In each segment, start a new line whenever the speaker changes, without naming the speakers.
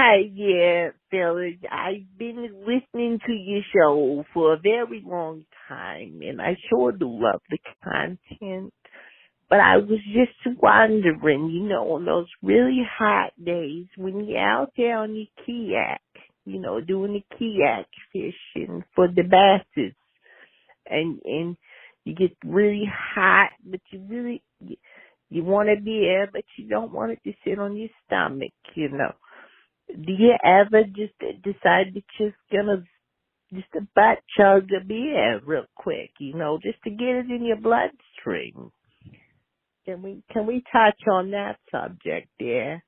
Hi, yeah, fellas. I've been listening to your show for a very long time, and I sure do love the content. But I was just wondering, on those really hot days when you're out there on your kayak, doing the kayak fishing for the basses, and you get really hot, but you want to be there, but you don't want it to sit on your stomach. Do you ever just decide that you're gonna just a butt chug a beer real quick, just to get it in your bloodstream? Can we touch on that subject there?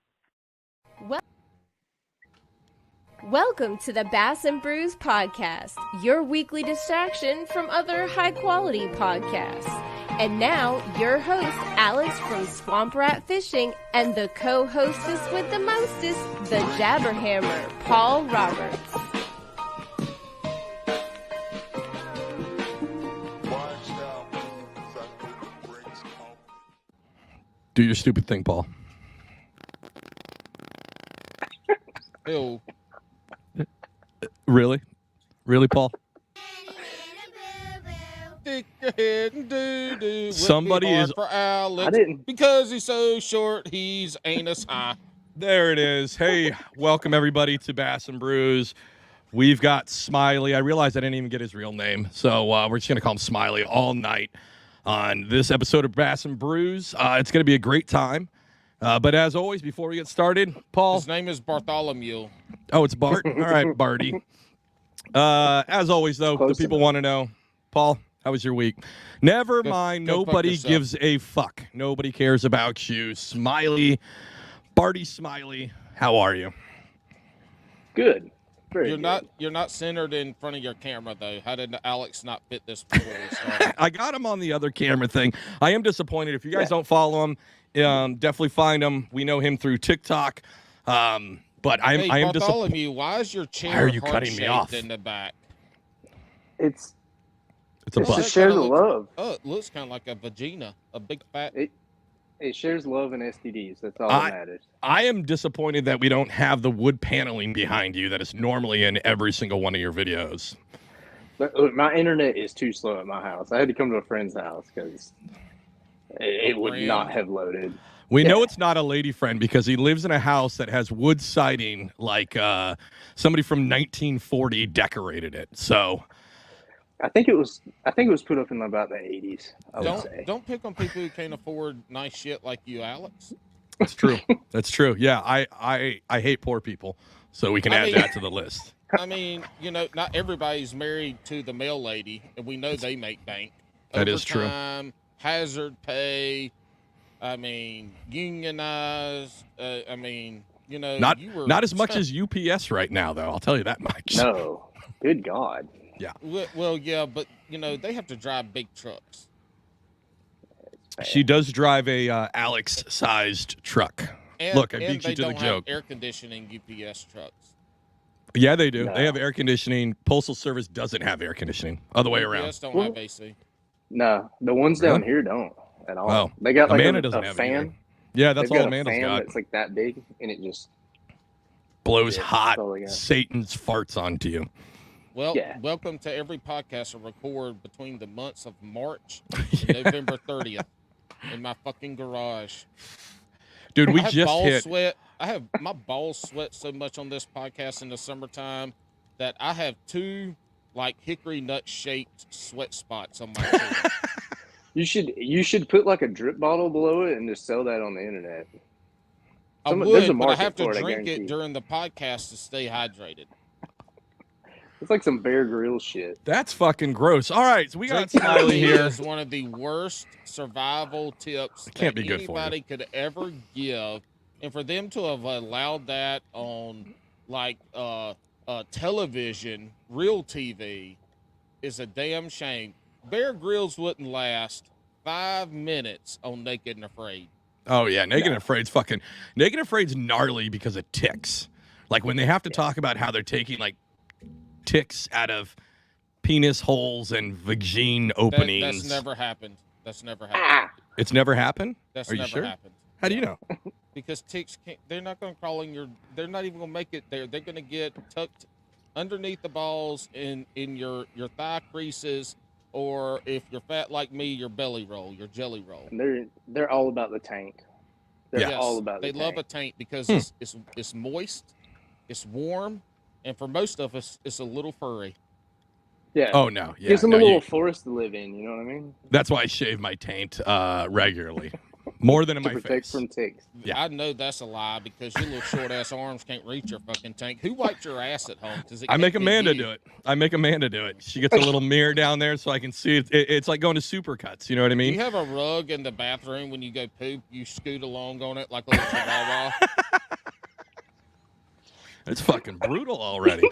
Welcome to the Bass and Brews podcast, your weekly distraction from other high-quality podcasts. And now, your host, Alex from Swamp Rat Fishing, and the co-hostess with the mostest, the Jabberhammer, Paul Roberts.
Do your stupid thing, Paul.
Ew.
Really? Really, Paul?
Stick your head and do.
Somebody is
for Alex.
I didn't.
Because he's so short, he's anus high.
There it is. Hey, welcome everybody to Bass and Brews. We've got Smiley. I realized I didn't even get his real name, so we're just gonna call him Smiley all night on this episode of Bass and Brews. It's gonna be a great time. But as always, before we get started, Paul.
His name is Bartholomew.
Oh, it's Bart. All right, Barty. As always, though,
Close
the people
enough.
want to know, Paul, how was your week? Never
Go-
mind.
go fuck
Nobody
yourself.
gives a fuck. Nobody cares about you. Smiley, Barty Smiley, how are you?
Good. Very
You're not centered in front of your camera though. How did Alex not fit this before we started?
I got him on the other camera thing. I am disappointed. If you guys don't follow him, definitely find him. We know him through TikTok. But I am disappointed.
Bartholomew, why is your chair
Why are you cutting me off?
in the back?
It's
It's a
It's
bust.
just shares the
Kinda
love.
Oh, it looks kind of like a vagina, a big fat.
It shares love and STDs. That's all that matters.
I am disappointed that we don't have the wood paneling behind you that is normally in every single one of your videos.
But look, my internet is too slow at my house. I had to come to a friend's house because it would
Ram.
not have loaded.
We know
Yeah.
it's not a lady friend because he lives in a house that has wood siding like somebody from 1940 decorated it. So
I think it was put up in about the 80s. I would say.
Don't pick on people who can't afford nice shit like you, Alex.
that's true. That's true. Yeah, I hate poor people. So we can add that to the list.
I mean, not everybody's married to the mail lady, and we know they make bank.
That is true.
Overtime, hazard pay. I mean, unionized.
Not
you were
not as much as UPS right now, though. I'll tell you that much.
No, good God.
Well, yeah, but they have to drive big trucks.
She does drive a Alex-sized truck.
And,
Look, I
and
beat you
they
to the
don't have
joke.
air conditioning UPS trucks.
Yeah, they do.
No.
They have air conditioning. Postal Service doesn't have air conditioning. Other way around.
UPS don't have AC.
No, the ones down here don't at all.
Oh,
They got like
Amanda
a
doesn't have it either.
fan.
Yeah, that's
They've
all
got
Amanda's
a fan
got.
that's like that big, and it just
Blows
Yeah,
hot
that's all they got.
Satan's farts onto you.
Well,
Yeah.
welcome to every podcast I record between the months of March and November 30th in my fucking garage.
Dude, we
I have
just
balls
hit.
sweat. I have my balls sweat so much on this podcast in the summertime that I have two like hickory nut shaped sweat spots on my chin.
you should put like a drip bottle below it and just sell that on the internet.
I
There's a
would, but I
market
have to
for it, I
drink
guarantee.
it during the podcast to stay hydrated.
It's like some Bear Grylls shit.
That's fucking gross. All right, so we got
Drinking
Smiley
tea
here.
is one of the worst survival tips
can't
that
be good for you.
anybody could ever give, and for them to have allowed that on like television, real TV, is a damn shame. Bear Grylls wouldn't last 5 minutes on Naked and Afraid.
Oh yeah, Naked and Afraid's fucking. Naked and Afraid's gnarly because of ticks. Like when they have to talk about how they're taking like ticks out of penis holes and vagine openings.
That's never happened. That's never happened.
It's never happened?
That's
Are you
never
sure?
happened.
How do you know?
because ticks can't. They're not going to crawl in your. They're not even going to make it there. They're going to get tucked underneath the balls in your thigh creases, or if you're fat like me, your belly roll, your jelly roll.
And they're all about the taint. They're all about the
They
taint.
love a taint because it's moist, it's warm, and for most of us, it's a little furry.
Yeah.
Oh no, yeah.
Gives them
no,
a little forest to live in. You know what I mean?
That's why I shave my taint regularly, more than in
To
my
protect
face.
from ticks.
Yeah. I know that's a lie because your little short ass arms can't reach your fucking tank. Who wipes your ass at home?
I make Amanda do it. I make Amanda do it. She gets a little mirror down there so I can see it. It's like going to Supercuts. You know what I
Do
mean?
you have a rug in the bathroom when you go poop? You scoot along on it like a little chihuahua.
It's fucking brutal already.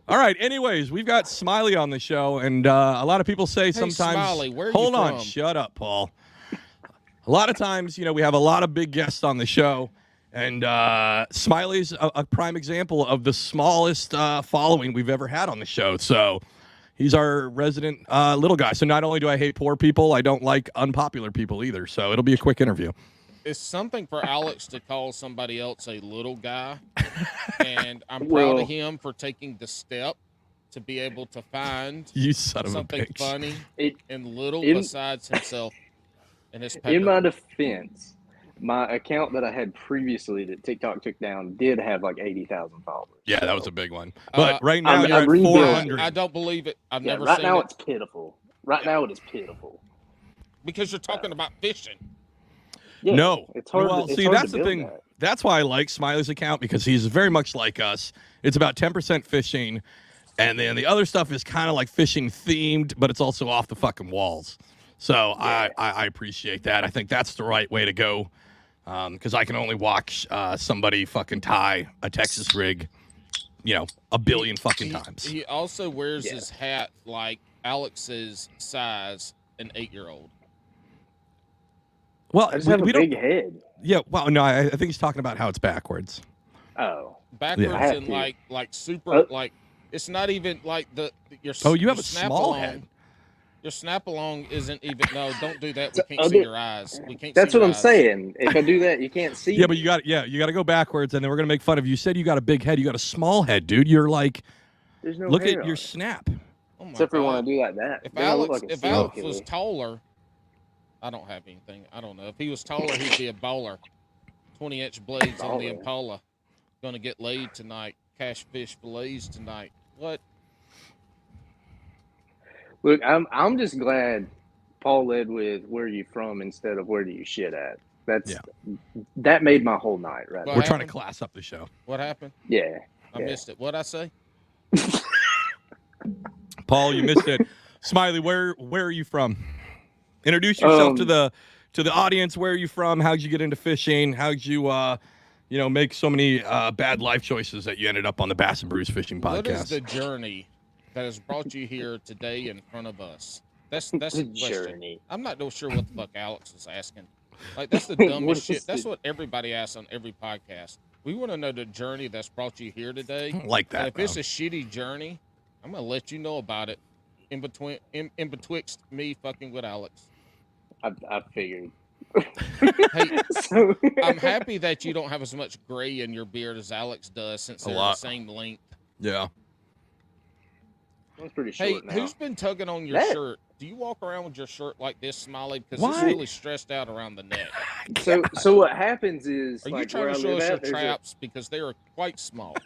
All right. Anyways, we've got Smiley on the show, and a lot of people say sometimes.
Smiley, where are
hold
you
on,
from?
shut up, Paul. A lot of times, we have a lot of big guests on the show, and Smiley's a prime example of the smallest following we've ever had on the show. So he's our resident little guy. So not only do I hate poor people, I don't like unpopular people either. So it'll be a quick interview.
It's something for Alex to call somebody else a little guy, and I'm proud of him for taking the step to be able to find
You son of a
something
bitch.
funny and little
in-
besides himself and his
In
pepper.
my defense, my account that I had previously that TikTok took down did have like 80,000 followers.
Yeah, that was a big one. But
Uh,
right now
I'm
you're at
rebuilding.
400.
I don't believe it. I've
Yeah,
never
right
seen
now
it
it's pitiful. Right now it is pitiful.
because you're talking about fishing.
Yeah,
No.
it's hard.
Well,
it's
see,
hard
that's
to
the
build
thing.
that.
That's why I like Smiley's account, because he's very much like us. It's about 10% fishing, and then the other stuff is kind of like fishing themed, but it's also off the fucking walls. So I appreciate that. I think that's the right way to go, because I can only watch somebody fucking tie a Texas rig, a billion fucking times.
He also wears
Yeah.
his hat like Alex's size, an 8-year-old.
Well,
I just have a
we
big
don't.
head.
Yeah. Well, no, I think he's talking about how it's backwards.
Oh,
Backwards
I have
and
to.
like super
Oh.
like it's not even like your.
Oh, you have
your
a small
snap-along-
head.
Your snap along isn't even. No, don't do that. We
So
can't
other-
see your eyes. We can't.
that's
see
what
your
I'm
eyes.
saying. If I do that, you can't see.
Yeah, but
me.
you got to go backwards, and then we're gonna make fun of you. You said you got a big head. You got a small head, dude. You're like,
There's no
look
hair
at
on
your
it.
snap.
Oh my
Except for when I
God.
do like that.
If
Then I look
Alex,
like a
if
serial
Alex was
killer.
taller, I don't have anything. I don't know. If he was taller, he'd be a bowler. 20-inch blades on the
Baller.
Impala. Gonna get laid tonight. Cash fish fillets tonight. What?
Look, I'm just glad Paul led with "Where are you from" instead of "Where do you shit at." That made my whole night. Right.
What
We're trying to
happened?
class up the show.
What happened?
Yeah.
I
Yeah.
missed it. What'd I say?
Paul, you missed it. Smiley, where are you from? Introduce yourself to the audience. Where are you from? How'd you get into fishing? How'd you make so many bad life choices that you ended up on the Bass and Brews Fishing
What is
Podcast?
the journey that has brought you here today in front of us? That's the
The
question.
journey.
I'm not no sure what the fuck Alex is asking. Like that's the
What
dumbest shit.
is
That's
the-
what everybody asks on every podcast. We want to know the journey that's brought you here today.
Like
And
that.
if it's a shitty journey, I'm gonna let you know about it in betwixt me fucking with Alex.
I figured.
Hey,
So,
I'm happy that you don't have as much gray in your beard as Alex does, since
A
they're
lot.
the same length.
Yeah.
That's pretty
Hey,
short now.
who's been tugging on your
That-
shirt? Do you walk around with your shirt like this, Smiley? Because
Why?
it's really stressed out around the neck.
So what happens is
Are you
like
trying
where
to
I
show
live
us your
at, there's
traps? Because they are quite small.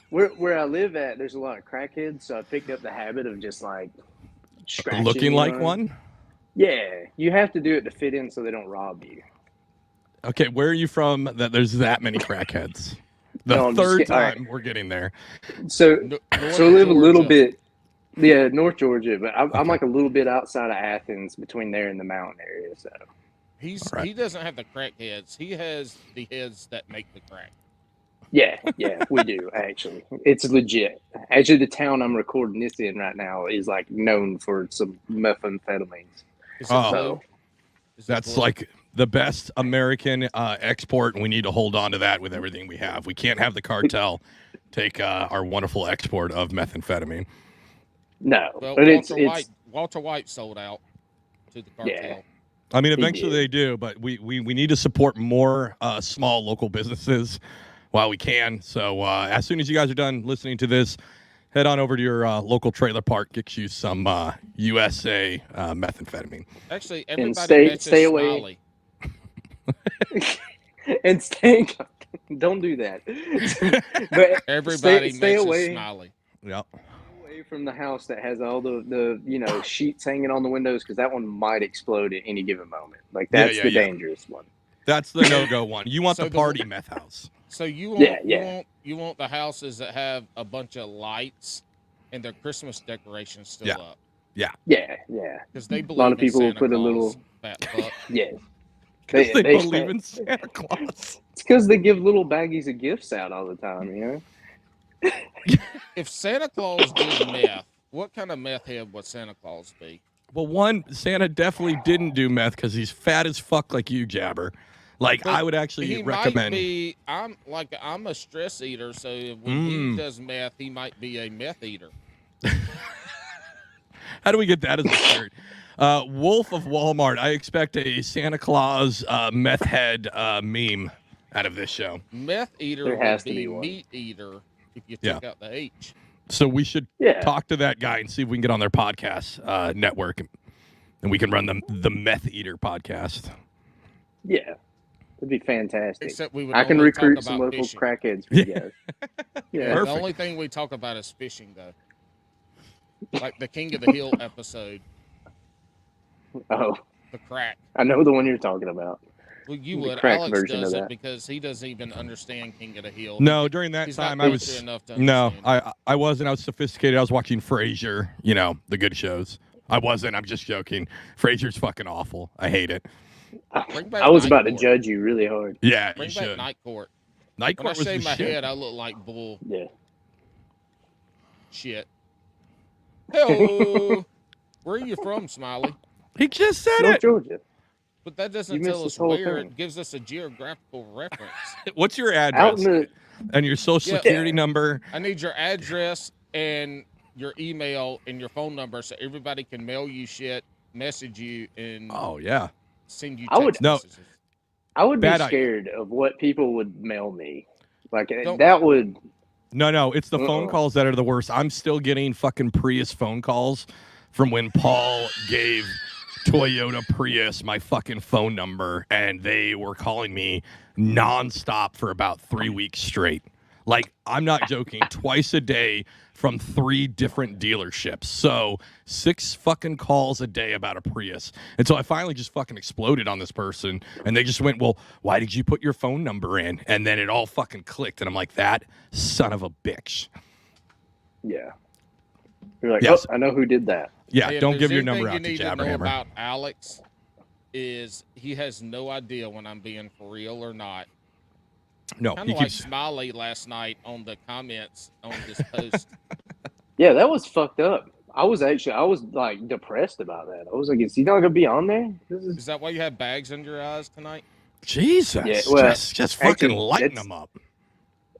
where I live at, there's a lot of crackheads, so I picked up the habit of just like scratching.
Looking
you
like
know?
one?
Yeah, you have to do it to fit in so they don't rob you.
Okay, where are you from that there's that many crackheads? The
No, I'm just
third
kidding. All right.
time we're getting there.
So
North
so I live a little
Georgia.
bit, North Georgia, but I'm
Okay.
like a little bit outside of Athens, between there and the mountain area. So
All right.
He doesn't have the crack heads. He has the heads that make the crack.
yeah, we do actually. It's legit. Actually, the town I'm recording this in right now is like known for some methamphetamines.
Is it
Oh.
blue? Is it
That's
blue?
like the best American export, and we need to hold on to that with everything we have. We can't have the cartel take our wonderful export of methamphetamine.
No,
Well,
but
Walter White sold out to the cartel.
Yeah.
I mean, eventually they do, but we need to support more small local businesses while we can. So as soon as you guys are done listening to this, head on over to your local trailer park, get you some USA methamphetamine.
Actually, everybody
stay away.
Smiley.
And don't do that. But
Everybody
stay
matches
away.
Smiley.
Yep.
Away from the house that has all the sheets hanging on the windows, because that one might explode at any given moment. Like that's the dangerous one.
That's the no-go one. You want the party meth house.
So you want the houses that have a bunch of lights and their Christmas decorations still up.
Yeah.
Because they believe
a lot of people
Santa
will put
Claus,
a little
fat fuck.
Yeah.
They believe in Santa Claus.
It's because they give little baggies of gifts out all the time, you know?
If Santa Claus did meth, what kind of meth head would Santa Claus be?
Well, one, Santa definitely didn't do meth because he's fat as fuck like you, Jabber. Like, I would actually recommend.
I'm a stress eater, so when he does meth, he might be a meth eater.
How do we get that as a shirt? Wolf of Walmart. I expect a Santa Claus meth head meme out of this show.
Meth eater would be meat eater if you took out the H.
So we should talk to that guy and see if we can get on their podcast network, and we can run the Meth Eater podcast.
Yeah. It'd be fantastic.
Except
I can recruit some local crackheads for you guys.
Yeah. The only thing we talk about is fishing, though. Like the King of the Hill episode.
Oh.
The crack.
I know the one you're talking about.
Well, you would. Alex does it because he doesn't even understand King of the Hill.
No, during that time I was. I wasn't. I was sophisticated. I was watching Frasier. You know, the good shows. I wasn't. I'm just joking. Frasier's fucking awful. I hate it.
I was about to judge you really hard.
Yeah,
Bring
you
back
should.
Night Court.
Night Court was the shit.
When I shave my head, I look like bull.
Yeah.
Shit. Hello. Where are you from, Smiley?
He just said
North
it.
Georgia.
But that doesn't tell us where. It gives us a geographical reference.
What's your address? And your social security number?
I need your address and your email and your phone number so everybody can mail you shit, message you, and send you text messages.
I would be scared of what people would mail me. Like would.
No, it's the phone calls that are the worst. I'm still getting fucking Prius phone calls from when Paul gave Toyota Prius my fucking phone number, and they were calling me nonstop for about 3 weeks straight. Like, I'm not joking, twice a day from 3 different dealerships. So 6 fucking calls a day about a Prius. And so I finally just fucking exploded on this person, and they just went, well, why did you put your phone number in? And then it all fucking clicked, and I'm like, that son of a bitch.
Yeah. You're like, oh, I know who did that.
Yeah,
hey,
don't give your number out to
Jabberhammer. You need to know about Alex is he has no idea when I'm being for real or not.
No,
kind of like Smiley last night on the comments on this post.
Yeah, that was fucked up. I was like depressed about that. I was like, is he not gonna be on there?
Is that why you have bags under your eyes tonight?
Jesus, yeah, well, just fucking lighten them up.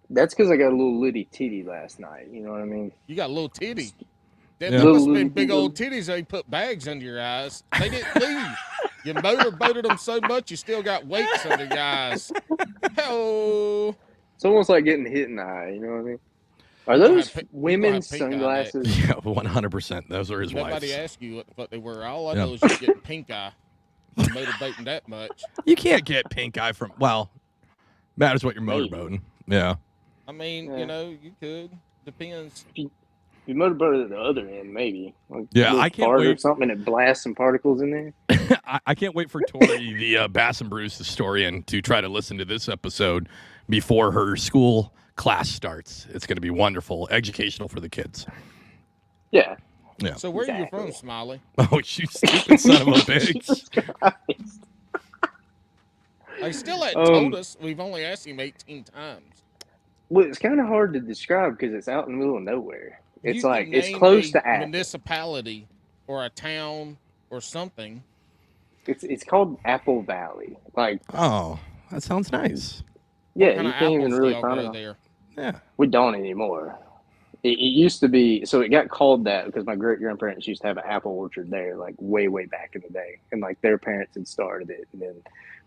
That's because I got a little litty titty last night. You know what I mean?
You got a little titty. There must have been big old titties that you put bags under your eyes. They didn't leave. You motorboated them so much, you still got weights under your eyes. Hello.
It's almost like getting hit in the eye. You know what I mean? Are those women's sunglasses?
Yeah, 100%. Those are his wife's.
Nobody asked you what the fuck they were. All I know is you get pink eye. Motorboating that much.
You can't get pink eye from, matters what you're motorboating. Yeah.
I mean, you know, you could. Depends.
You motorboat at the other end, maybe. Like
I can't wait.
Or something that blasts some particles in there.
I can't wait for Tori, the Bass and Brews historian, to try to listen to this episode before her school class starts. It's going to be wonderful, educational for the kids.
Yeah.
Yeah.
So where are you from, Smiley?
Oh, you stupid son of a bitch.
I still hadn't told us. We've only asked him 18 times.
Well, it's kind of hard to describe because it's out in the middle of nowhere. It's like it's close to Apple.
Municipality or a town or something.
It's called Apple Valley. Like,
oh, that sounds nice.
Yeah, you can't even really find it
there.
Yeah,
we don't anymore. It used to be, so it got called that because my great grandparents used to have an apple orchard there, like way, way back in the day. And like their parents had started it. And then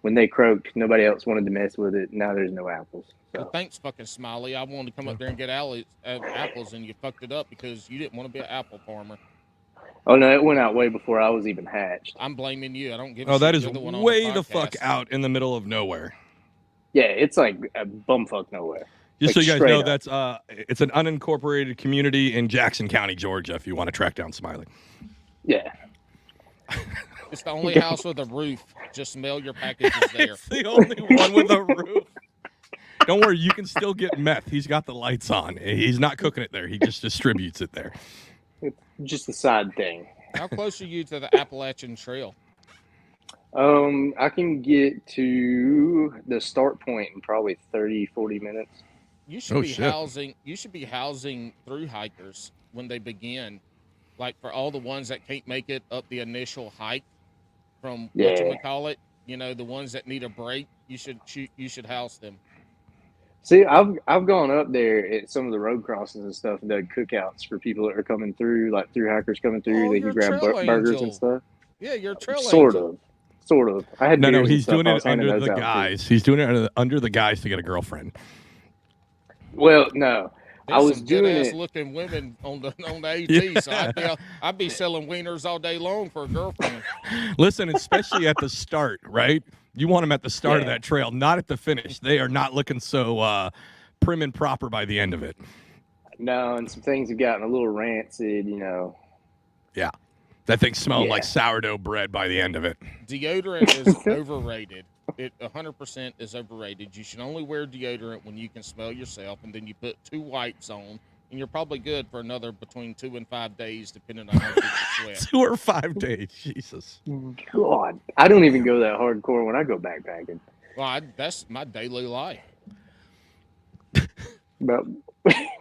when they croaked, nobody else wanted to mess with it. Now there's no apples.
Well,
So,
thanks, fucking Smiley. I wanted to come up there and get apples, and you fucked it up because you didn't want to be an apple farmer.
oh no, it went out way before I was even hatched.
I'm blaming you. I don't give a
Oh,
shit.
that is
You're the one
way
on
the fuck
podcast.
out in the middle of nowhere.
Yeah, it's like a bumfuck nowhere.
Just
Like,
so you guys
straight
know,
up.
that's it's an unincorporated community in Jackson County, Georgia. If you want to track down Smiley.
Yeah.
It's the only house with a roof. Just mail your packages there.
It's the only one with a roof. Don't worry, you can still get meth. He's got the lights on. He's not cooking it there. He just distributes it there.
It's just a side thing.
How close are you to the Appalachian Trail?
I can get to the start point in probably 30, 40 minutes.
You should
Oh,
be
shit.
housing. You should be housing through hikers when they begin, like for all the ones that can't make it up the initial hike from
Yeah.
whatchamacallit, you know, the ones that need a break. You should house them.
See, I've gone up there at some of the road crossings and stuff and done cookouts for people that are coming through, like through hikers coming through.
Oh,
They
you're
can
a
grab
trail
burgers
angel.
and stuff.
Yeah, you're a trail
Sort
angel.
of. Sort of. I had
No,
beers and
he's
stuff.
doing
I
it
was handing
under
those
the
out, too.
guise. He's doing it under the guise to get a girlfriend.
Well, no. I
There's
was
some
doing
good-ass
it.
looking women on the AT,
Yeah.
so I'd be selling wieners all day long for a girlfriend.
Listen, especially at the start, right? You want them at the start of
Yeah.
that trail, not at the finish. They are not looking so prim and proper by the end of it.
No, and some things have gotten a little rancid, you know.
Yeah. That thing smelled
Yeah.
like sourdough bread by the end of it.
Deodorant is overrated. It 100% is overrated. You should only wear deodorant when you can smell yourself, and then you put 2 wipes on, and you're probably good for another between 2 and 5 days, depending on how good you sweat.
2 or 5 days. Jesus.
God, I don't even go that hardcore when I go backpacking.
Well, that's my daily life.
About,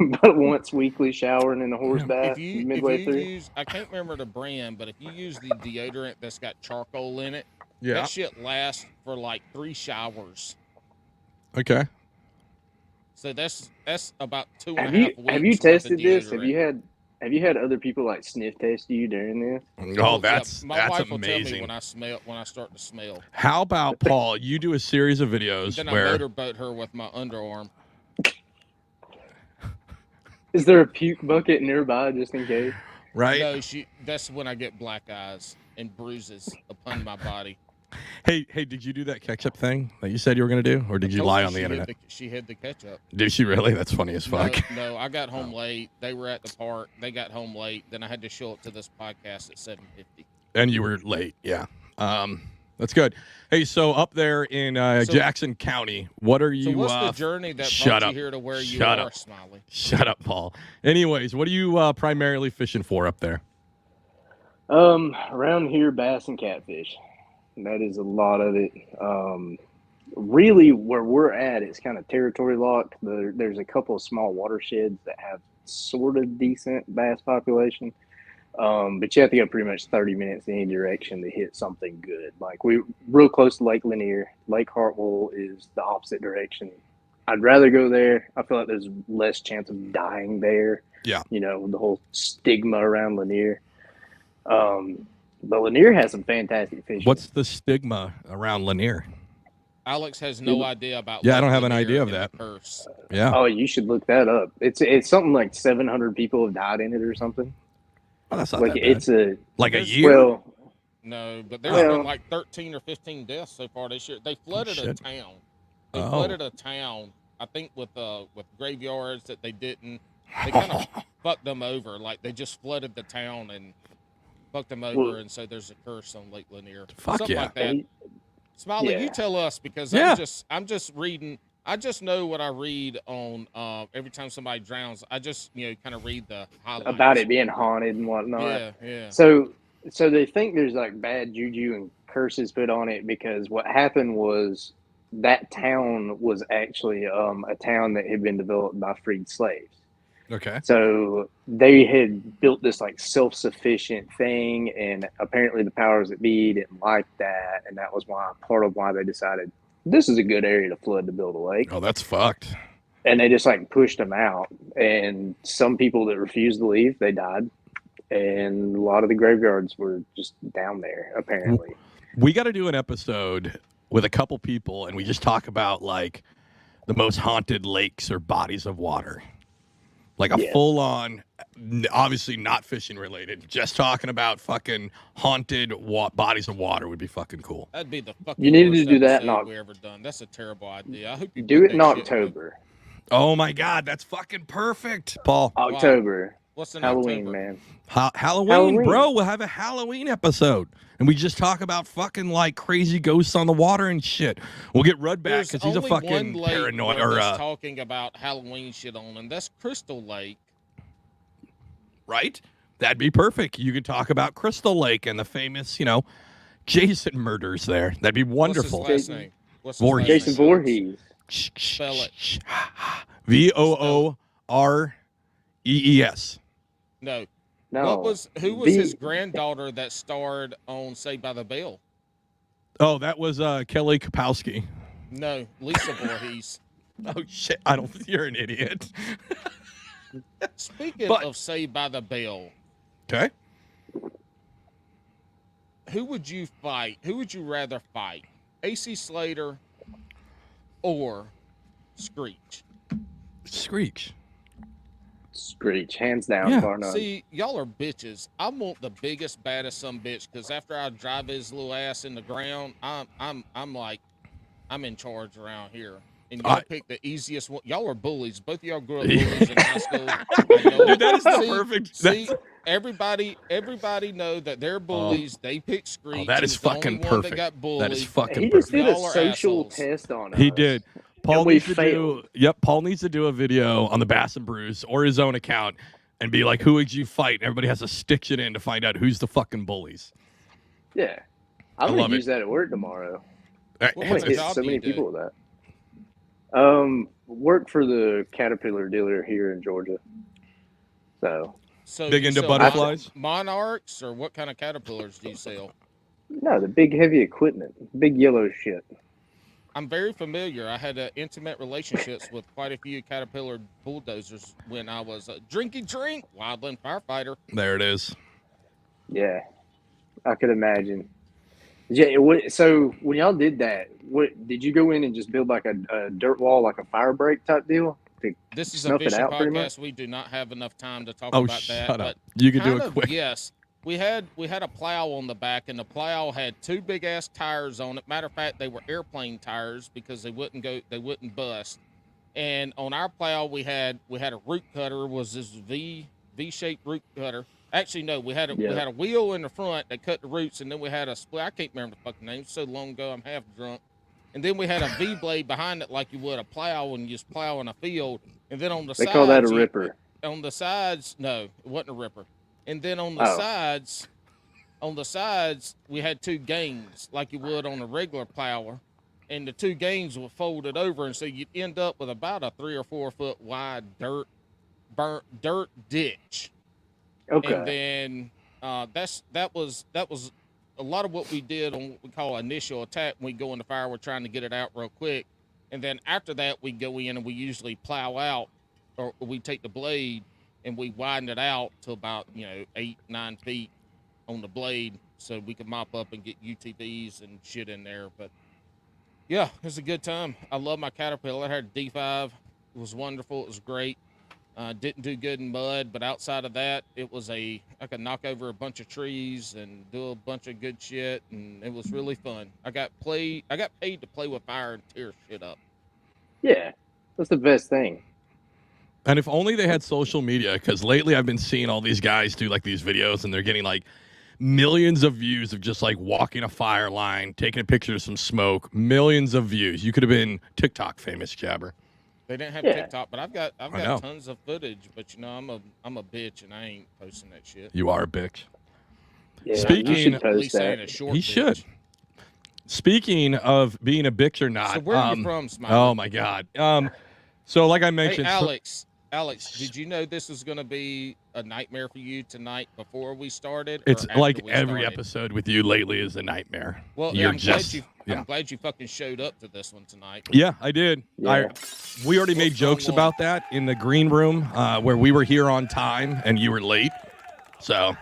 about once weekly showering in a horse bath
If you
midway through.
use, I can't remember the brand, but if you use the deodorant that's got charcoal in it,
Yeah.
that shit lasts for like 3 showers.
Okay.
So that's about 2.5
Have you
weeks.
have you
worth of
tested this? Have
deodorant.
you had other people like sniff test you during this?
Oh,
Yeah,
that's
my wife will tell me
amazing.
when I start to smell.
How about Paul? You do a series of videos
Then I
where
motorboat her with my underarm.
Is there a puke bucket nearby just in case?
right?
No, that's when I get black eyes and bruises upon my body.
Hey, did you do that ketchup thing that you said you were going to do, or did you
Told
lie
you
on the
she
internet?
she hid the ketchup.
Did she really? That's funny as fuck.
No, I got home late. They were at the park. They got home late. Then I had to show up to this podcast at 7:50.
And you were late. Yeah. That's good. Hey, so up there in Jackson County, what are you?
So what's the journey that
shut
brought
up.
you here to where you
Shut
are,
up.
Smiley?
Shut up, Paul. Anyways, what are you primarily fishing for up there?
Around here, bass and catfish. That is a lot of it. Really, where we're at, it's kind of territory locked. There's a couple of small watersheds that have sort of decent bass population. But you have to go pretty much 30 minutes in any direction to hit something good. Like we're real close to Lake Lanier. Lake Hartwell is the opposite direction. I'd rather go there. I feel like there's less chance of dying there.
Yeah.
You know, the whole stigma around Lanier. But Lanier has some fantastic fishing.
What's the stigma around Lanier?
Alex has no idea about.
Yeah, I don't
Lake
have an
Lanier
idea of
and
that.
the curse.
Yeah.
Oh, you should look that up. It's something like 700 people have died in it or something.
Oh, that's not
Like
that bad.
it's a
like a
There's-
year.
well,
No, but there's
Well-
been like 13 or 15 deaths so far this year. They flooded a
Shit.
town. They
Oh.
flooded a town. I think with graveyards that they didn't. They kind of fucked them over. Like they just flooded the town and fucked them over,
Well-
and so there's a curse on Lake Lanier.
Fuck
Something
yeah.
like that. Smiley,
Yeah.
you tell us because
Yeah.
I'm just reading. I just know what I read on every time somebody drowns. I just kind of read the highlights
about it being haunted and whatnot.
Yeah.
So they think there's like bad juju and curses put on it because what happened was that town was actually a town that had been developed by freed slaves.
Okay.
So they had built this like self-sufficient thing, and apparently the powers that be didn't like that, and that was part of why they decided this is a good area to flood to build a lake.
Oh, that's fucked.
and they just like pushed them out. And some people that refused to leave, they died. And a lot of the graveyards were just down there, apparently.
We got to do an episode with a couple people, and we just talk about like the most haunted lakes or bodies of water. Like a full-on, obviously not fishing related, just talking about fucking haunted bodies of water would be fucking cool.
That'd be the fucking
You needed
worst
to do that
episode we ever done. That's a terrible idea. I hope you
Do
put
it in
that shit
October.
Oh my God, that's fucking perfect, Paul.
October.
What's in
Halloween,
October?
man.
Halloween, bro. We'll have a Halloween episode, and we just talk about fucking like crazy ghosts on the water and shit. We'll get Rudd back because he's a fucking paranoid. Or
talking about Halloween shit on, and that's Crystal Lake.
Right? That'd be perfect. You could talk about Crystal Lake and the famous, Jason murders there. That'd be wonderful.
What's his last name?
Voorhees.
Jason Voorhees.
Spell it.
Voorhees.
No.
No.
Who was his granddaughter that starred on Saved by the Bell?
Oh, that was Kelly Kapowski.
No, Lisa Voorhees.
Oh shit! You're an idiot.
Speaking of Saved by the Bell,
okay.
Who would you fight? Who would you rather fight? AC Slater or Screech?
Screech, hands down, bar none.
See, y'all are bitches. I want the biggest, baddest some bitch because after I drive his little ass in the ground, I'm like, I'm in charge around here. And y'all pick the easiest one. Y'all are bullies. Both of y'all grew up bullies in high school.
Dude, that is the perfect.
See, everybody know that they're bullies. They pick Screech.
Oh, that is fucking perfect. That is fucking
He
perfect.
just did a
Y'all are
social
assholes.
test on us.
He did. Paul
we
needs to
failed.
Paul needs to do a video on the Bass and Brews or his own account and be like, who would you fight? And everybody has to stick shit in to find out who's the fucking bullies.
Yeah. I'm going to use that at work tomorrow. I'm going to hit so many people with that. Work for the Caterpillar dealer here in Georgia. So
big into butterflies?
Monarchs, or what kind of caterpillars do you sell?
No, the big heavy equipment, big yellow shit.
I'm very familiar. I had intimate relationships with quite a few Caterpillar bulldozers when I was a drinky drink wildland firefighter.
There it is.
Yeah, I could imagine. Yeah. So when y'all did that, what did you go in and just build like a dirt wall, like a fire break type deal?
This is a fishing podcast. We do not have enough time to talk about that.
Shut up. You can do it quick.
Yes. We had a plow on the back, and the plow had two big ass tires on it. Matter of fact, they were airplane tires because they wouldn't bust. And on our plow, we had a root cutter. Was this V-shaped root cutter? Actually, no. We had a wheel in the front that cut the roots, and then we had a split. I can't remember the fucking name. It's so long ago, I'm half drunk. And then we had a V blade behind it, like you would a plow when you just plow in a field. And then on the sides,
they call that a ripper.
On the sides, no, it wasn't a ripper. And then on the sides, we had two gangs like you would on a regular plower, and the two gangs were folded over, and so you'd end up with about a 3 or 4 foot wide dirt ditch.
Okay.
And then that was a lot of what we did on what we call initial attack. When we go in the fire, we're trying to get it out real quick, and then after that, we go in and we usually plow out, or we take the blade and we widen it out to about 8-9 feet on the blade, so we can mop up and get UTVs and shit in there. But yeah, it was a good time. I love my Caterpillar. I had a D5. It was wonderful. It was great. Didn't do good in mud, but outside of that, I could knock over a bunch of trees and do a bunch of good shit, and it was really fun. I got paid to play with fire and tear shit up.
Yeah, that's the best thing.
And if only they had social media, because lately I've been seeing all these guys do like these videos, and they're getting like millions of views of just like walking a fire line, taking a picture of some smoke, millions of views. You could have been TikTok famous, Jabber.
They didn't have TikTok, but I've got tons of footage. But I'm a bitch, and I ain't posting that shit.
You are a bitch.
Yeah,
Speaking,
he
should. Speaking of being a bitch or not,
so where are you from, Smiley?
Oh my God. So like I mentioned,
hey, Alex, did you know this was going to be a nightmare for you tonight before we started? Or
It's
after
like
we
every
started?
episode with you lately is a nightmare.
Well, I'm glad you fucking showed up to this one tonight.
Yeah, I did.
Yeah.
We already made jokes about that in the green room where we were here on time and you were late. So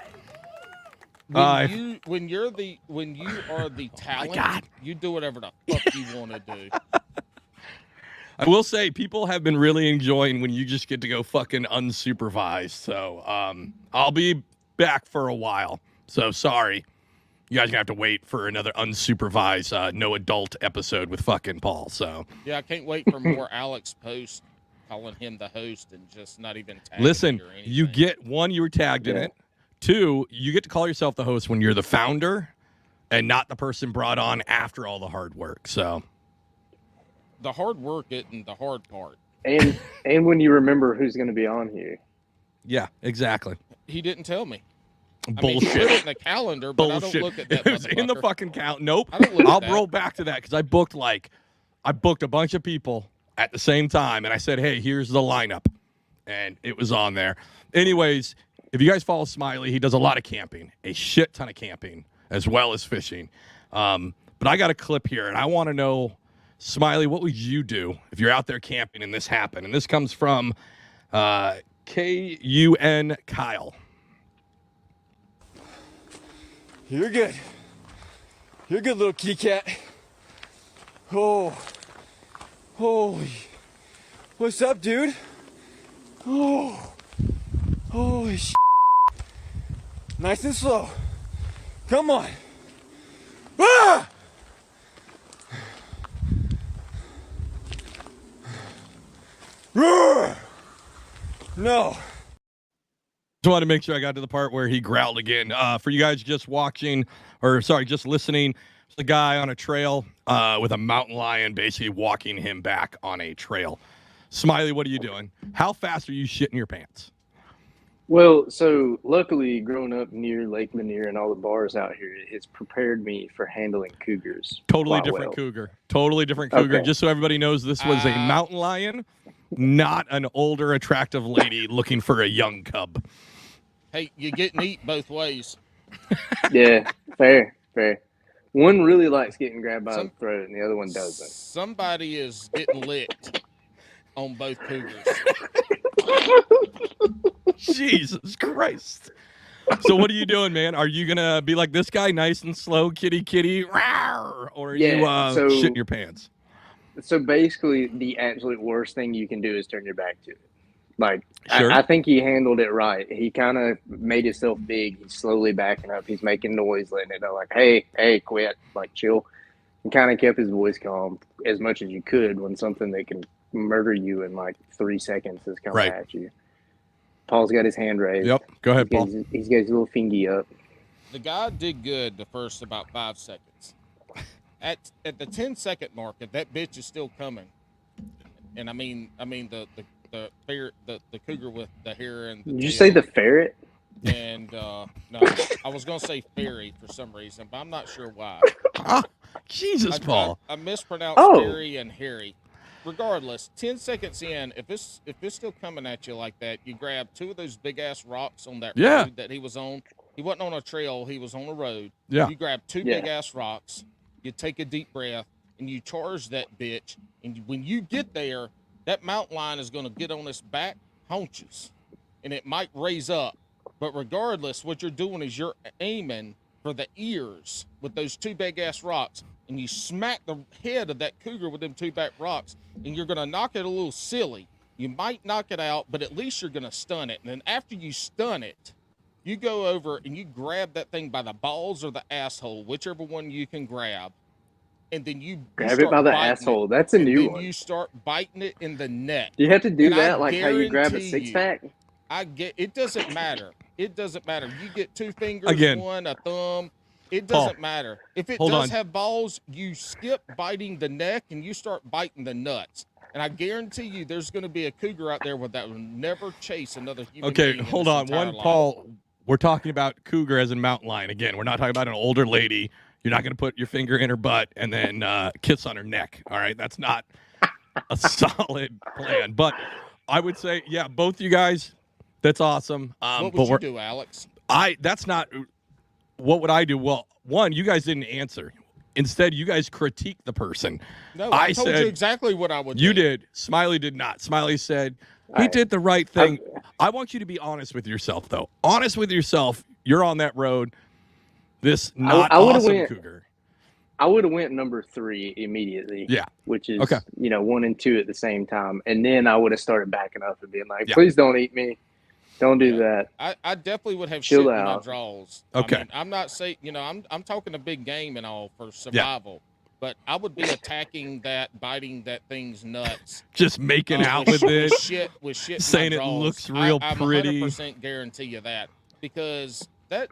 when you are the talent, you do whatever the fuck you want to do.
I will say people have been really enjoying when you just get to go fucking unsupervised. So I'll be back for a while. So sorry. You guys are going to have to wait for another unsupervised, no adult episode with fucking Paul. So
yeah, I can't wait for more Alex posts calling him the host and just not even tagging
listen,
me or anything.
you get one, you were tagged in it. Two, you get to call yourself the host when you're the founder and not the person brought on after all the hard work. So
the hard work isn't the hard part.
And when you remember who's going to be on here.
yeah, exactly.
He didn't tell me.
Bullshit.
I mean, he put it in the calendar, but
Bullshit.
I don't look at that.
It was in the fucking count. Nope.
I'll
roll back to that because I booked a bunch of people at the same time, and I said, hey, here's the lineup, and it was on there. Anyways, if you guys follow Smiley, he does a lot of camping, a shit ton of camping, as well as fishing. But I got a clip here, and I want to know, Smiley, what would you do if you're out there camping and this happened? And this comes from KUN Kyle.
You're good. You're a good little kitty cat. Oh. Holy. What's up, dude? Oh. Holy shit. Nice and slow. Come on. Ah! Roar! No.
Just wanted to make sure I got to the part where he growled again. For you guys just just listening, it's a guy on a trail with a mountain lion basically walking him back on a trail. Smiley, what are you doing? How fast are you shitting your pants?
Well, so luckily, growing up near Lake Lanier and all the bars out here, it's prepared me for handling cougars.
Totally
quite
different
well.
cougar. Totally different cougar.
Okay.
Just so everybody knows, this was a mountain lion, not an older, attractive lady looking for a young cub.
Hey, you get neat both ways.
Yeah, fair. One really likes getting grabbed by the throat, and the other one doesn't.
Somebody is getting licked on both cougars.
Jesus Christ. So what are you doing, man? Are you going to be like this guy, nice and slow, kitty, rawr, or are you shitting your pants?
So basically, the absolute worst thing you can do is turn your back to it. Like,
Sure.
I think he handled it right. He kind of made himself big. He's slowly backing up. He's making noise, letting it know, like, hey, quit, like, chill. And kind of kept his voice calm as much as you could when something that can murder you in, like, 3 seconds is coming at you. Paul's got his hand raised.
Yep, go ahead, Paul.
He's got his little fingy up.
The guy did good the first about 5 seconds. At the 10-second mark, if that bitch is still coming, and I mean the cougar with the hair and the
Did you
tail.
say the ferret?
And no, I was gonna say fairy for some reason, but I'm not sure why.
Jesus, Paul.
I mispronounced fairy and hairy. Regardless, 10 seconds in, if it's still coming at you like that, you grab 2 of those big ass rocks on that road that he was on. He wasn't on a trail; he was on a road.
Yeah.
You grab 2 big ass rocks. You take a deep breath and you charge that bitch. And when you get there, that mountain lion is going to get on its back haunches, and it might raise up. But regardless, what you're doing is you're aiming for the ears with those 2 big ass rocks, and you smack the head of that cougar with them 2 back rocks, and you're going to knock it a little silly. You might knock it out, but at least you're going to stun it. And then after you stun it, you go over and you grab that thing by the balls or the asshole, whichever one you can grab. And then you
grab it by the asshole. That's a new one.
You start biting it in the neck.
Do you have to do that like how you grab a six-pack?
It doesn't matter. It doesn't matter. You get 2 fingers,
Again,
one, a thumb. It doesn't matter. If it does have balls, you skip biting the neck and you start biting the nuts. And I guarantee you there's going to be a cougar out there that will never chase another human being.
Okay, hold on. Paul, we're talking about cougar as in mountain lion. Again, we're not talking about an older lady. You're not going to put your finger in her butt and then kiss on her neck. All right, that's not a solid plan. But I would say, yeah, both you guys. That's awesome.
What
but
would you do, Alex?
That's not. What would I do? Well, one, you guys didn't answer. Instead, you guys critique the person.
No, I told you exactly what I would do.
You did. Smiley did not. Smiley said he
Right.
did the right thing. I want you to be honest with yourself, though. Honest with yourself. You're on that road. This not
I would've
awesome
went-
cougar.
I would have went number 3 immediately.
Yeah.
Which is,
Okay.
1 and 2 at the same time. And then I would have started backing up and being like,
Yeah.
please don't eat me. Don't do that.
I definitely would have
Chill
shit in my
out.
draws.
Okay.
I mean, I'm not saying, I'm talking a big game and all for survival, but I would be attacking that, biting that thing's nuts.
Just making out with it.
With shit in
saying
my
it
draws.
looks real
I'm
pretty.
100% guarantee you that, because that,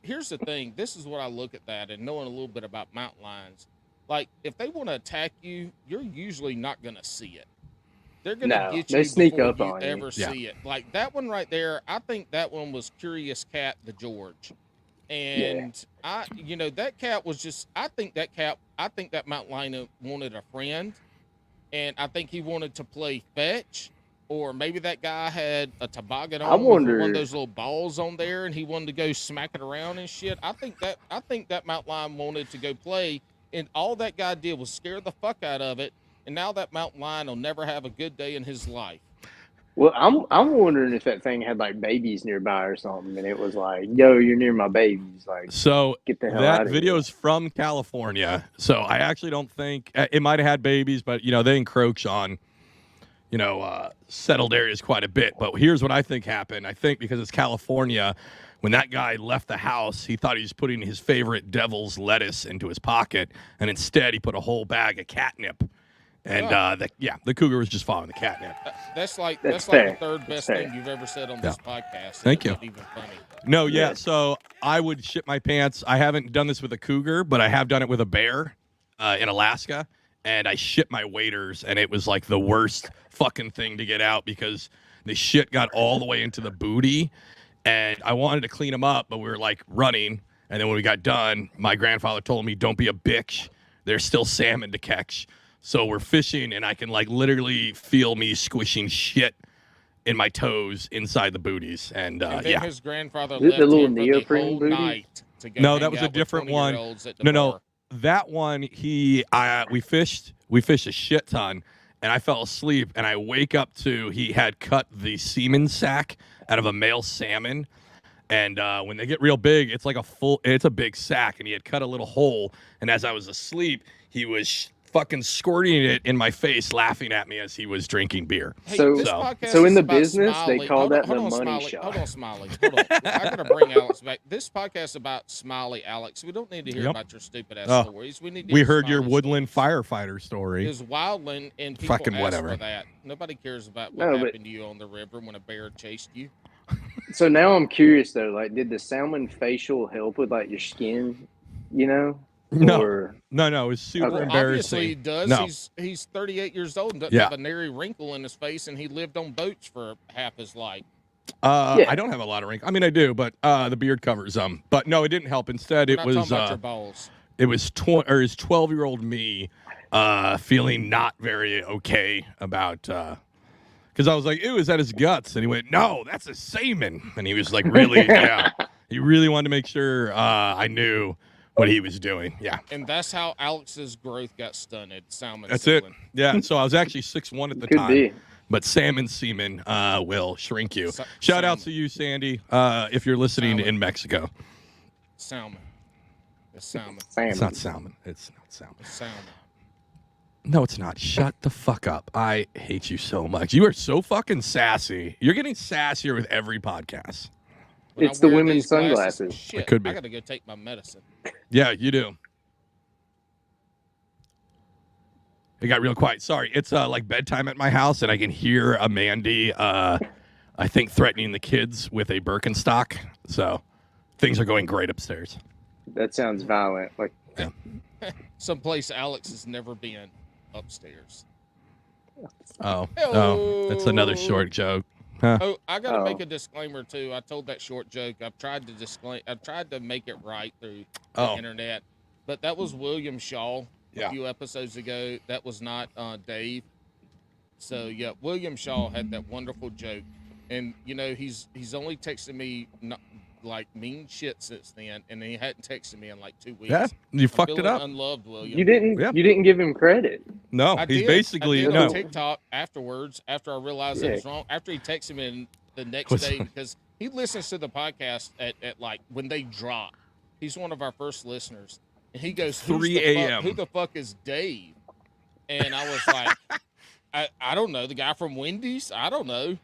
here's the thing. This is what I look at that, and knowing a little bit about mountain lions. Like, if they want to attack you, you're usually not going to see it. They're going to
No,
get
they
you
sneak
before
up
you
on you.
ever
Yeah.
see it. Like that one right there, I think that one was Curious Cat the George. And that cat was just, I think that mountain lion wanted a friend. And I think he wanted to play fetch. Or maybe that guy had a toboggan on with one of those little balls on there, and he wanted to go smack it around and shit. I think that mountain lion wanted to go play, and all that guy did was scare the fuck out of it. And now that mountain lion will never have a good day in his life.
Well, I'm wondering if that thing had like babies nearby or something, and it was like, "Yo, you're near my babies." Like,
So
get the hell
that
out of
video
here.
is from California. So I actually don't think it might have had babies, but they encroach on settled areas quite a bit. But here's what I think happened. I think because it's California, when that guy left the house, he thought he was putting his favorite devil's lettuce into his pocket, and instead he put a whole bag of catnip. And the cougar was just following the catnip.
That's like
fair.
the third best
Fair.
thing you've ever said on this podcast.
Thank
It's
you.
not even funny.
No, yeah.
Yeah.
So I would shit my pants. I haven't done this with a cougar, but I have done it with a bear in Alaska. And I shit my waders, and it was like the worst fucking thing to get out because the shit got all the way into the booty. And I wanted to clean them up, but we were like running. And then when we got done, my grandfather told me, "Don't be a bitch. There's still salmon to catch." So we're fishing, and I can like literally feel me squishing shit in my toes inside the booties. And
And then his grandfather
The
left
little
him for the
neoprene
whole
booty?
night to go
No,
hang
that was a
out with
different one.
20-year-olds at the
No,
bar.
that one we fished a shit ton, and I fell asleep, and I wake up to he had cut the semen sac out of a male salmon. And when they get real big, it's like it's a big sack, and he had cut a little hole. And as I was asleep, he was fucking squirting it in my face, laughing at me as he was drinking beer.
Hey,
So-
this
so
podcast
so in
is
the
about
business, they
Smiley.
call
Hold
that
on,
the
hold on,
money
Smiley.
shot.
Hold on, Smiley. Hold on. I gotta bring Alex back. This podcast is about Smiley, Alex. We don't need to hear
Yep.
about your stupid ass
Oh,
stories. We need to
We
hear
heard your
Smiley's
woodland
stories.
firefighter story.
Is wildland, and people
Fucking
ask
whatever.
for that. Nobody cares about what
No, but-
happened to you on the river when a bear chased you.
So now I'm curious though. Like, did the salmon facial help with like your skin?
No,
Or,
no, it was super
Well,
embarrassing.
Obviously he does.
No.
He's 38 years old and doesn't
Yeah.
have a nary wrinkle in his face, and he lived on boats for half his life.
Yeah.
I don't have a lot of wrinkles. I mean, I do, but the beard covers them. But no, it didn't help. Instead,
We're
it
not
was
talking about your balls.
it was his 12-year-old me feeling not very okay about because I was like, "Ew, is that his guts?" And he went, "No, that's a salmon." And he was like, "Really?" Yeah, he really wanted to make sure I knew what he was doing. Yeah,
And that's how Alex's growth got stunted. Salmon.
that's it.
semen.
Yeah, so I was actually 6'1" at the
could
time.
be.
But salmon semen will shrink you.
Sa-
Shout out
salmon.
to you, Sandy, if you're listening
Salmon.
in Mexico.
Salmon. It's salmon.
Salmon.
It's not salmon. It's not salmon.
It's salmon.
No, it's not. Shut the fuck up. I hate you so much. You are so fucking sassy. You're getting sassier with every podcast.
When I
It's the
wear
women's
these glasses,
sunglasses.
Shit,
It could be.
I gotta go take my medicine.
Yeah, you do. It got real quiet. Sorry, it's like bedtime at my house, and I can hear Amandy, I think, threatening the kids with a Birkenstock. So things are going great upstairs.
That sounds violent. Like,
Someplace Alex has never been. Upstairs.
Oh,
Hello.
that's another short joke. Huh.
Oh, I gotta
Oh.
make a disclaimer too. I told that short joke. I've tried to make it right through the
Oh.
internet, but that was William Shaw
Yeah.
a few episodes ago. That was not Dave. So yeah, William Shaw had that wonderful joke, and he's only texted me not, like mean shit since then, and he hadn't texted me in like 2 weeks.
Yeah, you
I'm
fucked it
feeling
up.
Unloved, William.
You didn't.
Yeah.
You didn't give him credit.
No,
I
he's
did.
basically
I did
no.
on TikTok afterwards. After I realized it was wrong. After he texted me the next day, because he listens to the podcast at like when they drop. He's one of our first listeners, and he goes,
3 a.m.
Who the fuck is Dave? And I was like, I don't know, the guy from Wendy's. I don't know.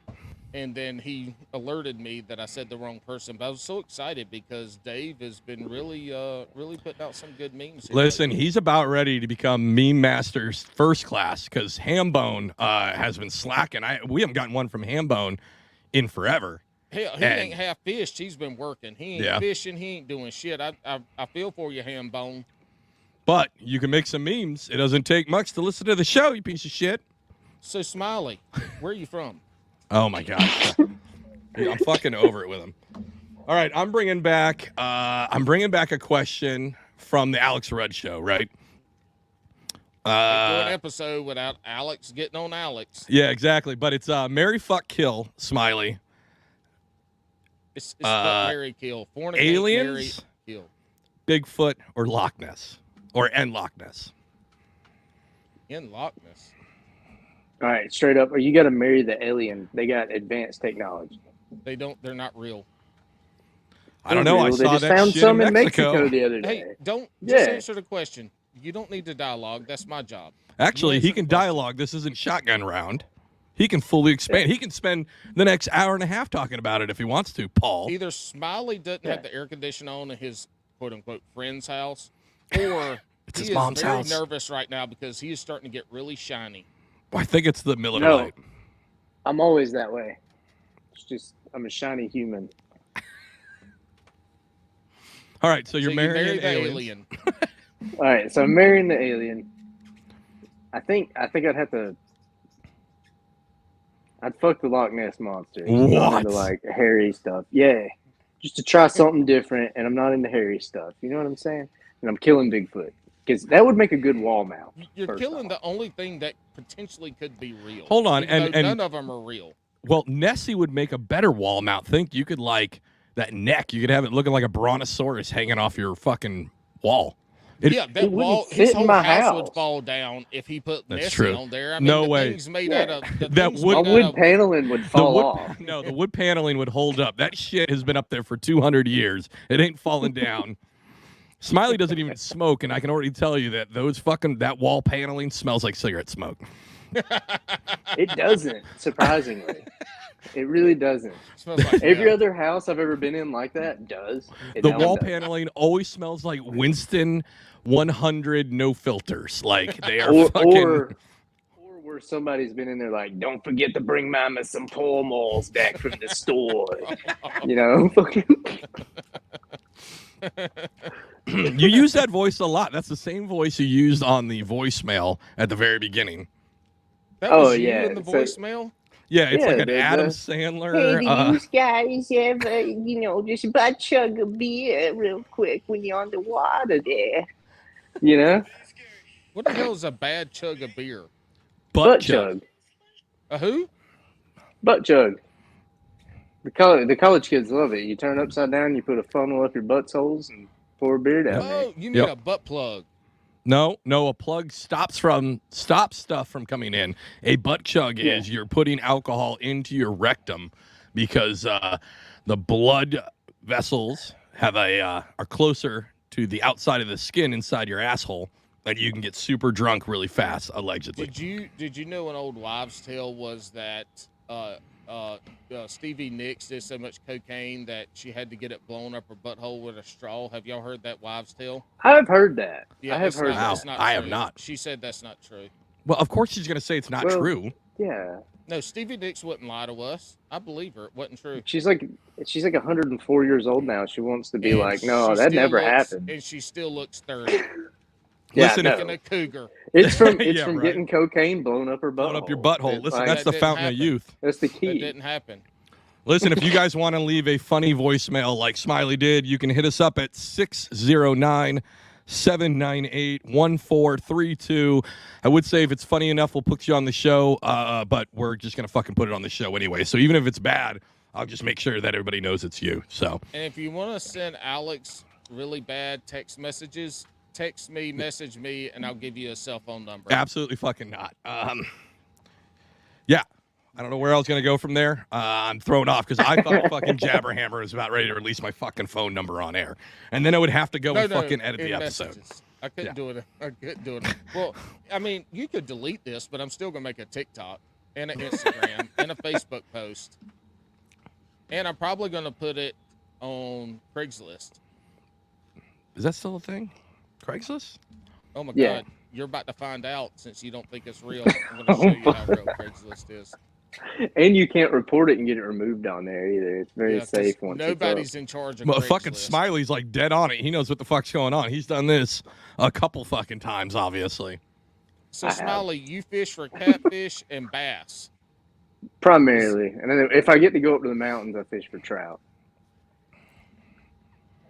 And then he alerted me that I said the wrong person. But I was so excited because Dave has been really putting out some good memes.
Listen, he's about ready to become meme masters first class because Hambone has been slacking. We haven't gotten one from Hambone in forever.
Hell, he ain't half fished. He's been working. He ain't fishing. He ain't doing shit. I feel for you, Hambone.
But you can make some memes. It doesn't take much to listen to the show, you piece of shit.
So, Smiley, where are you from?
Oh, my gosh. I'm fucking over it with him. All right, I'm bringing back a question from the Alex Rudd show, right?
Do an episode without Alex getting on Alex.
Yeah, exactly. But it's Marry, Fuck, Kill, Smiley.
It's fuck, marry, kill. Fornicate,
aliens,
marry, kill.
Bigfoot, or Loch Ness. And Loch Ness.
In Loch Ness.
All right, straight up. Or you got to marry the alien. They got advanced technology.
They're not real.
I don't know. I
They
saw
just
that
found
shit
some
in
in Mexico the other day.
Hey, don't just answer the question. You don't need to dialogue. That's my job.
Actually, he can dialogue. This isn't shotgun round. He can fully expand. He can spend the next hour and a half talking about it if he wants to, Paul.
Either Smiley doesn't have the air conditioner on in his quote-unquote friend's house, or
it's
he
his mom's
is very
house.
nervous right now because he is starting to get really shiny.
I think it's the Miller
No.
Lite.
I'm always that way. It's just I'm a shiny human.
All right, so you're
you
marrying
marry
an
the
alien.
All right, so I'm marrying the alien. I think I'd have to. I'd fuck the Loch Ness monster. I'm
What?
into like hairy stuff. Yeah, just to try something different, and I'm not into hairy stuff. You know what I'm saying? And I'm killing Bigfoot because that would make a good wall mount.
You're killing the only thing that potentially could be real.
Hold on,
even though
and
none of them are real.
Well, Nessie would make a better wall mount. Think you could like that neck. You could have it looking like a brontosaurus hanging off your fucking wall.
That wall, his whole house would fall down if he put Nessie on there. I mean,
no
the
way.
thing's made out of
That wood,
my wood paneling would fall off.
No, the wood paneling would hold up. That shit has been up there for 200 years. It ain't falling down. Smiley doesn't even smoke, and I can already tell you that that wall paneling smells like cigarette smoke.
It doesn't, surprisingly. It really doesn't.
Like
Every other house I've ever been in like that does.
The wall paneling always smells like Winston 100 no filters. Like they are
or where somebody's been in there like, don't forget to bring mama some pole malls back from the store. You know?
You use that voice a lot. That's the same voice you used on the voicemail at the very beginning.
That was you in the voicemail?
Yeah, it's like an Adam Sandler.
Hey, do you guys ever, just butt chug a beer real quick when you're on the water there?
You know?
What the hell is a bad chug of beer?
Butt chug.
A who?
Butt chug. The college kids love it. You turn it upside down, you put a funnel up your butt holes, and pour a beer down there.
Oh, you mean a butt plug?
No, a plug stops stuff from coming in. A butt chug is you're putting alcohol into your rectum because the blood vessels are closer to the outside of the skin inside your asshole, and you can get super drunk really fast, allegedly.
Did you know an old wives' tale was that Stevie Nicks did so much cocaine that she had to get it blown up her butthole with a straw? Have y'all heard that wives' tale?
I've heard that.
Yeah,
I have heard that.
I have not.
She said that's not true.
Well, of course she's going to say it's not true.
Yeah.
No, Stevie Nicks wouldn't lie to us. I believe her. It wasn't true.
She's like 104 years old now. She wants to be like, no, that never happened.
And she still looks 30.
Listen,
a cougar.
It's from getting cocaine blown up her butthole.
Blown up your butthole. Listen, that's the fountain of youth.
That's the key.
That didn't happen.
Listen, if you guys want to leave a funny voicemail like Smiley did, you can hit us up at 609 798-1432. I would say if it's funny enough, we'll put you on the show, but we're just going to fucking put it on the show anyway. So even if it's bad, I'll just make sure that everybody knows it's you. So.
And if you want to send Alex really bad text messages, text me, message me, and I'll give you a cell phone number.
Absolutely fucking not. Yeah. I don't know where I was going to go from there. I'm thrown off because I thought fucking Jabberhammer was about ready to release my fucking phone number on air. And then I would have to go and fucking edit the episode.
I couldn't do it. I couldn't do it. Well, I mean, you could delete this, but I'm still going to make a TikTok and an Instagram and a Facebook post. And I'm probably going to put it on Craigslist.
Is that still a thing? Craigslist?
Oh, my God. You're about to find out since you don't think it's real. I'm going to show you how real Craigslist is.
And you can't report it and get it removed on there either. It's very safe once
nobody's in charge of
Well,
Craigslist.
fucking Smiley's like dead on it. He knows what the fuck's going on. He's done this a couple fucking times, obviously.
So, Smiley, you fish for catfish and bass.
Primarily. And then if I get to go up to the mountains, I fish for trout.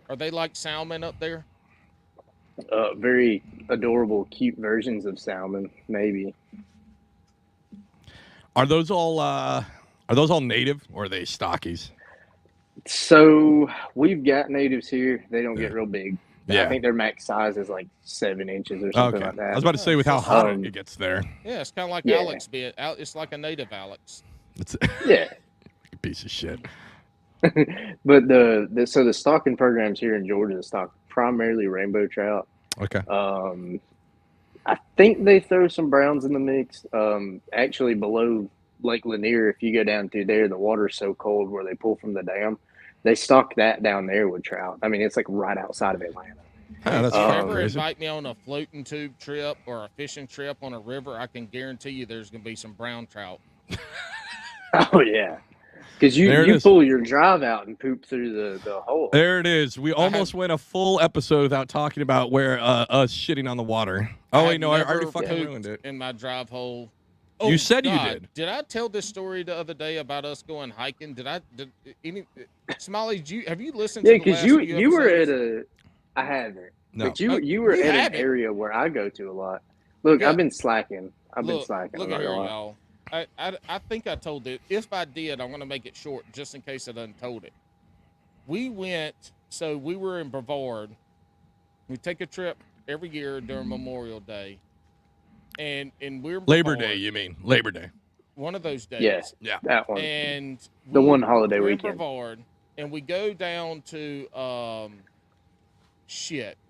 Are they like salmon up there?
Very adorable, cute versions of salmon, maybe.
Are those all native or are they stockies?
So we've got natives here. They don't get real big.
Yeah.
I think their max size is like 7 inches or something like that.
I was about to say with how hot it gets there.
Yeah, it's kind of like Alex bit. It's like a native Alex.
Yeah.
Piece of shit.
But the stocking programs here in Georgia stock primarily rainbow trout.
Okay.
I think they throw some browns in the mix. Actually, below Lake Lanier, if you go down through there, the water's so cold where they pull from the dam. They stock that down there with trout. I mean, it's like right outside of Atlanta.
That's
if you ever
crazy.
invite me on a floating tube trip or a fishing trip on a river, I can guarantee you there's going to be some brown trout.
Oh, yeah. Because you pull your drive out and poop through the hole.
There it is. We almost went a full episode without talking about where us shitting on the water. Oh, wait, no, I already fucking ruined it.
In my drive hole.
You said you did.
Did I tell this story the other day about us going hiking? Smiley, have you listened to the last few episodes?
you were at I haven't.
No.
But you were at an area where I go to a lot. Look, I've been slacking.
Look at here, y'all. I think I told it. If I did, I'm going to make it short just in case I done told it. We were in Brevard. We take a trip every year during Memorial Day. And we're
Labor Day, you mean? Labor Day.
One of those days.
Yes,
yeah.
That one.
And
the one holiday
we're
weekend.
In Brevard, and we go down to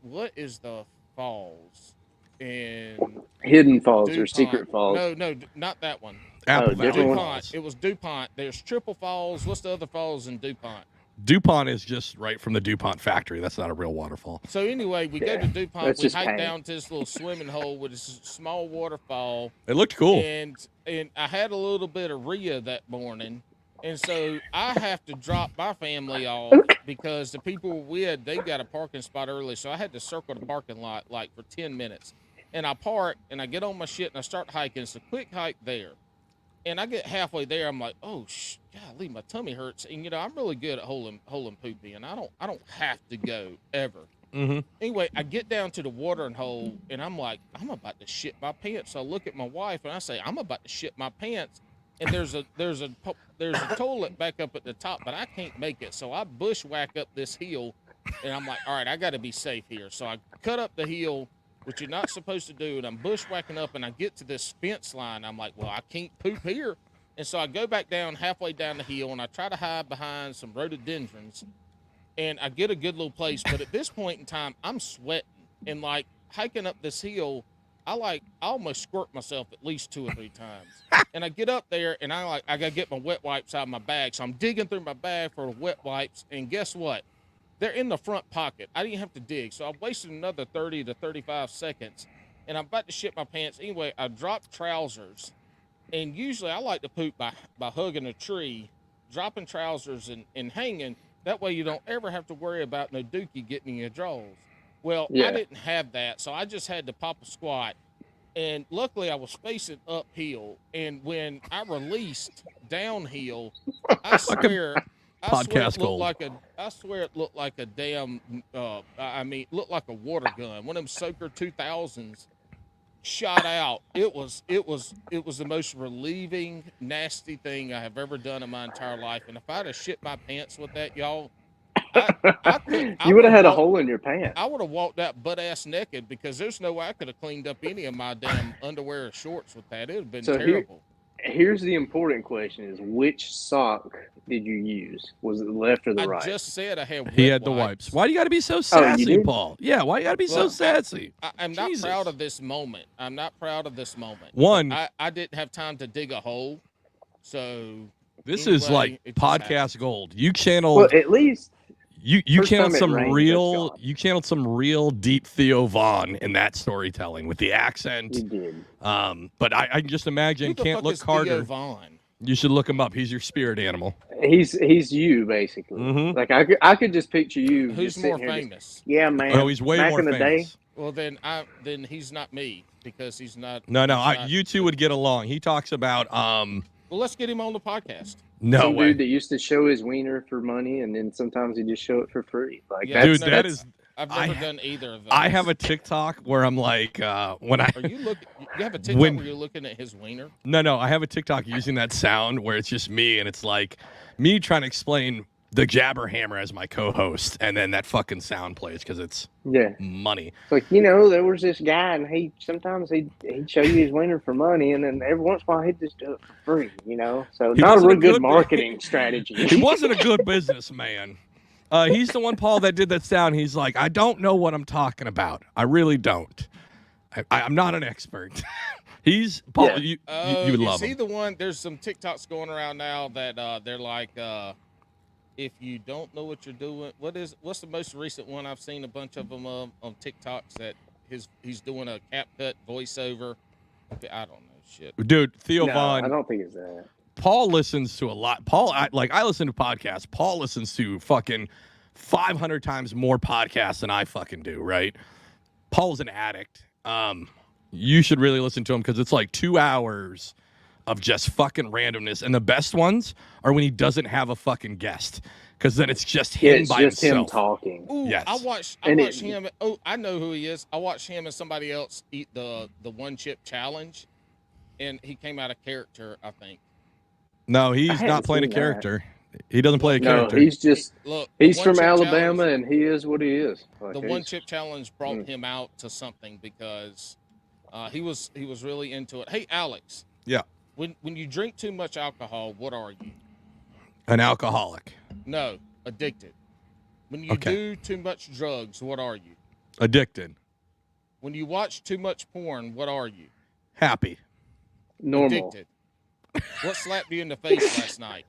what is the falls? And
Hidden Falls
DuPont.
or Secret Falls?
No, not that one.
Apple
different
DuPont. It was DuPont. There's Triple Falls. What's the other falls in DuPont?
DuPont is just right from the DuPont factory. That's not a real waterfall.
So anyway, we go to DuPont.
That's
We
just
hike down to this little swimming hole with this small waterfall.
It looked cool.
And I had a little bit of Rhea that morning. And so I have to drop my family off because the people we're with, they got a parking spot early. So I had to circle the parking lot like for 10 minutes. And I park and I get on my shit and I start hiking. It's a quick hike there. And I get halfway there, I'm like, oh, golly, my tummy hurts. And, I'm really good at holding poop in. I don't have to go ever.
Mm-hmm.
Anyway, I get down to the watering hole, and I'm like, I'm about to shit my pants. So I look at my wife, and I say, I'm about to shit my pants. And there's a toilet back up at the top, but I can't make it. So I bushwhack up this hill, and I'm like, all right, I got to be safe here. So I cut up the hill, which you're not supposed to do, and I'm bushwhacking up, and I get to this fence line. I'm like, well, I can't poop here. And so I go back down, halfway down the hill, and I try to hide behind some rhododendrons, and I get a good little place. But at this point in time, I'm sweating, and like hiking up this hill, I almost squirt myself at least 2 or 3 times. And I get up there, and I gotta get my wet wipes out of my bag. So I'm digging through my bag for wet wipes, and guess what? They're in the front pocket. I didn't have to dig. So I wasted another 30 to 35 seconds, and I'm about to shit my pants. Anyway, I dropped trousers, and usually I like to poop by hugging a tree, dropping trousers and hanging. That way you don't ever have to worry about no dookie getting in your drawers. Well, I didn't have that, so I just had to pop a squat. And luckily I was facing uphill, and when I released downhill, I swear
Podcast gold.
I swear it looked like a damn. Looked like a water gun. One of them Soaker 2000s shot out. It was the most relieving, nasty thing I have ever done in my entire life. And if I'd have shit my pants with that, y'all,
you would have had a hole in your pants.
I would have walked out butt ass naked because there's no way I could have cleaned up any of my damn underwear or shorts with that. It would have been terrible.
Here's the important question: is which sock did you use? Was it the left or the right?
I just said I had.
He had the wipes. Why do you got to be so sassy, Paul? Yeah, why you got to be so sassy?
I'm not proud of this moment. I'm not proud of this moment.
One,
I didn't have time to dig a hole, so
this is like podcast gold. You channeled.
Well, at least.
You channeled some real deep Theo Vaughn in that storytelling with the accent.
You did.
But I can just imagine can't look harder.
Theo Vaughn?
You should look him up. He's your spirit animal.
He's you basically.
Mm-hmm.
Like I could just picture you.
Who's more famous?
Yeah, man.
Oh, he's way
Back
more
in the
famous.
Day.
Well, then he's not me because he's not.
No. You two would get along. He talks about.
Well, let's get him on the podcast.
No
Some
way.
dude that used to show his wiener for money, and then sometimes he just show it for free. Like,
Yeah,
dude, that is.
I've never done either of those.
I have a TikTok where I'm like, when I.
Are you have a TikTok where you're looking at his wiener?
No. I have a TikTok using that sound where it's just me, and it's like me trying to explain the Jabberhammer as my co-host, and then that fucking sound plays because it's money.
It's like, there was this guy, and he'd show you his wiener for money, and then every once in a while he'd just do it for free, So
He
not a
wasn't
real
a good
good marketing strategy.
He wasn't a good businessman. He's the one, Paul, that did that sound. He's like, I don't know what I'm talking about. I really don't. I'm not an expert. He's Paul. You would love him.
See the one? There's some TikToks going around now that they're like, if you don't know what you're doing, what's the most recent one? I've seen a bunch of them on TikToks that he's doing a CapCut voiceover. I don't know shit.
Dude, Theo Vaughn.
I don't think it's that.
Paul listens to a lot. Paul, I listen to podcasts. Paul listens to fucking 500 times more podcasts than I fucking do, right? Paul's an addict. You should really listen to him because it's like 2 hours of just fucking randomness. And the best ones are when he doesn't have a fucking guest because then it's just him by himself.
Him talking.
Ooh,
yes.
I watched him. Oh, I know who he is. I watched him and somebody else eat the one chip challenge, and he came out of character, I think.
No, he's not playing a character. He doesn't play a character.
No, he's just he's from Alabama,
challenge,
and he is what he is. Like,
the one chip challenge brought him out to something because he was really into it. Hey, Alex.
Yeah.
When you drink too much alcohol, what are you?
An alcoholic.
No, addicted. When you do too much drugs, what are you?
Addicted.
When you watch too much porn, what are you?
Happy.
Normal.
Addicted. What slapped you in the face last night?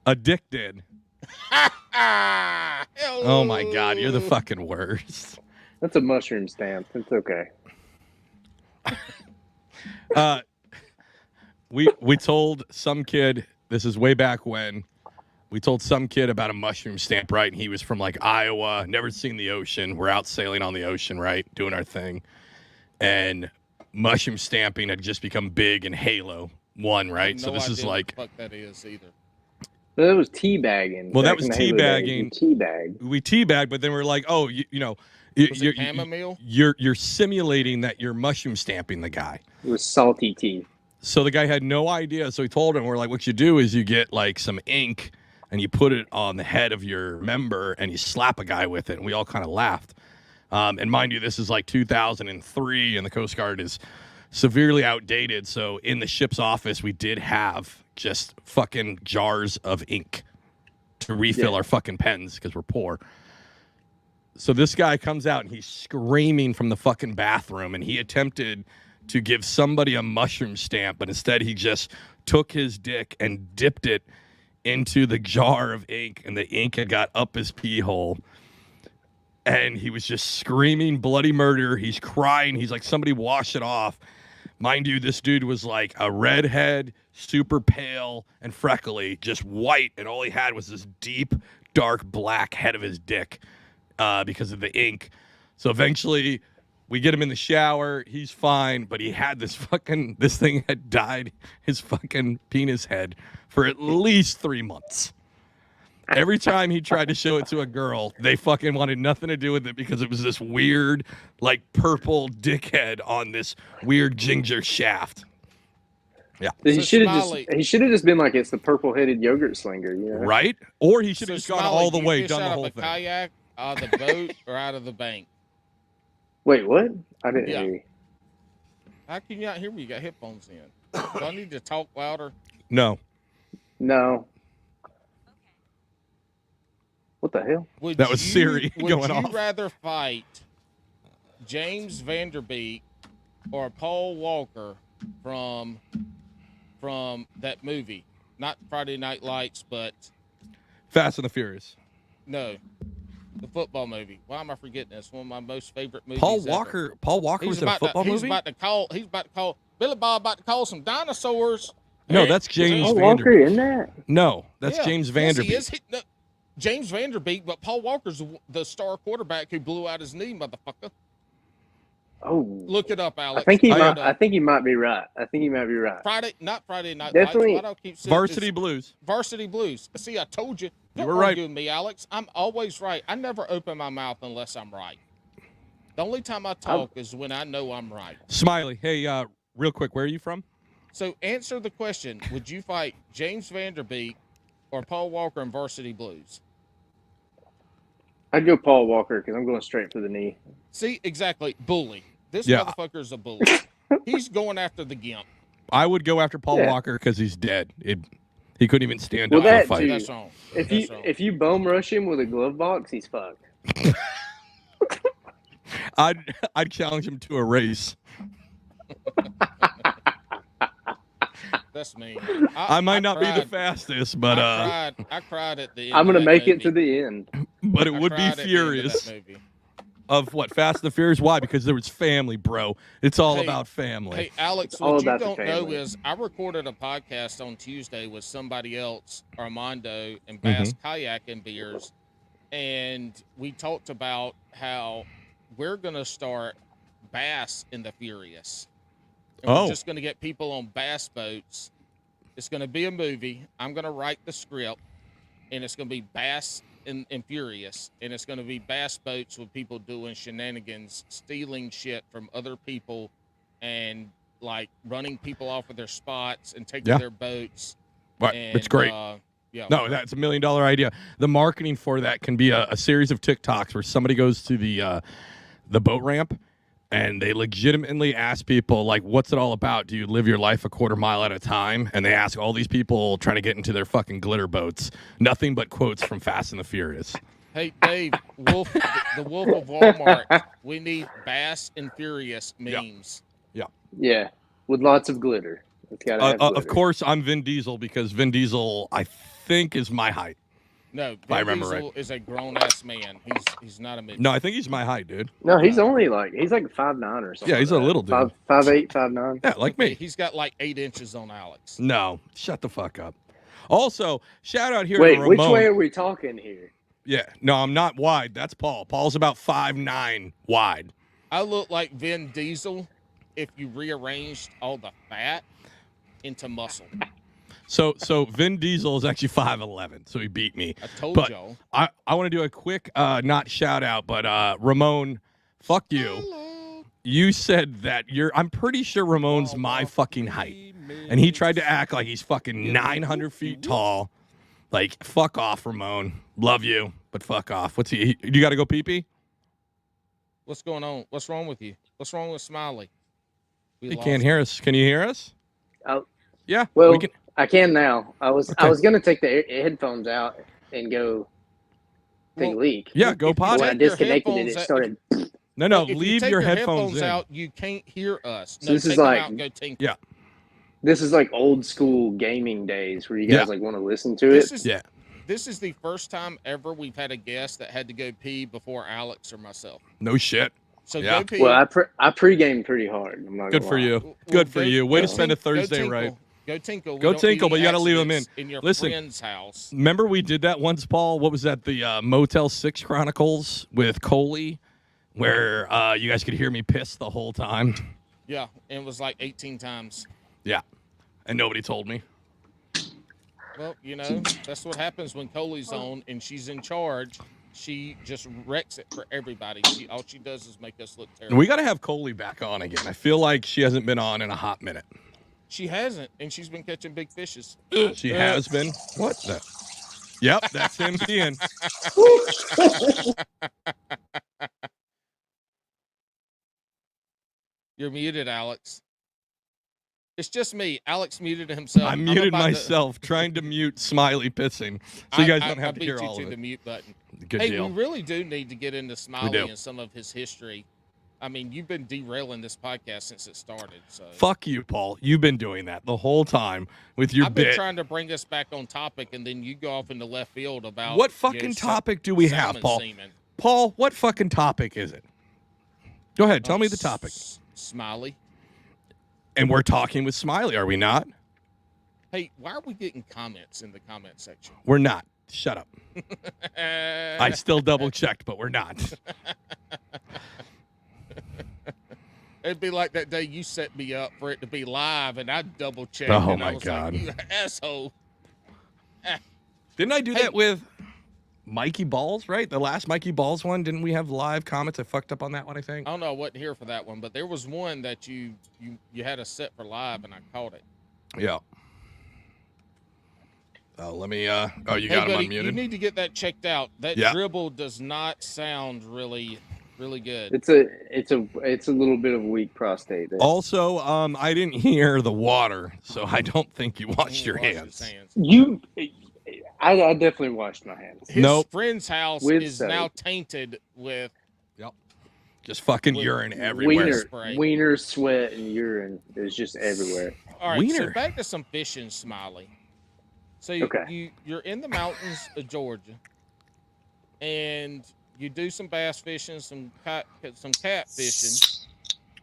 Addicted. Oh my God, you're the fucking worst.
That's a mushroom stamp. It's okay.
We told some kid, this is way back when, we told some kid about a mushroom stamp, right? And he was from like Iowa, never seen the ocean. We're out sailing on the ocean, right? Doing our thing. And mushroom stamping had just become big in Halo 1, right? So this is like.
What the fuck that is either.
That was teabagging.
Well, that was teabagging.
Teabag.
We teabagged, but then we're like, oh, you're simulating that you're mushroom stamping the guy.
It was salty tea.
So the guy had no idea. So he told him, we're like, what you do is you get like some ink and you put it on the head of your member and you slap a guy with it. And we all kind of laughed. And mind you, this is like 2003 and the Coast Guard is severely outdated. So in the ship's office, we did have just fucking jars of ink to refill our fucking pens because we're poor. So this guy comes out and he's screaming from the fucking bathroom and he attempted to give somebody a mushroom stamp, but instead he just took his dick and dipped it into the jar of ink, and the ink had got up his pee hole. And he was just screaming bloody murder. He's crying. He's like, somebody wash it off. Mind you, this dude was like a redhead, super pale and freckly, just white, and all he had was this deep, dark black head of his dick because of the ink. So eventually we get him in the shower. He's fine, but he had this thing had dyed his fucking penis head for at least 3 months. Every time he tried to show it to a girl, they fucking wanted nothing to do with it because it was this weird, like, purple dickhead on this weird ginger shaft. Yeah.
He
So
should have
Smiley-
just been like it's the purple-headed yogurt slinger, you know?
Right? Or he should
So
have just gone
Smiley,
all the
do you
way,
fish
done the
out
whole
of a
thing.
kayak, out of the boat, or out of the bank?
Wait, what? I didn't
Yeah.
hear you.
How can you not hear me? You got headphones in. Do I need to talk louder?
No.
No. What the hell?
Would
That was Siri
would
going
you
off.
rather fight James Vanderbeek or Paul Walker from that movie? Not Friday Night Lights, but
Fast and the Furious.
no, the football movie. Why am I forgetting this? One of my most favorite movies.
Paul
ever.
Walker. Paul Walker was in a football
He's
movie?
about to call Billy Bob. About to call some dinosaurs.
No, that's James
Paul
Vanderbeek.
Walker in that?
No, that's
Yeah.
James
Yes,
Vanderbeek.
he is. No, James Vanderbeek, but Paul Walker's the star quarterback who blew out his knee, motherfucker.
Oh,
Look it up, Alex.
I think he
Look
might.
it up.
I think he might be right.
Not Friday Night
Definitely.
Lights. Why do I keep saying
Varsity
it's
Blues.
Varsity Blues. See, I told you.
You
Don't
were right.
argue with me, Alex. I'm always right. I never open my mouth unless I'm right. The only time I talk is when I know I'm right.
Smiley. Hey, real quick, where are you from?
So answer the question. Would you fight James Vanderbeek or Paul Walker in Varsity Blues?
I'd go Paul Walker because I'm going straight for the knee.
See, exactly. Bully. This
Yeah.
motherfucker's a bully. He's going after the gimp.
I would go after Paul
Yeah.
Walker because he's dead. He couldn't even stand
Well,
up in a
that
fight.
too.
That's wrong.
If
That's wrong.
you bone rush him with a glove box, he's fucked.
I'd challenge him to a race.
That's me.
I might not be the
cried.
fastest, but
I cried at the end.
I'm gonna
of that
make it
movie.
to the end.
but it
I
would be
cried at the end of
furious.
that movie.
Of what? Fast and the Furious? Why? Because there was family, bro. It's all
Hey,
about family.
Hey, Alex,
It's all
what you
about the
don't know
family.
is I recorded a podcast on Tuesday with somebody else, Armando and Bass Kayak and Beers, and we talked about how we're going to start Bass in the Furious. And
Oh.
we're just going to get people on bass boats. It's going to be a movie. I'm going to write the script, and it's going to be Bass and Furious, and it's going to be bass boats with people doing shenanigans, stealing shit from other people, and like running people off of their spots and taking
Yeah.
their boats.
Right.
And,
It's great.
Yeah.
No, that's $1 million idea. The marketing for that can be a series of TikToks where somebody goes to the boat ramp and they legitimately ask people, like, what's it all about? Do you live your life a quarter mile at a time? And they ask all these people trying to get into their fucking glitter boats. Nothing but quotes from Fast and the Furious.
Hey, Dave, Wolf, the Wolf of Walmart. We need Bass and Furious memes.
Yeah, with lots of glitter. It's gotta have
Of
glitter.
course, I'm Vin Diesel because Vin Diesel, I think, is my height.
No,
I
Vin
remember
Diesel is a grown ass man. He's not a midget.
No, I think he's my height, dude.
No, he's only like 5'9" or something.
Yeah, he's
like
a
that.
little dude.
5'8", 5'9".
Yeah, like
Okay,
me.
he's got like 8 inches on Alex.
No, shut the fuck up. Also, shout out here
Wait,
to Ramon.
which way are we talking here?
Yeah, no, I'm not wide. That's Paul. Paul's about 5'9" wide.
I look like Vin Diesel if you rearranged all the fat into muscle.
So Vin Diesel is actually 5'11", so he beat me.
I told
But
y'all.
I want to do a quick, not shout out, but Ramon, fuck you. You said that I'm pretty sure Ramon's my fucking height. And he tried to act like he's fucking 900 feet tall. Like, fuck off, Ramon. Love you, but fuck off. What's he? You got to go pee-pee?
What's going on? What's wrong with you? What's wrong with Smiley? We
He
lost
can't
him.
hear us. Can you hear us?
Oh,
Yeah.
well,
we can.
I can now. I was
Okay.
gonna take the headphones out and go take a
Well,
leak.
Yeah, go
If you
pod.
When I
take your
disconnected it,
headphones
it
out-
started.
No,
If you
leave
take
your headphones in.
out, you can't hear us.
So
No,
this is
take them
like-
out and go tinkle.
Yeah.
This is like old school gaming days where you
Yeah.
guys like want to listen to
This
it.
is
Yeah.
This is the first time ever we've had a guest that had to go pee before Alex or myself.
No shit.
So
Yeah.
go pee.
Well, I pre-gamed pretty hard. I'm not
Good
gonna
for
lie.
you.
Well,
Good for
go-
you. Way
go
to spend a
tink- go
Thursday
tinkle.
right.
Go tinkle. We
Go
don't need
tinkle, but
any
you gotta leave 'em
accidents in your
Listen.
friend's house.
Remember we did that once, Paul? What was that? The Motel 6 Chronicles with Coley, where you guys could hear me piss the whole time.
Yeah, and it was like 18 times.
Yeah. And nobody told me.
Well, that's what happens when Coley's on and she's in charge. She just wrecks it for everybody. All she does is make us look terrible.
We got to have Coley back on again. I feel like she hasn't been on in a hot minute.
She hasn't, and she's been catching big fishes.
She has been. What the? Yep, that's him peeing.
You're muted, Alex. It's just me. Alex muted himself.
I muted myself trying to mute Smiley pissing, so you guys don't have to hear all of it.
I beat you to the mute button.
Good deal.
We really do need to get into Smiley and some of his history. I mean, you've been derailing this podcast since it started. So
fuck you, Paul. You've been doing that the whole time with your bit.
I've been trying to bring us back on topic, and then you go off into left field about
what fucking topic do we have, Paul? Semen. Paul, what fucking topic is it? Go ahead, tell me the topic.
Smiley.
And we're talking with Smiley, are we not?
Hey, why are we getting comments in the comment section?
We're not. Shut up. I still double checked, but we're not.
It'd be like that day you set me up for it to be live, and I double checked.
Oh
and
my
I was
God,
like, you asshole!
Didn't I do that with Mikey Balls? Right, the last Mikey Balls one. Didn't we have live comments? I fucked up on that one, I think.
I don't know. I wasn't here for that one, but there was one that you had us set for live, and I caught it.
Yeah. Oh, let me. Oh, you got him unmuted.
You need to get that checked out. That dribble does not sound really good.
It's a little bit of weak prostate there.
Also, I didn't hear the water, so I don't think you washed your hands.
I definitely washed my hands.
His friend's house is now tainted with
just fucking urine everywhere.
Wiener, sweat, and urine is just everywhere.
All right, so back to some fishing, Smiley. So you're in the mountains of Georgia, and you do some bass fishing, some cat fishing.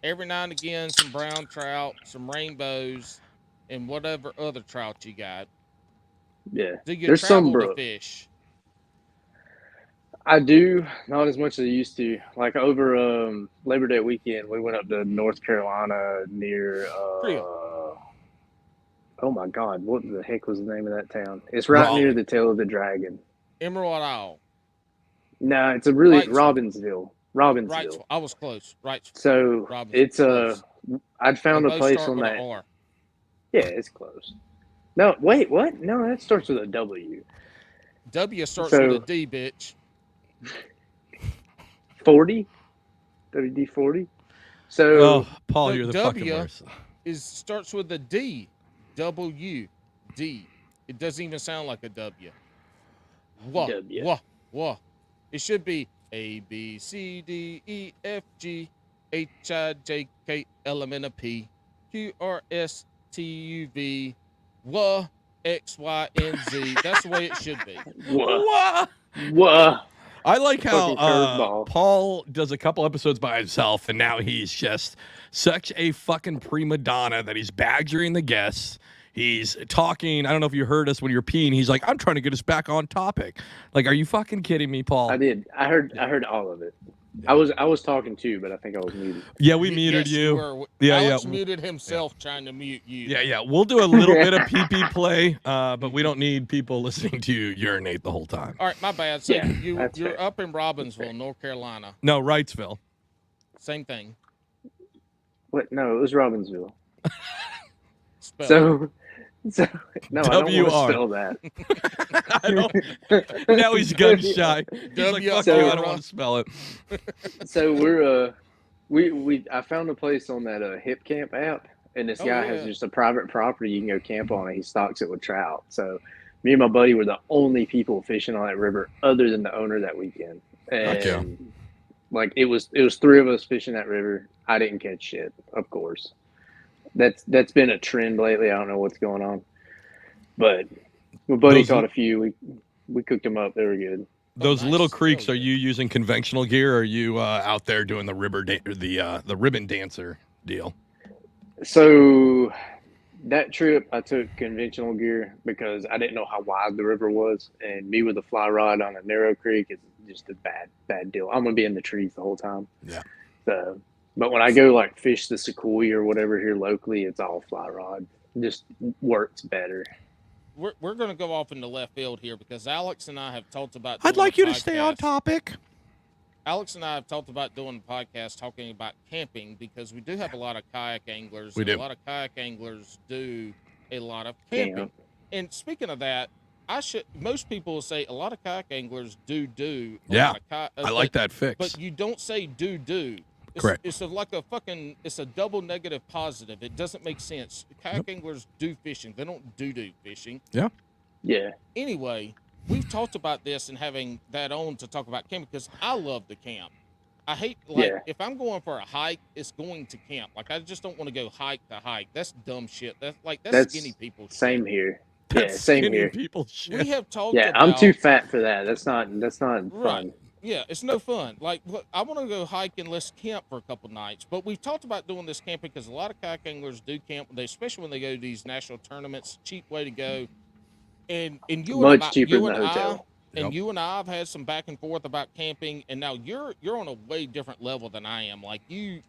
Every now and again, some brown trout, some rainbows, and whatever other trout you got.
Yeah,
do you travel to fish?
I do, not as much as I used to. Like over Labor Day weekend, we went up to North Carolina near. Oh my God, what the heck was the name of that town? It's right near the tail of the dragon.
Emerald Isle.
No, it's Robbinsville.
Right, I was close. Right.
So it's I'd found a place on that. Yeah, it's close. No, wait, what? No, that starts with a W.
W starts with a D, bitch.
40? WD-40? So,
Paul, you're the fucking worst.
Starts with a D. W-D. It doesn't even sound like a W. Wah. It should be A, B, C, D, E, F, G, H, I, J, K, L, M, N, P, Q, R, S, T, U, V, W, X, Y, and Z. That's the way it should be.
Wah.
I like how Paul does a couple episodes by himself, and now he's just such a fucking prima donna that he's badgering the guests. He's talking. I don't know if you heard us when you were peeing. He's like, I'm trying to get us back on topic. Like, are you fucking kidding me, Paul?
I did. I heard all of it. Yeah. I was talking too, but I think I was muted.
Yeah, we muted you.
Alex muted himself trying to mute you.
Yeah. We'll do a little bit of pee-pee play, but we don't need people listening to you urinate the whole time.
All right, my bad. So you're up in Robbinsville, North Carolina.
No, Wrightsville.
Same thing.
What? No, it was Robbinsville. So no,
W-R.
I don't want to
spell that. Now he's gun shy. He's like, fuck you, I don't want to spell it.
So I found a place on that Hip Camp app, and this guy has just a private property you can go camp on, and he stocks it with trout. So me and my buddy were the only people fishing on that river other than the owner that weekend. And like it was three of us fishing that river. I didn't catch shit, of course. That's been a trend lately. I don't know what's going on, but my buddy caught a few. We cooked them up. They were good.
Those little creeks. Are you using conventional gear? Or are you out there doing the the ribbon dancer deal?
So that trip, I took conventional gear because I didn't know how wide the river was, and me with a fly rod on a narrow creek is just a bad deal. I'm gonna be in the trees the whole time.
Yeah.
So. But when I go like fish the Sequoia or whatever here locally, it's all fly rod. Just works better.
we're going to go off into left field here because Alex and I have talked about.
I'd
doing
like
a
you to stay on
podcast.
topic.
Alex and I have talked about doing a podcast talking about camping because we do have a lot of kayak anglers.
We
and
do.
A lot of kayak anglers do a lot of camping.
Camp.
And speaking of that, most people will say a lot of kayak anglers do a
Yeah,
lot of
I like that fix.
But you don't say do.
Correct.
It's it's a double negative positive. It doesn't make sense. Kayak anglers do fishing. They don't do fishing.
Yeah.
Yeah.
Anyway, we've talked about this and having that on to talk about camping because I love to camp. I hate, if I'm going for a hike, it's going to camp. Like, I just don't want to go hike to hike. That's dumb shit. That's skinny people shit.
Same here.
That's
same
skinny
here.
people shit.
We have talked
Yeah,
about...
I'm too fat for that. That's not
Right.
fun.
Yeah, it's no fun. Like, look, I want to go hike and let's camp for a couple nights. But we've talked about doing this camping because a lot of kayak anglers do camp, especially when they go to these national tournaments. Cheap way to go. And you
Much
and
cheaper
you
than
and
the
I,
hotel.
and
Yep.
you and I have had some back and forth about camping, and now you're on a way different level than I am. Like you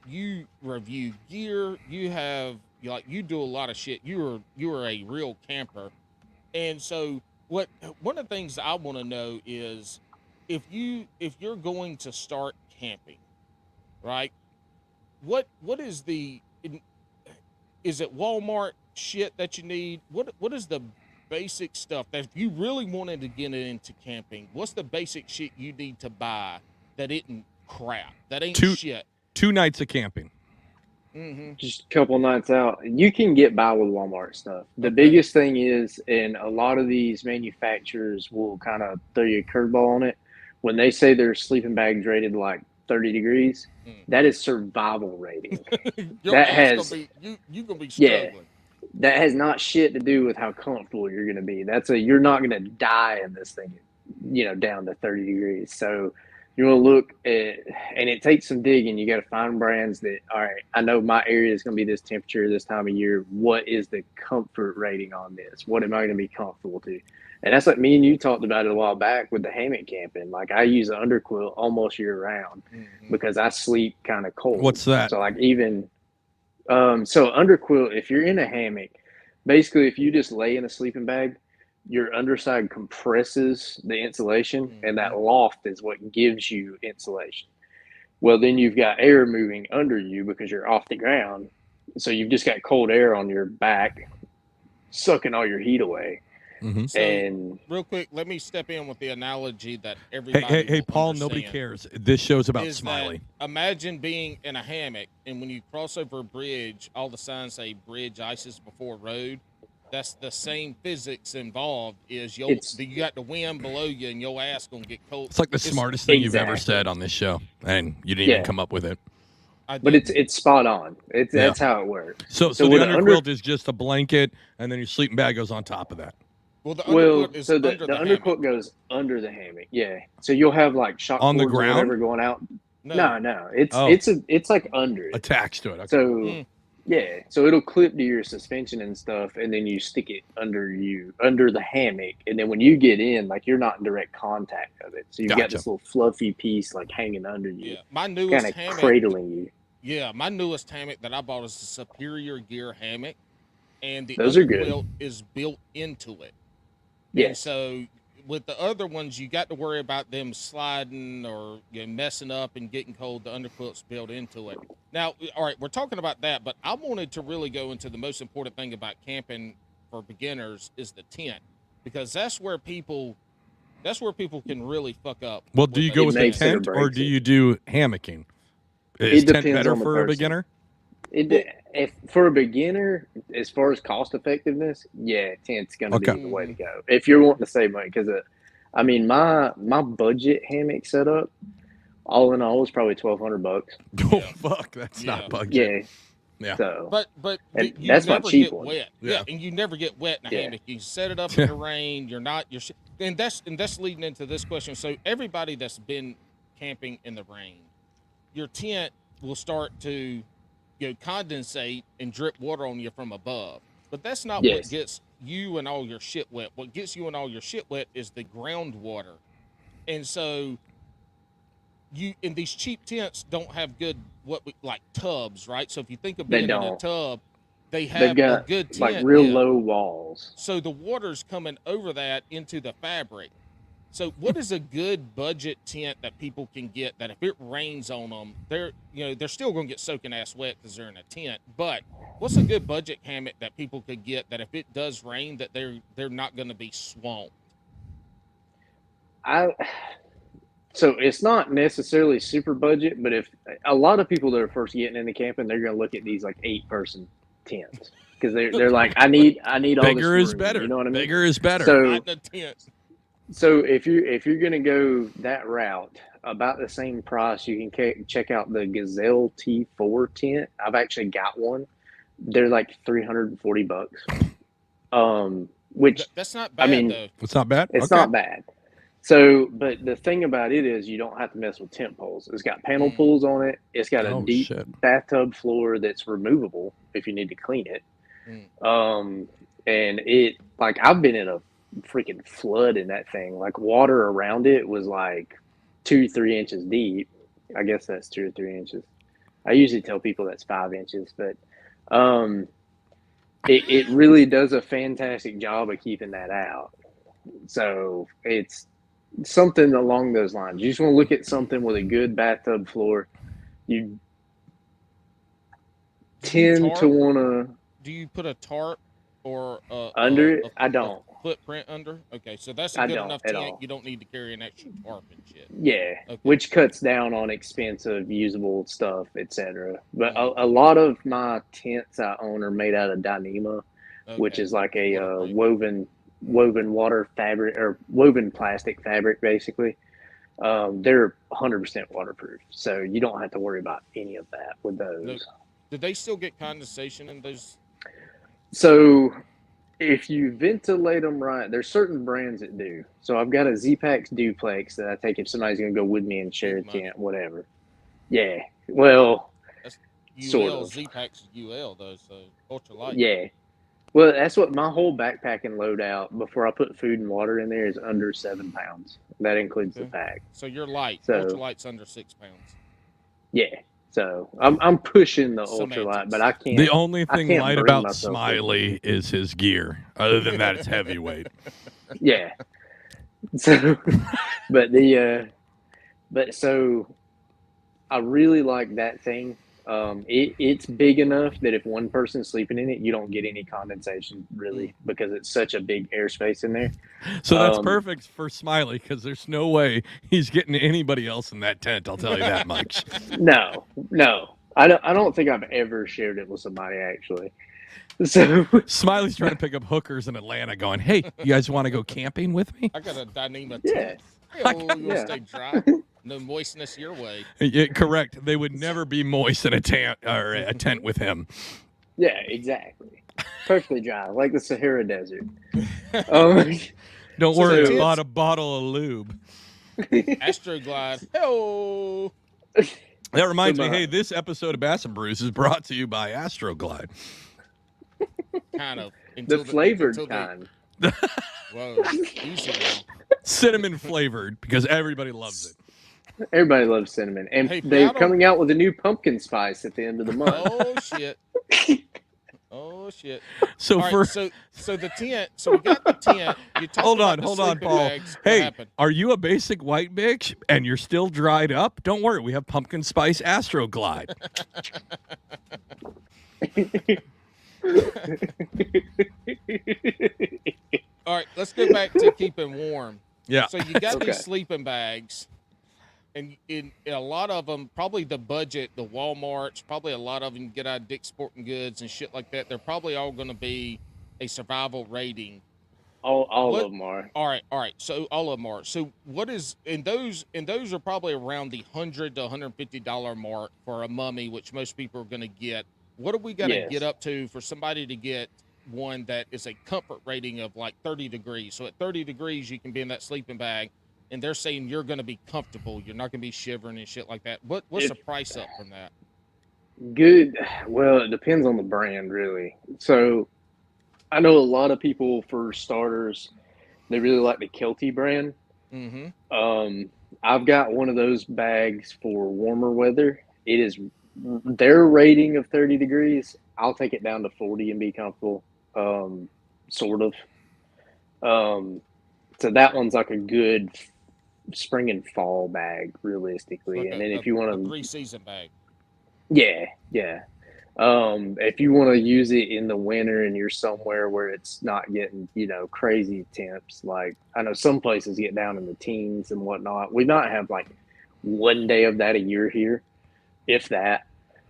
review gear, you do a lot of shit. You are a real camper, and so one of the things I want to know is if you're going to start camping, right? What is is it Walmart shit that you need? What is the basic stuff that if you really wanted to get into camping, what's the basic shit you need to buy that isn't crap, that ain't shit?
2 nights of camping.
Mm-hmm.
Just a couple nights out. You can get by with Walmart stuff. The biggest thing is, and a lot of these manufacturers will kind of throw you a curveball on it. When they say their sleeping bags rated like 30 degrees, that is survival rating. That has
you're gonna be struggling.
That has not shit to do with how comfortable you're going to be. You're not going to die in this thing, down to 30 degrees. So you want to look at, and it takes some digging. You got to find brands that, all right, I know my area is going to be this temperature this time of year. What is the comfort rating on this? What am I going to be comfortable to? And that's like me and you talked about it a while back with the hammock camping. Like I use an underquilt almost year round because I sleep kind of cold.
What's that?
So like even... So underquilt, if you're in a hammock, basically if you just lay in a sleeping bag, your underside compresses the insulation and that loft is what gives you insulation. Well, then you've got air moving under you because you're off the ground. So you've just got cold air on your back, sucking all your heat away.
Mm-hmm.
So,
and
real quick, let me step in with the analogy that everybody
Hey,
will
Paul,
understand.
nobody cares. This show's about
Is
Smiley.
that imagine being in a hammock, and when you cross over a bridge, all the signs say bridge ices before road. That's the same physics involved. You got the wind below you, and your ass gonna get cold.
It's like the smartest thing you've ever said on this show, and you didn't even come up with it.
But it's spot on. That's how it works.
So the underquilt is just a blanket, and then your sleeping bag goes on top of that.
Well, the underquilt is
the
under the
underquilt goes under the hammock. Yeah. So you'll have like shock
on the
cords or
ground
whatever going out. No. It's like under it.
Attached to it. Okay.
So yeah. So it'll clip to your suspension and stuff, and then you stick it under the hammock, and then when you get in, like you're not in direct contact of it. So you've got this little fluffy piece like hanging under you.
Yeah. My newest
kind of
hammock,
cradling you.
Yeah, my newest hammock that I bought is a Superior Gear hammock, and the
Those are good.
underquilt is built into it.
Yeah.
And so with the other ones, you got to worry about them sliding or messing up and getting cold. The underquilt's built into it. Now, all right, we're talking about that, but I wanted to really go into the most important thing about camping for beginners is the tent, because that's where people can really fuck up.
Well, do you go with the tent or do you do hammocking? Is tent better for a beginner?
If for a beginner, as far as cost effectiveness, yeah, tent's going to be the way to go. If you're wanting to save money, because I mean, my budget hammock setup, all in all, was probably $1,200.
Oh fuck, that's not budget.
Yeah.
So,
but
and
you
that's
never
my cheap
get
one.
wet.
Yeah.
And you never get wet in a hammock. You set it up in the rain. And that's leading into this question. So everybody that's been camping in the rain, your tent will start to condensate and drip water on you from above. But that's not what gets you and all your shit wet. What gets you and all your shit wet is the groundwater. And so and these cheap tents don't have good like tubs, right? So if you think of being in a tub, they
They've
have a
got
good
like
tent.
real
Yeah.
low walls.
So the water's coming over that into the fabric. So what is a good budget tent that people can get that if it rains on them, they're still going to get soaking ass wet because they're in a tent. But what's a good budget hammock that people could get that if it does rain that they're not going to be swamped?
So it's not necessarily super budget, but if a lot of people that are first getting into camping, they're going to look at these like 8-person tents because they're like, I need all this
Bigger is
room.
better.
You know what I mean?
Bigger is better.
So
Not in a tent.
So if you're gonna go that route, about the same price, you can check out the Gazelle T4 tent. I've actually got one. They're like $340. Which
That's not bad,
I mean,
though.
It's not bad.
it's
Okay.
not bad. So, but the thing about it is, you don't have to mess with tent poles. It's got panel pools on it. It's got a deep bathtub floor that's removable if you need to clean it. And it, like, I've been in a freaking flood in that thing. Like, water around it was like 2-3 inches deep. I guess that's 2 or 3 inches. I usually tell people that's 5 inches, but it really does a fantastic job of keeping that out. So it's something along those lines. You just want to look at something with a good bathtub floor. You tend to want to.
Do you put a tarp or
under it? I don't.
Footprint under? Okay, so that's a good enough tent.
All.
You don't need to carry an extra tarp and shit.
Yeah,
okay.
Which cuts down on expensive, usable stuff, etc. But a lot of my tents I own are made out of Dyneema, which is like a woven water fabric or woven plastic fabric, basically. They're 100% waterproof, so you don't have to worry about any of that with those.
No. Do they still get condensation in those?
So if you ventilate them right, there's certain brands that do. So I've got a Z-Pax duplex that I take if somebody's going to go with me and share a tent, whatever. Yeah. Well,
that's
sort of.
Z-Pax is UL, though, so ultralight.
Yeah. Well, that's what my whole backpacking loadout before I put food and water in there is under 7 pounds. That includes the pack.
So you're light.
So,
ultralight's under 6 pounds.
Yeah. So I'm pushing the ultralight, but I can't.
The only thing light about
Smiley
is his gear. Other than that, it's heavyweight.
Yeah. So, but so I really like that thing. It's big enough that if one person's sleeping in it, you don't get any condensation really because it's such a big airspace in there.
So that's perfect for Smiley because there's no way he's getting anybody else in that tent. I'll tell you that much.
No. I don't think I've ever shared it with somebody actually. So
Smiley's trying to pick up hookers in Atlanta, going, "Hey, you guys want to go camping with me?"
I got a Dyneema tent.
Yeah.
You want to stay dry? No moistness your way.
Yeah, correct. They would never be moist in a tent with him.
Yeah, exactly. Perfectly dry, like the Sahara Desert.
Don't worry, I bought a bottle of lube.
Astroglide. Hello.
That reminds me, hey, this episode of Bass and Brews is brought to you by Astroglide.
Kind of.
The flavored kind.
Whoa, easy now.
Cinnamon flavored because everybody loves it.
Everybody loves cinnamon, and they're coming out with a new pumpkin spice at the end of the month.
Oh shit! Oh shit!
So
so the tent. So we got the tent. You
hold on, Paul.
Bags.
Hey, are you a basic white bitch and you're still dried up? Don't worry, we have pumpkin spice Astroglide.
All right, let's go back to keeping warm.
Yeah.
So you got these sleeping bags, and in a lot of them, probably the budget, the Walmarts, probably a lot of them you get out of Dick's Sporting Goods and shit like that. They're probably all going to be a survival rating.
All of them are.
All right. So all of them are. So what is and those are probably around the $100 to $150 mark for a mummy, which most people are going to get. What do we got to get up to for somebody to get one that is a comfort rating of like 30 degrees? So at 30 degrees, you can be in that sleeping bag, and they're saying you're going to be comfortable. You're not going to be shivering and shit like that. What's the price up from that?
Good. Well, it depends on the brand, really. So I know a lot of people, for starters, they really like the Kelty brand.
Mm-hmm.
I've got one of those bags for warmer weather. It is their rating of 30 degrees. I'll take it down to 40 and be comfortable, sort of. So that one's like a good spring and fall bag, realistically.
Like
And then if you want
a
to,
3-season bag.
yeah. If you want to use it in the winter and you're somewhere where it's not getting, crazy temps, like I know some places get down in the teens and whatnot. We not have like one day of that a year here, if that.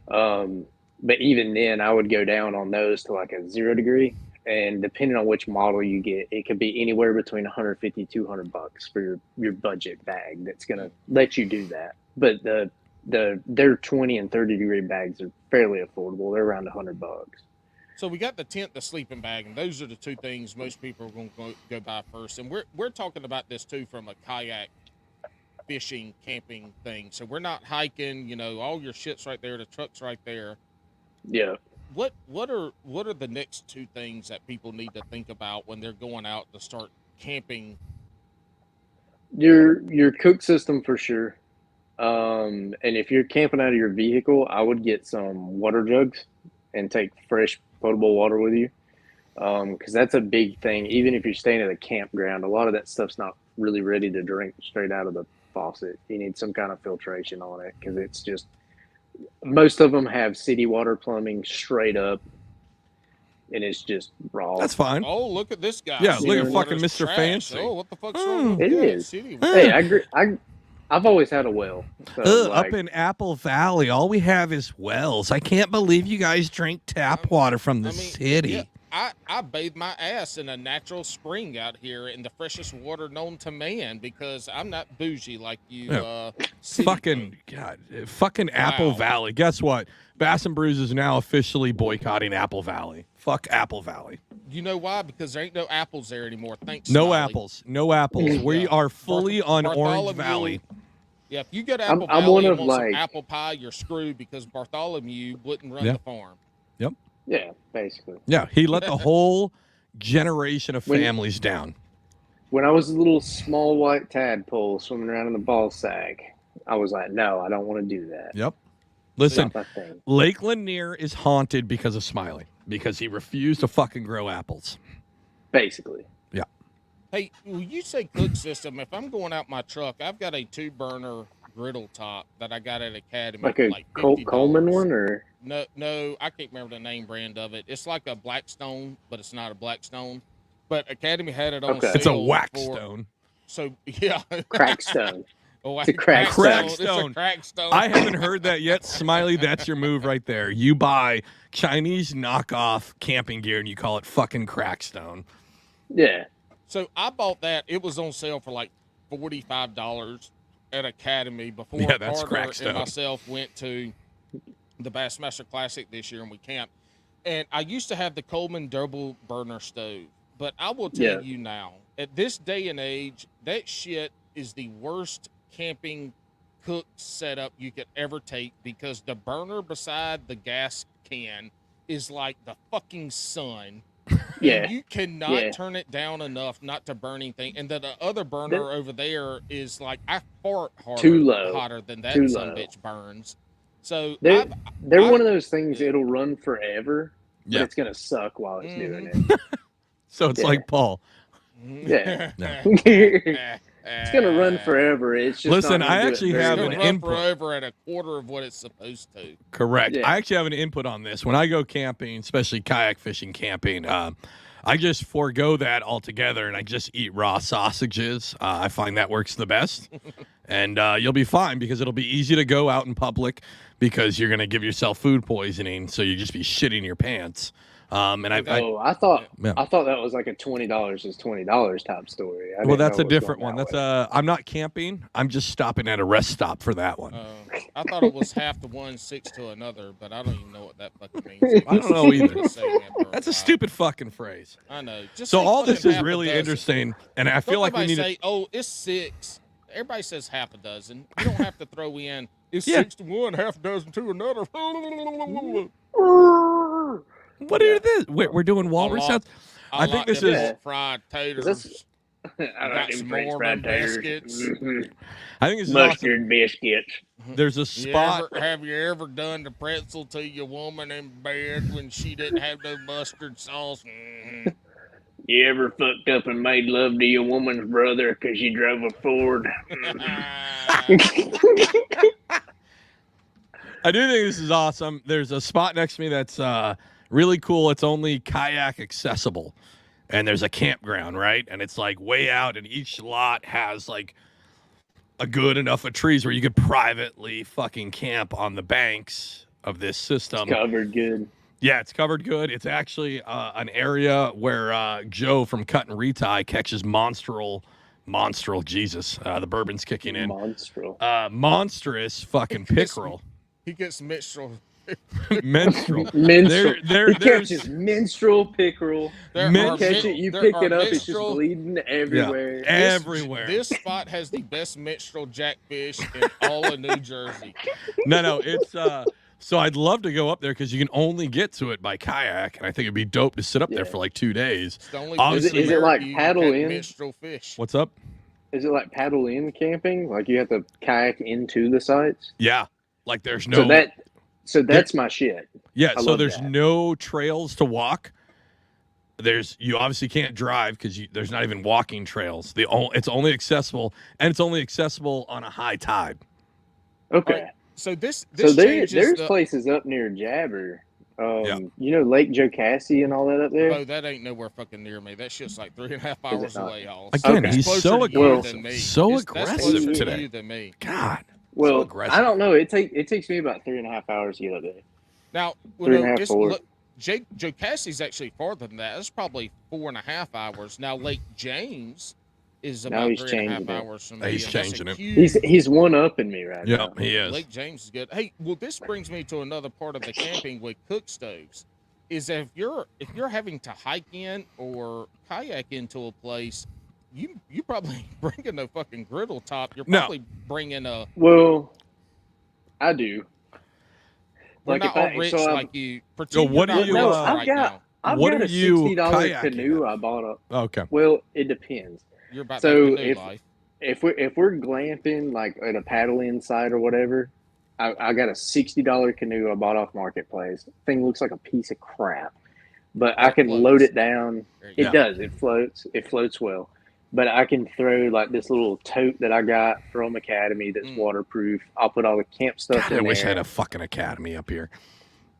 But even then, I would go down on those to like a 0 degree. And depending on which model you get, it could be anywhere between 150 $200 for your budget bag. That's gonna let you do that. But their 20 and 30 degree bags are fairly affordable. They're around $100.
So we got the tent, the sleeping bag, and those are the two things most people are going to go buy first. And we're talking about this too from a kayak fishing, camping thing. So we're not hiking. All your shit's right there. The truck's right there.
Yeah.
What are the next two things that people need to think about when they're going out to start camping?
Your cook system for sure. And if you're camping out of your vehicle, I would get some water jugs and take fresh potable water with you. Because that's a big thing. Even if you're staying at a campground, a lot of that stuff's not really ready to drink straight out of the faucet. You need some kind of filtration on it because it's just, most of them have city water plumbing straight up, and it's just raw.
That's fine.
Oh, look at this guy.
Yeah,
City
look at
water's
fucking Mr.
trash.
Fancy.
Oh, what the fuck's wrong with
It
that?
is.
City
Hey, I agree. I've always had a well. So
Up in Apple Valley, all we have is wells. I can't believe you guys drink tap water from the city.
Yeah, I bathe my ass in a natural spring out here in the freshest water known to man because I'm not bougie like you.
Fucking Apple Valley. Guess what? Bass and Brews is now officially boycotting Apple Valley. Fuck Apple Valley.
You know why? Because there ain't no apples there anymore. Thanks.
No
Smiley.
apples. No apples. We are fully on Orange Valley.
Yeah, if you go to Apple
I'm
Valley
one
and
of,
want some
like-
apple pie, you're screwed because Bartholomew wouldn't run the farm.
Yep.
Yeah, basically.
Yeah, he let the whole generation of families down.
When I was a little small white tadpole swimming around in the ball sack, I was like, no, I don't want to do that.
Yep. Listen,
Not my thing.
Lake Lanier is haunted because of Smiley, because he refused to fucking grow apples.
Basically.
Yeah.
Hey, when you say cook system, if I'm going out my truck, I've got a 2-burner griddle top that I got at Academy.
Like a
$50.
Coleman one, or?
No, I can't remember the name brand of it. It's like a Blackstone, but it's not a Blackstone. But Academy had it on sale.
It's a Whackstone.
So, yeah.
Crackstone.
It's a
Crackstone.
It's a Crackstone.
I haven't heard that yet. Smiley, that's your move right there. You buy Chinese knockoff camping gear and you call it fucking Crackstone.
Yeah.
So I bought that. It was on sale for like $45 at Academy before
that's
Carter
Crackstone.
and myself went to the Bassmaster Classic this year and we camped. And I used to have the Coleman double burner stove, but I will tell you now, at this day and age, that shit is the worst camping cook setup you could ever take because the burner beside the gas can is like the fucking sun.
Yeah.
And you cannot turn it down enough not to burn anything. And then the other burner over there is like I fart hotter than that son bitch burns. So
they're one of those things. It'll run forever, but it's gonna suck while it's doing it.
So it's like Paul.
Yeah. It's gonna run forever. It's just
Listen,
not gonna
I
do
actually
it very
have
well.
an
run
input.
forever at a quarter of what it's supposed to.
Correct.
Yeah.
I actually have an input on this. When I go camping, especially kayak fishing camping, I just forego that altogether and I just eat raw sausages. I find that works the best. And you'll be fine because it'll be easy to go out in public because you're going to give yourself food poisoning. So you just be shitting your pants.
I thought that was like a $20 is $20 type story.
Well, that's a different one. That's I'm not camping. I'm just stopping at a rest stop for that one.
I thought it was half to one, 6 to another, but I don't even know what that fucking means.
I don't know either. That's a stupid fucking phrase.
I know. Just
so
say
all this
fucking
is
half a
really
dozen.
interesting, and I feel like we need
say,
to.
"Oh, it's 6." Everybody says half a dozen. You don't have to throw in it's 6 to one, half a dozen to another.
What is this? We're doing walrus sounds. I think this is
fried taters.
I
got
like them
some
French
more
fried
of them
taters.
biscuits.
Mhm.
I think this is
Mustard
awesome.
biscuits.
There's a spot.
Have you ever done the pretzel to your woman in bed when she didn't have no mustard sauce? Mhm.
You ever fucked up and made love to your woman's brother because you drove a Ford?
I do think this is awesome. There's a spot next to me that's really cool. It's only kayak accessible. And there's a campground, right? And it's like way out, and each lot has like a good enough of trees where you could privately fucking camp on the banks of this system.
It's covered good.
Yeah, it's covered good. It's actually an area where Joe from Cut and Retie catches monstrous, Jesus, the bourbon's kicking in. Monstrous fucking pickerel.
He gets menstrual.
Menstrual.
Menstrual.
There,
He catches menstrual pickerel.
There
You
are
catch
men-
it, you
there
pick
are
it up, it's just
menstrual-
bleeding everywhere.
everywhere.
This spot has the best menstrual jackfish in all of New Jersey.
No, it's so I'd love to go up there because you can only get to it by kayak, and I think it'd be dope to sit up there for like 2 days.
It's the only
Obviously-
Is it like
you
paddle
catch
in?
menstrual fish.
What's up?
Is it like paddle in camping? Like you have to kayak into the sites?
Yeah, like there's no.
So that's my shit.
Yeah,
I
so
love
there's
that.
no trails to walk. You obviously can't drive because there's not even walking trails. It's only accessible, and it's only accessible on a high tide.
Okay.
Right. So this
So
changes
there's
the,
places up near Jabber.
Yeah.
You know Lake Jocassee and all that up there?
Oh, that ain't nowhere fucking near me. That shit's like 3.5 hours
not?
away, y'all.
Again,
Okay.
he's
Closer
so
to you
aggressive.
than me.
So
That's
aggressive
closer to
today.
you than me.
God.
Well,
aggressive.
I don't know. It takes me about 3.5 hours to get up there.
Now,
3.5, 4.
look, Joe Cassie's actually farther than that. It's probably 4.5 hours. Now, Lake James is
Now
about
he's
3.5
changing it.
hours from me.
He's
and that's a
changing it.
huge-
He's one upping me right now.
Yep, he is.
Lake James is good. Hey, well, this brings me to another part of the camping with cook stoves. Is that if you're having to hike in or kayak into a place, you probably bringing no fucking griddle top. You're
No.
probably bringing a.
Well, I do.
We're
Like,
not
if
all
I-
rich
so I'm-
like you. Pretend
what
you're
do
not
you,
rich
I've
right
got
now.
I've
What
got
are
a
you
$60
kayaking
canoe
at?
I bought up.
Okay.
Well, it depends.
You're about
So
that canoe
if-
life.
If we're glamping like at a paddle in site or whatever, I got a $60 canoe I bought off Marketplace. Thing looks like a piece of crap, but I
It
can
floats.
load it down.
There you
It
Yeah.
does. It floats. It floats well. But I can throw like this little tote that I got from Academy that's waterproof. I'll put all the camp stuff
God, I
in
wish I
there.
had a fucking academy up here.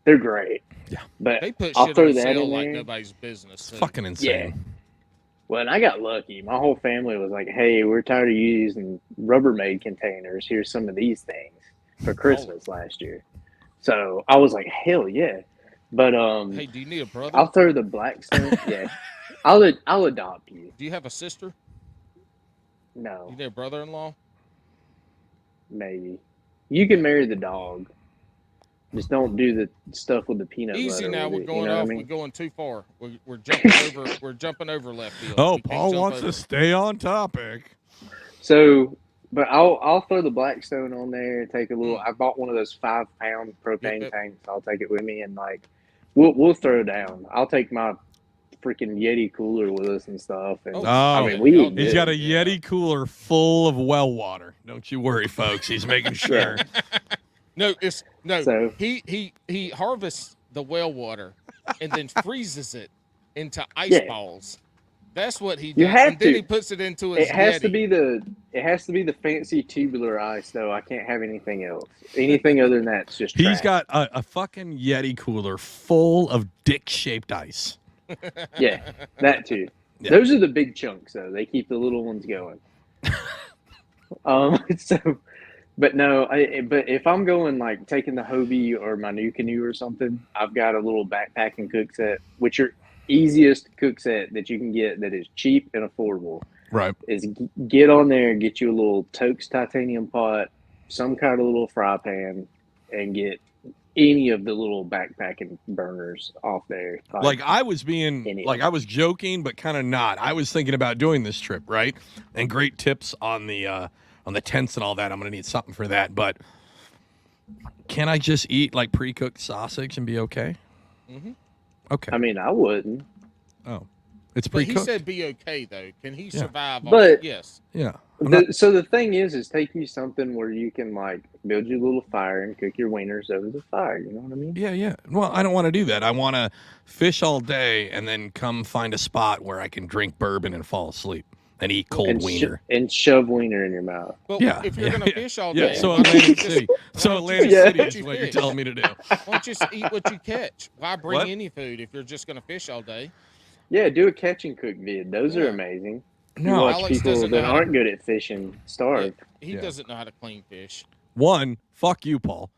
They're great.
Yeah.
But
They put
I'll
shit
throw
on
that
sale
in
like
there.
nobody's business. too.
Fucking insane.
Well, and I got lucky. My whole family was like, "Hey, we're tired of using Rubbermaid containers. Here's some of these things for Christmas last year." So I was like, "Hell yeah!" But
Hey, do you need a brother?
I'll throw the Blackstone. Yeah, I'll adopt you.
Do you have a sister?
No,
You need a brother-in-law?
maybe you can marry the dog. Just don't do the stuff with the peanut
Easy
butter.
now.
with
We're
it,
going
you know
off.
what I mean?
We're going too far. We're jumping over. We're jumping over left field.
Oh,
We can't
Paul
jump
wants
over
to stay on topic.
So, but I'll throw the Blackstone on there. Take a little. I bought one of those 5-pound propane
Yep.
tanks. I'll take it with me and like we'll throw down. I'll take my freaking Yeti cooler with us and stuff. And
Oh,
I mean,
Oh,
we
he's
He's got a
Yeah.
Yeti cooler full of well water. Don't you worry, folks. He's making sure.
No,
So-
he harvests the well water and then freezes it into ice
Yeah.
balls. That's what he does.
You have
and then
to.
he puts it into his
It has to
Yeti.
be the fancy tubular ice though. I can't have anything else. Anything other than that's just
He's
trash.
got a fucking Yeti cooler full of dick-shaped ice.
Yeah, that too.
Yeah.
Those are the big chunks though. They keep the little ones going. So, but no, but if I'm going like taking the Hobie or my new canoe or something, I've got a little backpack and cook set, which are easiest cook set that you can get that is cheap and affordable.
Right.
Is get on there and get you a little Toaks titanium pot, some kind of little fry pan, and get any of the little backpacking burners off there.
Like I was being
Any of
like I was joking, but kind of not. I was thinking about doing this trip, right? And great tips on the tents and all that. I'm gonna need something for that. But can I just eat like pre-cooked sausage and be okay?
Mhm.
Okay.
I mean, I wouldn't.
Oh. It's
But
pre-cooked.
he said be okay though. Can he survive?
But-
yes.
yeah.
So the thing is take you something where you can like build your little fire and cook your wieners over the fire. You know what I mean?
Yeah. Well, I don't want to do that. I want to fish all day and then come find a spot where I can drink bourbon and fall asleep and eat cold
And
wiener.
and shove wiener in your mouth.
But
Yeah,
if you're gonna fish all
Yeah,
day,
so
why don't you
Atlantic
just-
City.
why
So
don't you
Atlantic
just
City
eat
is
what
what
you
you're
fish?
telling me to do.
Why don't you just eat what you catch? Why bring
What?
any food if you're just gonna fish all day?
Yeah, do a catch and cook vid. Those are
Yeah.
amazing.
No.
You watch
Alex
people
doesn't
that
know how to-
aren't good at fishing starve.
He
Yeah.
doesn't know how to clean fish.
One, fuck you, Paul.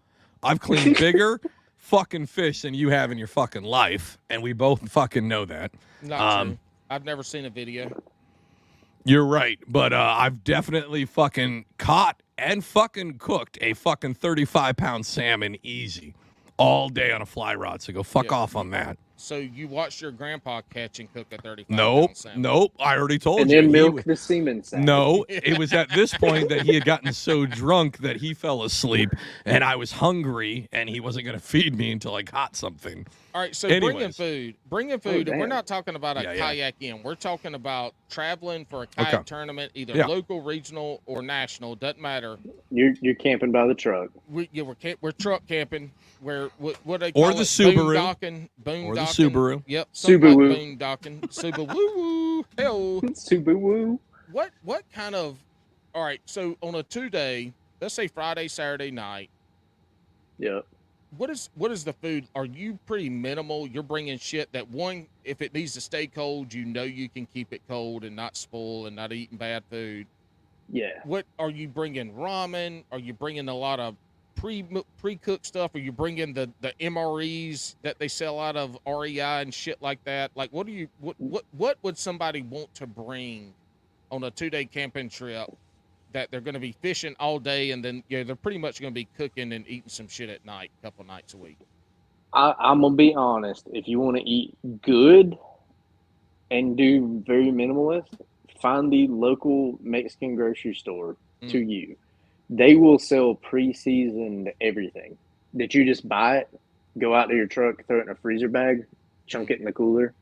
I've cleaned bigger fucking fish than you have in your fucking life, and we both fucking know that.
Not true. I've never seen a video.
You're right, but I've definitely fucking caught and fucking cooked a fucking 35-pound salmon easy all day on a fly rod. So go fuck
Yeah.
off on that.
So you watched your grandpa catch and cook a 35
Nope,
pound salmon.
nope. I already told
And
you.
then
He
milk
w-
the semen sack.
No, it was at this point that he had gotten so drunk that he fell asleep, and I was hungry, and he wasn't going to feed me until I caught something.
All right, so
Anyways.
bringing food, and we're
damn.
not talking about a
Yeah.
kayak in. We're talking about traveling for a kayak
Okay.
tournament, either
Yeah.
local, regional, or national. Doesn't matter.
You're camping by the truck.
We're truck camping. Where what they
Or
call
the
it?
Subaru.
Boondocking.
Or the Subaru.
Yep. something like
Subaru.
Boondocking. Subaru. Hell.
Subaru.
What kind of? All right. So on a 2-day, let's say Friday, Saturday night.
Yep.
What is the food? Are you pretty minimal? You're bringing shit that one, if it needs to stay cold, you know you can keep it cold and not spoil and not eating bad food.
Yeah.
What are you bringing? Ramen? Are you bringing a lot of pre-cooked stuff? Are you bringing the MREs that they sell out of REI and shit like that? Like, what would somebody want to bring on a 2-day camping trip that they're going to be fishing all day and then they're pretty much going to be cooking and eating some shit at night, a couple nights a week?
I'm gonna be honest. If you want to eat good and do very minimalist, find the local Mexican grocery store to you. They will sell pre-seasoned everything that you just buy it, go out to your truck, throw it in a freezer bag, chunk it in the cooler.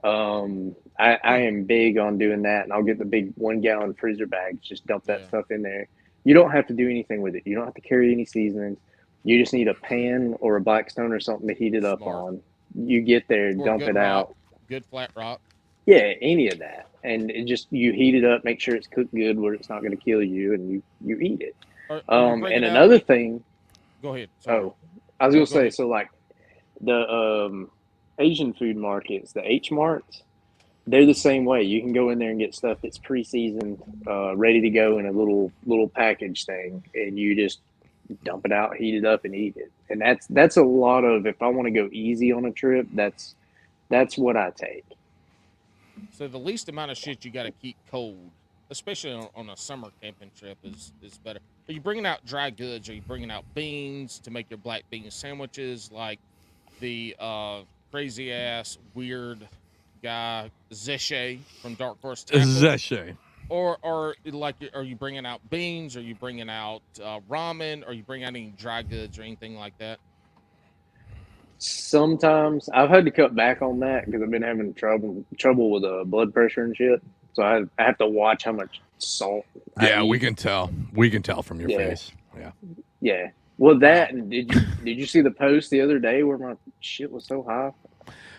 I am big on doing that, and I'll get the big 1-gallon freezer bags, just dump that stuff in there. You don't have to do anything with it. You don't have to carry any seasonings. You just need a pan or a Blackstone or something to heat it up on. You get there,
Or
dump
good
it
rock,
out.
Good flat rock.
Yeah, any of that, and it just you heat it up, make sure it's cooked good where it's not going to kill you, and you eat it.
Are you
And
bringing out-
another thing.
Go ahead. Sorry.
Oh, I was going to
Go
say,
ahead.
so like the Asian food markets, the H Marts, they're the same way. You can go in there and get stuff that's pre-seasoned, ready to go in a little package thing, and you just dump it out, heat it up, and eat it. And that's a lot of. If I want to go easy on a trip, that's what I take.
So the least amount of shit you got to keep cold, especially on a summer camping trip, is better. Are you bringing out dry goods? Are you bringing out beans to make your black bean sandwiches, like the crazy ass weird guy Zeshe from Dark Horse Tackle?
Zeshe.
Or like, are you bringing out beans? Are you bringing out ramen? Are you bringing out any dry goods or anything like that?
Sometimes I've had to cut back on that because I've been having trouble with blood pressure and shit. So I have to watch how much salt.
Yeah,
I
we
eat.
can tell. We can tell from your
Yeah.
face. Yeah.
Yeah. Well, that and did you see the post the other day where my shit was so high?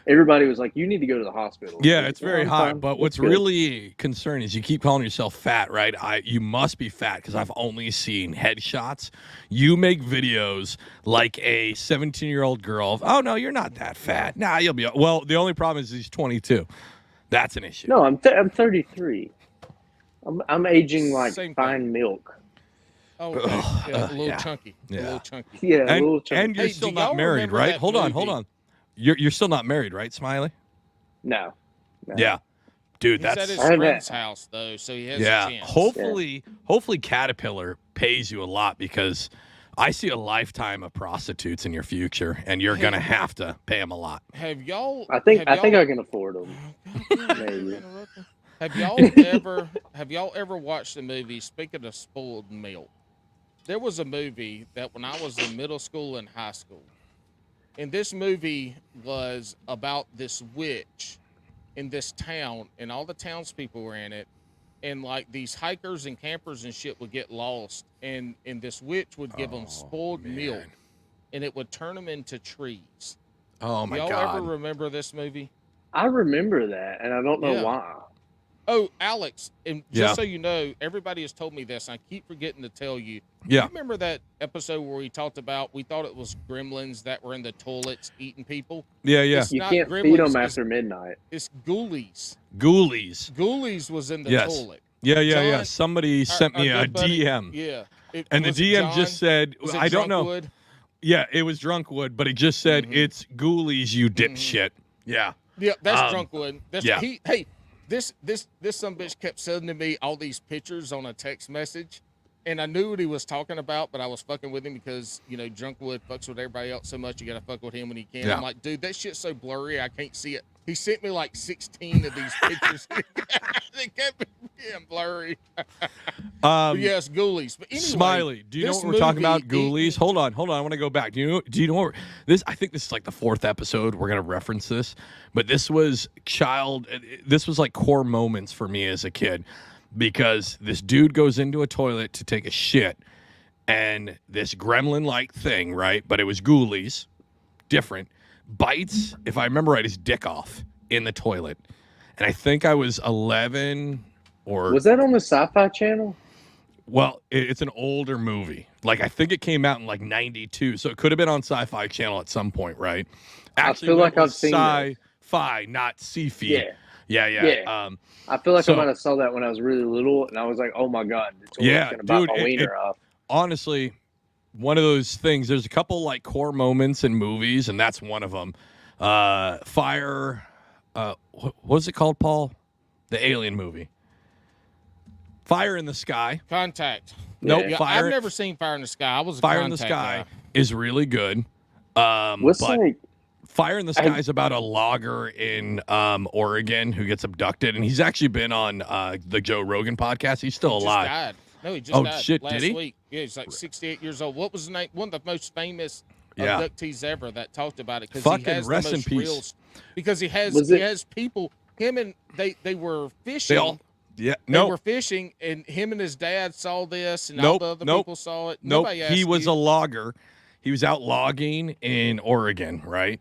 Everybody was like, "You need to go to the hospital."
Yeah, it's very
I'm
high.
fine.
But
It's
what's
good.
really concerning is you keep calling yourself fat, right? You must be fat because I've only seen headshots. You make videos like a 17-year-old girl. Oh no, you're not that fat. Nah, you'll be. Well, the only problem is he's 22. That's an issue.
No, I'm 33. I'm aging like
Same
fine milk.
Oh, okay. Yeah, a little
yeah.
chunky. A
Yeah.
little chunky.
Yeah, a
And,
little chunky.
and you're
Hey,
still
do
not
y'all
married,
remember
right?
that
Hold
movie?
on. You're still not married, right, Smiley?
No.
Yeah. Dude,
He's at
that's
his
I have
friend's
that.
house though, so he has
yeah.
a chance.
Hopefully Caterpillar pays you a lot because I see a lifetime of prostitutes in your future, and you're gonna have to pay them a lot.
Have y'all?
I think I
y'all,
can afford them. Maybe.
Have y'all ever watched the movie? Speaking of spoiled milk, there was a movie that when I was in middle school and high school, and this movie was about this witch in this town, and all the townspeople were in it, and like these hikers and campers and shit would get lost, and this witch would give them spoiled milk, and it would turn them into trees.
Oh my
Y'all
God.
ever remember this movie?
I remember that, and I don't know
Yeah.
why.
Oh, Alex, and
Yeah.
just so you know, everybody has told me this. I keep forgetting to tell you.
Yeah.
You remember that episode where we talked about, we thought it was gremlins that were in the toilets eating people?
Yeah, yeah.
It's
You
not
can't
gremlins,
feed them
it's-
after midnight.
It's ghoulies.
Ghoulies.
Ghoulies was in the
Yes.
toilet.
Yeah, yeah, yeah.
John,
Somebody sent me
our
a
good buddy-
DM.
Yeah.
And the
Was it
DM
John?
just said,
Was it
I don't know.
Drunkwood?
Yeah, it was Drunkwood, but it just said, it's ghoulies, you dipshit. Yeah.
Yeah, that's Drunkwood. That's
yeah.
Hey, this some bitch kept sending me all these pictures on a text message, and I knew what he was talking about, but I was fucking with him because Drunkwood fucks with everybody else so much. You gotta fuck with him when he can.
Yeah.
I'm like, dude, that shit's so blurry, I can't see it. He sent me like 16 of these pictures. They kept being blurry. But yes, ghoulies. But anyway,
Smiley, do you know
this
what we're talking about?
movie,
Ghoulies. Hold on. I want to go back. Do you know what this? I think this is like the 4th episode. We're gonna reference this, but this was like core moments for me as a kid, because this dude goes into a toilet to take a shit, and this gremlin-like thing, right? But it was ghoulies, different, bites, if I remember right, his dick off in the toilet, and I think I was 11 or.
Was that on the Sci-Fi Channel?
Well, it's an older movie. Like, I think it came out in like 92, so it could have been on Sci-Fi Channel at some point, right? Actually,
feel like
it was
I've seen this.
Sci-Fi, not Sci-Fi.
Yeah.
Yeah.
I feel like
So-
I might have saw that when I was really little, and I was like, "Oh my god, the toilet's
Yeah,
gonna bite
dude,
my wiener off."
Honestly, one of those things. There's a couple like core moments in movies, and that's one of them. Fire. What was it called, Paul? The Alien movie. Fire in the Sky.
Contact.
Nope.
Yeah,
Fire.
I've never seen Fire in the Sky. I was a
Fire in the
Contact
Sky
guy.
is really good.
What's
but
like?
Fire in the Sky is about a logger in Oregon who gets abducted, and he's actually been on the Joe Rogan podcast. He's still
Just
alive.
died. No, he just died
shit,
last
did he?
week. Yeah, he's like 68 years old. What was the name? One of the most famous
Yeah.
abductees ever that talked about it, because
Fucking
he has
rest
the
in
most
peace.
real. Because he
Was it-
has people. Him and they were fishing.
Yeah,
They
no,
were fishing, and him and his dad saw this, and all
Nope,
the other
nope,
people saw it.
nope.
Nobody
He
asked
was
you.
a logger. He was out logging in Oregon, right?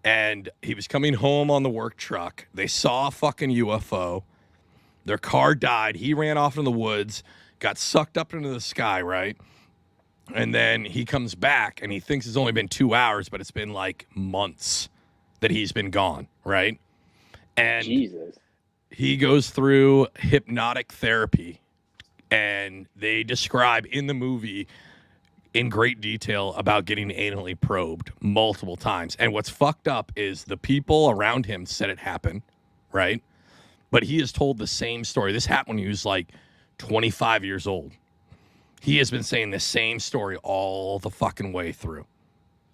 And he was coming home on the work truck. They saw a fucking UFO. Their car died. He ran off in the woods, got sucked up into the sky, right? And then he comes back, and he thinks it's only been 2 hours, but it's been like months that he's been gone, right? And
Jesus.
he goes through hypnotic therapy, and they describe in the movie in great detail about getting anally probed multiple times. And what's fucked up is the people around him said it happened, right? But he has told the same story. This happened when he was like 25 years old. He has been saying the same story all the fucking way through.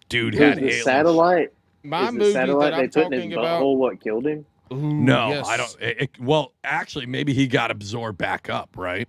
Dude
Is
had
the
aliens.
satellite?
My
Is the
movie
satellite
that
they
I'm
put in his
talking about.
butthole what killed him?
Ooh,
No,
yes.
I don't. Well, actually, maybe he got absorbed back up, right?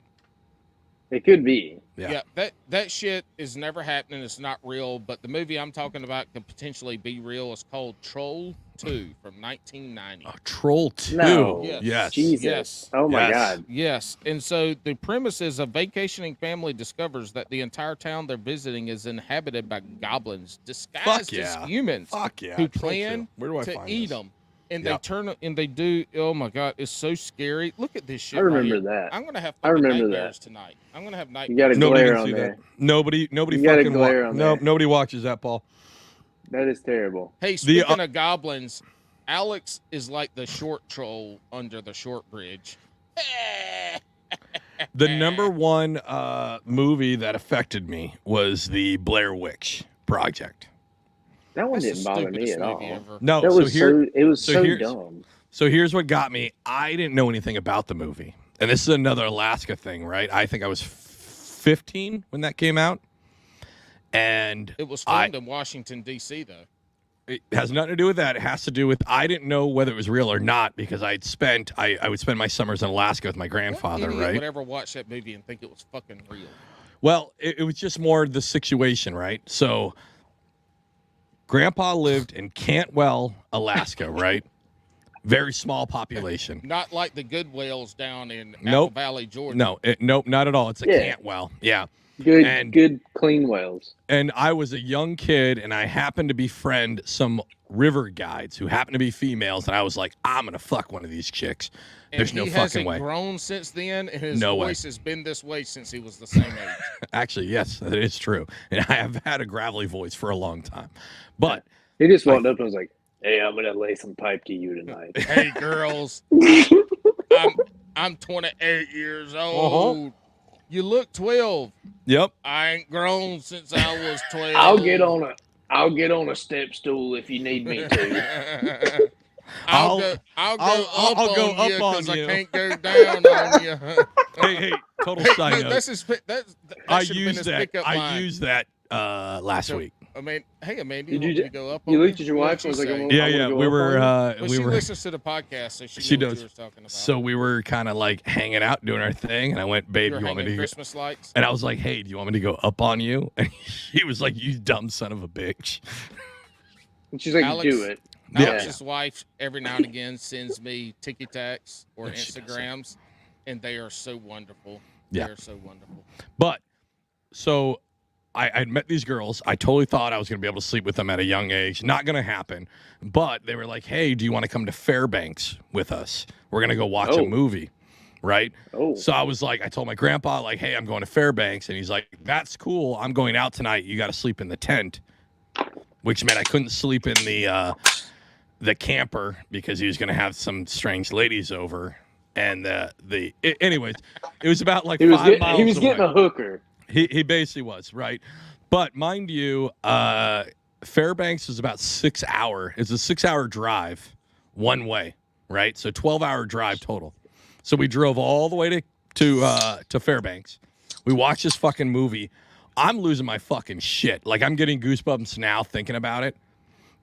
It could be.
Yeah.
Yeah, that shit is never happening. It's not real. But the movie I'm talking about could potentially be real. It's called Troll 2 from 1990.
Troll 2.
No.
Yes.
Jesus.
Yes.
Oh my
Yes.
god.
Yes, and so the premise is a vacationing family discovers that the entire town they're visiting is inhabited by goblins disguised as
yeah.
humans
Fuck yeah.
who
Troll
plan
2. Where do I
to
find
eat
this?
them. And
Yep.
they turn and they do. Oh my god, it's so scary. Look at this shit.
I remember
right here.
that.
I'm gonna have
I
fucking
remember
nightmares
that.
tonight. I'm gonna have
You
nightmares.
got a
Nobody
glare
can
on
see
there.
that. Nobody
You got a
fucking
glare on
no,
there.
nobody watches that, Paul.
That is terrible.
Hey, speaking of goblins, Alex is like the short troll under the short bridge.
The number one movie that affected me was the Blair Witch Project.
That one
That's the
didn't bother me
stupidest
at all.
movie ever.
No,
That
so
was
here,
it was
so
so
here's-
dumb.
so here's what got me. I didn't know anything about the movie, and this is another Alaska thing, right? I think I was 15 when that came out, and
It was filmed in Washington D.C. though.
it has nothing to do with that. It has to do with I didn't know whether it was real or not because I would spend my summers in Alaska with my grandfather,
What idiot
right?
would ever watch that movie and think it was fucking real?
Well, it was just more the situation, right? So, Grandpa lived in Cantwell, Alaska, right? Very small population.
Not like the good wells down in Apple
Nope.
Valley, Georgia.
No, nope, not at all. It's a cant well. Yeah.
Good, clean wells.
And I was a young kid, and I happened to befriend some river guides who happened to be females, and I was like, I'm going to fuck one of these chicks. There's no fucking way.
He hasn't grown since then, and his
No
voice
way.
has been this way since he was the same age.
Actually, yes, that is true. And I have had a gravelly voice for a long time. But
he just walked up and was like, "Hey, I'm gonna lay some pipe to you tonight."
Hey, girls, I'm 28 years old.
Uh-huh.
You look 12.
Yep.
I ain't grown since I was 12.
I'll get on a step stool if you need me to.
I'll go up on you because I
you.
can't go down on you.
Hey, total side note. I used that last week.
I mean, hey, Amanda, you want me to go up on
you looked at your wife and was like,
yeah, we were.
Well, she
we were.
listens to the podcast, so she knows what you were talking about.
So we were kind of like hanging out, doing our thing, and I went, "Babe, you want me to
Christmas lights?"
And I was like, "Hey, do you want me to go up on you?" And he was like, "You dumb son of a bitch."
And she's like,
Alex,
"Do it."
Alex's wife every now and again sends me TikToks or Instagrams, and they are so wonderful.
Yeah.
They are so wonderful.
But so I'd met these girls. I totally thought I was going to be able to sleep with them at a young age. Not going to happen. But they were like, "Hey, do you want to come to Fairbanks with us? We're going to go watch a movie." Right?
Oh.
So I was like, I told my grandpa, like, "Hey, I'm going to Fairbanks." And he's like, "That's cool. I'm going out tonight. You got to sleep in the tent," which meant I couldn't sleep in the camper because he was going to have some strange ladies over. And anyways, it was about like 5 miles
He was
away.
getting a hooker.
He basically was, right? But mind you, Fairbanks is about 6 hour. It's a 6 hour drive one way, right? So 12-hour drive total. So we drove all the way to Fairbanks. We watched this fucking movie. I'm losing my fucking shit. Like, I'm getting goosebumps now thinking about it.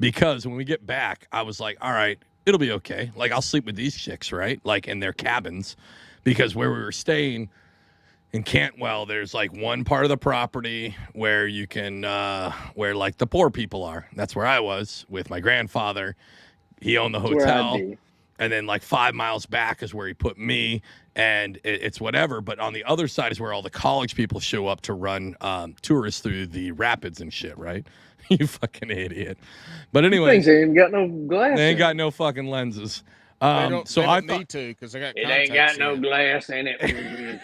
Because when we get back, I was like, all right, it'll be okay. Like, I'll sleep with these chicks, right? Like, in their cabins. Because where we were staying in Cantwell, there's, like, one part of the property where you can, where, like, the poor people are. That's where I was with my grandfather. He owned the hotel. And then, like, 5 miles back is where he put me. And it's whatever. But on the other side is where all the college people show up to run tourists through the rapids and shit, right? You fucking idiot. But anyway,
things ain't got no glass.
They ain't got no fucking lenses.
They don't need to because they got.
It ain't got no glass in it.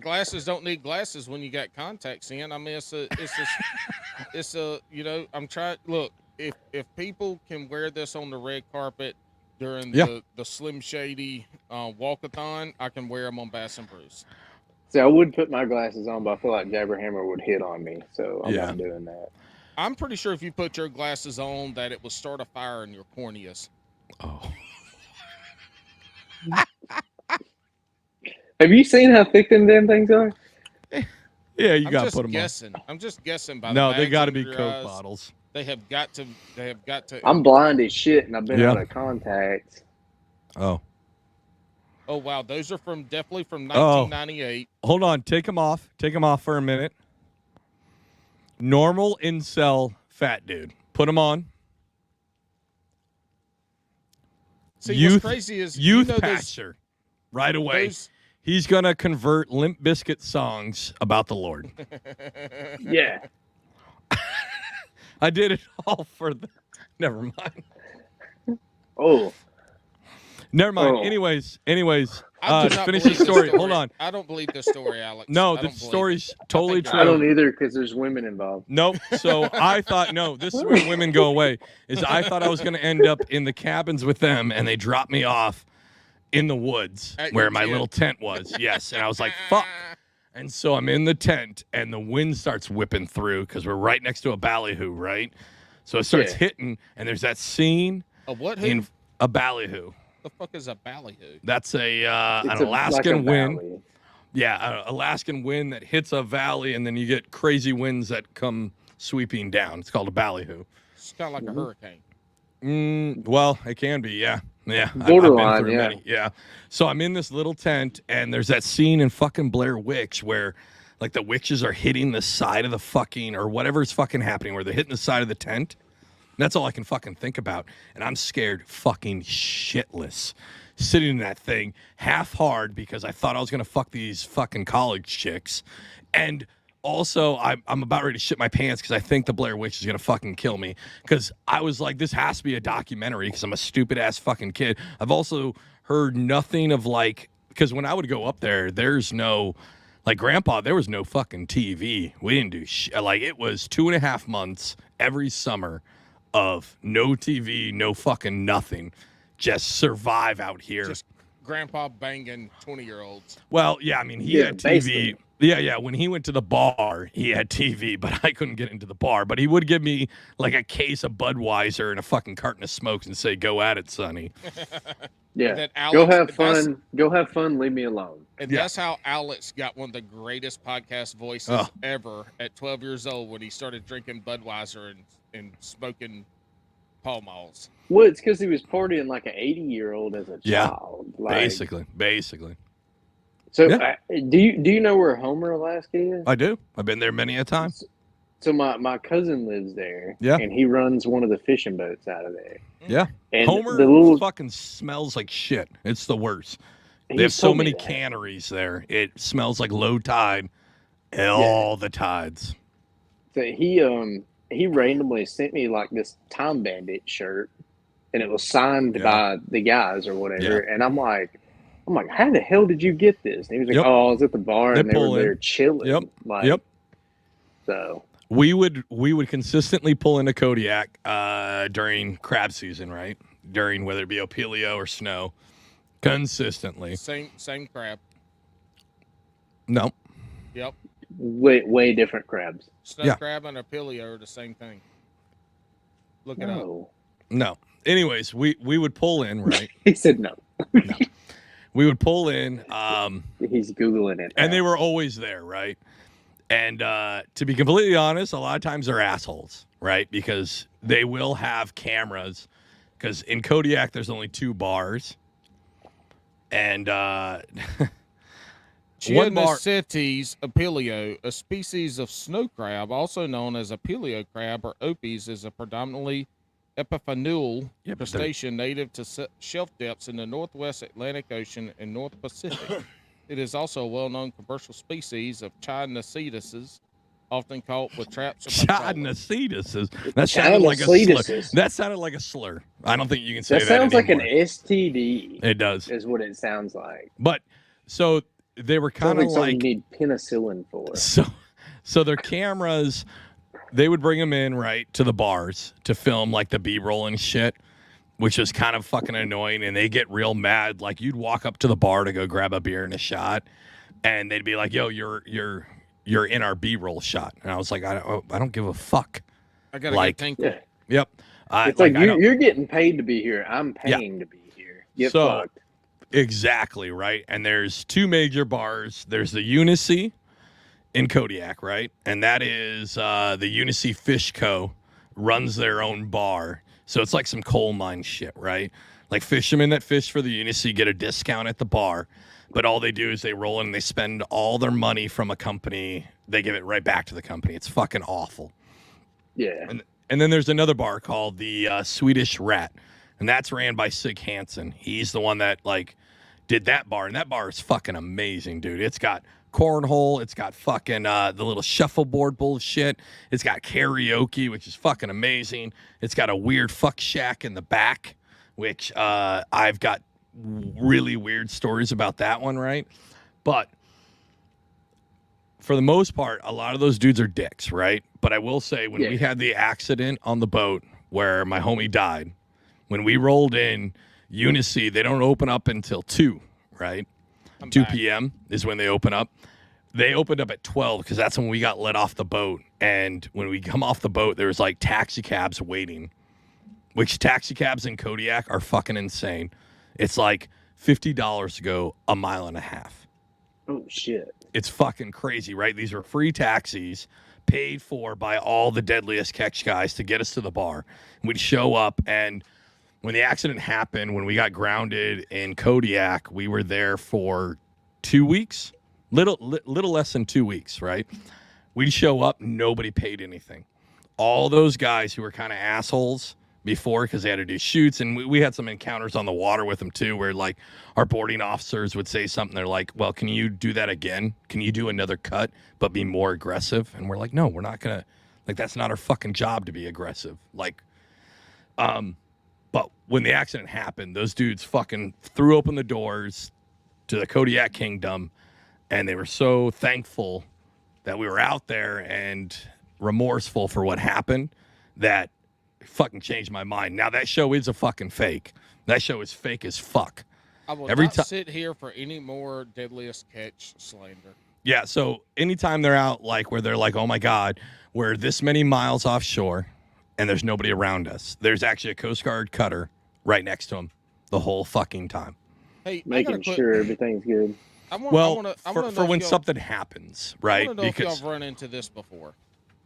Glasses don't need glasses when you got contacts in. I mean, it's a. You know, I'm trying. Look, if people can wear this on the red carpet during the Slim Shady walkathon, I can wear them on Bass and Bruce.
See, I would put my glasses on, but I feel like Jabberhammer would hit on me, so I'm not doing that.
I'm pretty sure if you put your glasses on, that it will start a fire in your corneas.
Oh.
Have you seen how thick them damn things are?
Yeah, you got to put them
on. I'm just guessing.
No, they got to be Coke bottles.
They have got to.
I'm blind as shit, and I've been out of contacts.
Oh.
Oh wow, those are definitely from 1998.
Hold on, take them off. Take them off for a minute. Normal incel fat dude. Put them on.
See, what's crazy is
pastor. Right away. He's going to convert Limp Bizkit songs about the Lord.
Yeah.
I did it all for the... Never mind.
Oh.
Never mind.
Oh.
Anyways, to finish the story. Hold on.
I don't believe this story, Alex.
No, the story's totally true.
I don't either because there's women involved.
Nope. So I thought, this is where women go away, is I thought I was going to end up in the cabins with them, and they dropped me off in the woods where my little tent was. Yes. And I was like, fuck. And so I'm in the tent, and the wind starts whipping through because we're right next to a ballyhoo, right? So it starts hitting, and there's that scene.
A what?
In a ballyhoo.
The fuck is a ballyhoo?
That's an Alaskan wind. Yeah, an Alaskan wind that hits a valley, and then you get crazy winds that come sweeping down. It's called a ballyhoo.
It's kind of like a hurricane.
Well, it can be, yeah. Yeah.
Borderline,
many. Yeah. So I'm in this little tent, and there's that scene in fucking Blair Witch where, like, the witches are hitting the side of the fucking, or whatever's fucking happening, where they're hitting the side of the tent. That's all I can fucking think about. And I'm scared fucking shitless sitting in that thing half hard because I thought I was going to fuck these fucking college chicks. And also, I'm about ready to shit my pants because I think the Blair Witch is going to fucking kill me. Because I was like, this has to be a documentary because I'm a stupid-ass fucking kid. I've also heard nothing of like, because when I would go up there, there's no, like Grandpa, there was no fucking TV. We didn't do shit. Like, it was 2.5 months every summer of no TV, no fucking nothing. Just survive out here.
Just Grandpa banging 20-year-olds.
Well, yeah, I mean, he had TV.
basically.
Yeah. When he went to the bar, he had TV, but I couldn't get into the bar. But he would give me like a case of Budweiser and a fucking carton of smokes and say, "Go at it, Sonny."
Yeah.
That
Go
Alex-
have fun. Go have fun. Leave me alone.
And
Yeah.
that's how Alex got one of the greatest podcast voices ever at 12 years old when he started drinking Budweiser and smoking Pall Malls.
Well, it's because he was partying like an 80-year-old as a
Yeah.
child. Like,
Basically.
So,
Yeah.
do you know where Homer, Alaska is?
I do. I've been there many a time.
So my cousin lives there.
Yeah.
And he runs one of the fishing boats out of there.
Yeah.
And
Homer
the little
fucking smells like shit. It's the worst.
he
They have so
told me
many
that.
canneries there. It smells like low tide all the tides.
So he randomly sent me like this Time Bandit shirt, and it was signed
Yeah.
by the guys or whatever. And I'm like, how the hell did you get this? And he was like,
Yep.
oh, I was at the bar
They
and they
pull
were
in.
there chilling.
Yep.
Like,
Yep.
So
We would consistently pull into Kodiak during crab season, right? During whether it be Opelio or snow, consistently.
Same crab.
No,
Yep.
way different crabs.
Snow
Yeah.
crab and Opelio are the same thing. Look it up.
No.
no. Anyways, we would pull in, right?
He said no.
We would pull in,
He's Googling it.
and they were always there, right? And to be completely honest, a lot of times they're assholes, right? Because they will have cameras. Because in Kodiak, there's only 2 bars, and one bar.
Chianicites Opelio, a species of snow crab, also known as Opelio crab or Opes, is a predominantly epiphyseal
Yeah, but
crustacean native to shelf depths in the northwest Atlantic Ocean and North Pacific. It is also a well-known commercial species of Chianicitis, often caught with traps or by trawlers.
Chianicitis. That sounded like a slur.
Chianicitis.
That sounded like a slur. I don't think you can say
That
that
sounds like an
anymore.
STD.
It does.
Is what it sounds like.
But so they were
Sounds
kind of
like something
like
you need penicillin for.
so their cameras, they would bring them in right to the bars to film like the B-roll and shit, which is kind of fucking annoying. And they get real mad. Like you'd walk up to the bar to go grab a beer and a shot, and they'd be like, "Yo, you're in our B-roll shot." And I was like, I don't give a fuck.
I gotta
Like-
get tinkle.
Yeah.
Yep.
It's like
I don't-
you're getting paid to be here. I'm paying to be here. Get
So-
fucked.
Exactly, right? And there's 2 major bars. There's the Unicy in Kodiak, right? And that is the Unicy Fish Co. runs their own bar. So it's like some coal mine shit, right? Like fishermen that fish for the Unicy get a discount at the bar, but all they do is they roll in and they spend all their money from a company. They give it right back to the company. It's fucking awful.
Yeah.
And then there's another bar called the Swedish Rat, and that's ran by Sig Hansen. He's the one that like did that bar, and that bar is fucking amazing, dude. It's got cornhole, it's got fucking the little shuffleboard bullshit, it's got karaoke, which is fucking amazing. It's got a weird fuck shack in the back, which I've got really weird stories about that one, right? But for the most part, a lot of those dudes are dicks, right? But I will say, when we had the accident on the boat where my homie died, when we rolled in Unicy, they don't open up until 2, right? 2 p.m. is when they open up. They opened up at 12 because that's when we got let off the boat. And when we come off the boat, there was like taxi cabs waiting, which taxi cabs in Kodiak are fucking insane. It's like $50 to go a mile and a half.
Oh shit.
It's fucking crazy, right? These are free taxis paid for by all the deadliest catch guys to get us to the bar. We'd show up, and when the accident happened, when we got grounded in Kodiak, we were there for 2 weeks, little less than 2 weeks, right? We'd show up, nobody paid anything. all those guys who were kind of assholes before because they had to do shoots, and we had some encounters on the water with them too, where like our boarding officers would say something. They're like, well, can you do that again? Can you do another cut but be more aggressive? And we're like, no, we're not gonna, like, that's not our fucking job to be aggressive. Like, but when the accident happened, those dudes fucking threw open the doors to the Kodiak Kingdom, and they were so thankful that we were out there and remorseful for what happened that fucking changed my mind. Now that show is a fucking fake. That show is fake as fuck.
I will
Every
not
ti-
sit here for any more Deadliest Catch slander.
Yeah, so anytime they're out, like where they're like, oh my God, we're this many miles offshore and there's nobody around us. There's actually a Coast Guard cutter right next to them the whole fucking time.
Hey,
Making sure everything's good.
For when something happens, right?
I want to know if y'all run into this before.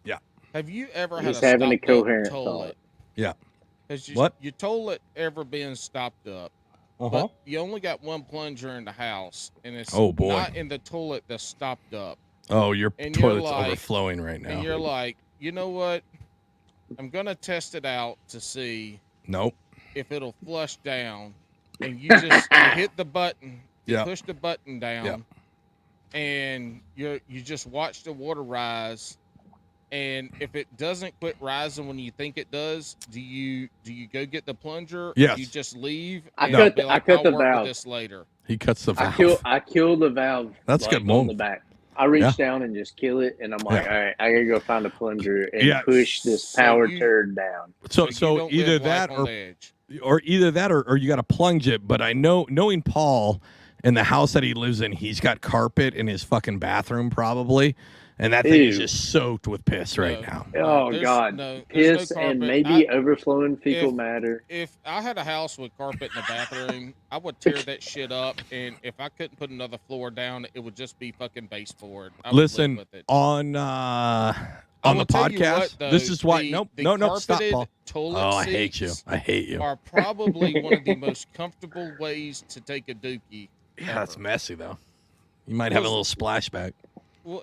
Yeah.
Have you ever had
Just having a coherent
toilet?
thought.
Yeah.
Has
What?
Your toilet ever been stopped up?
Uh-huh.
But you only got one plunger in the house, and it's
Oh, boy.
not in the toilet that's stopped up.
Oh, your
And you're
toilet's
like-
overflowing right now.
And you're like, you know what? I'm going to test it out to see
Nope.
if it'll flush down. And you just you hit the button, you
Yeah.
push the button down,
Yeah.
and you just watch the water rise. And if it doesn't quit rising when you think it does, do you go get the plunger? Or
Yes.
do you just leave?
I
and
cut
be
the-
like,
I cut
I'll
the
work with
valve.
this later.
He cuts the valve.
I killed the valve.
That's a good
on
move.
the back. I reached down and just kill it, and I'm like, all right, I gotta go find a plunger and
Yeah.
push this
So
power
you-
turd down.
So
you don't
either
live life
that
on the edge.
or you got to plunge it. But I know, knowing Paul and the house that he lives in, he's got carpet in his fucking bathroom probably, and that thing is
Ew.
just soaked with piss right
No.
now.
Oh
There's
God,
there's
piss
no
and
carpet.
maybe overflowing fecal
if-
matter.
If I had a house with carpet in the bathroom, I would tear that shit up, and if I couldn't put another floor down, it would just be fucking baseboard. I would
Listen,
live with it.
on the
will tell you
podcast,
what, though,
this is why.
the
No, stop,
carpeted
Paul.
toilet
Oh, I hate you.
seats
I hate you.
Are probably one of the most comfortable ways to take a dookie.
Yeah, that's
ever.
messy though. You might have a
Well,
little splashback.
Well,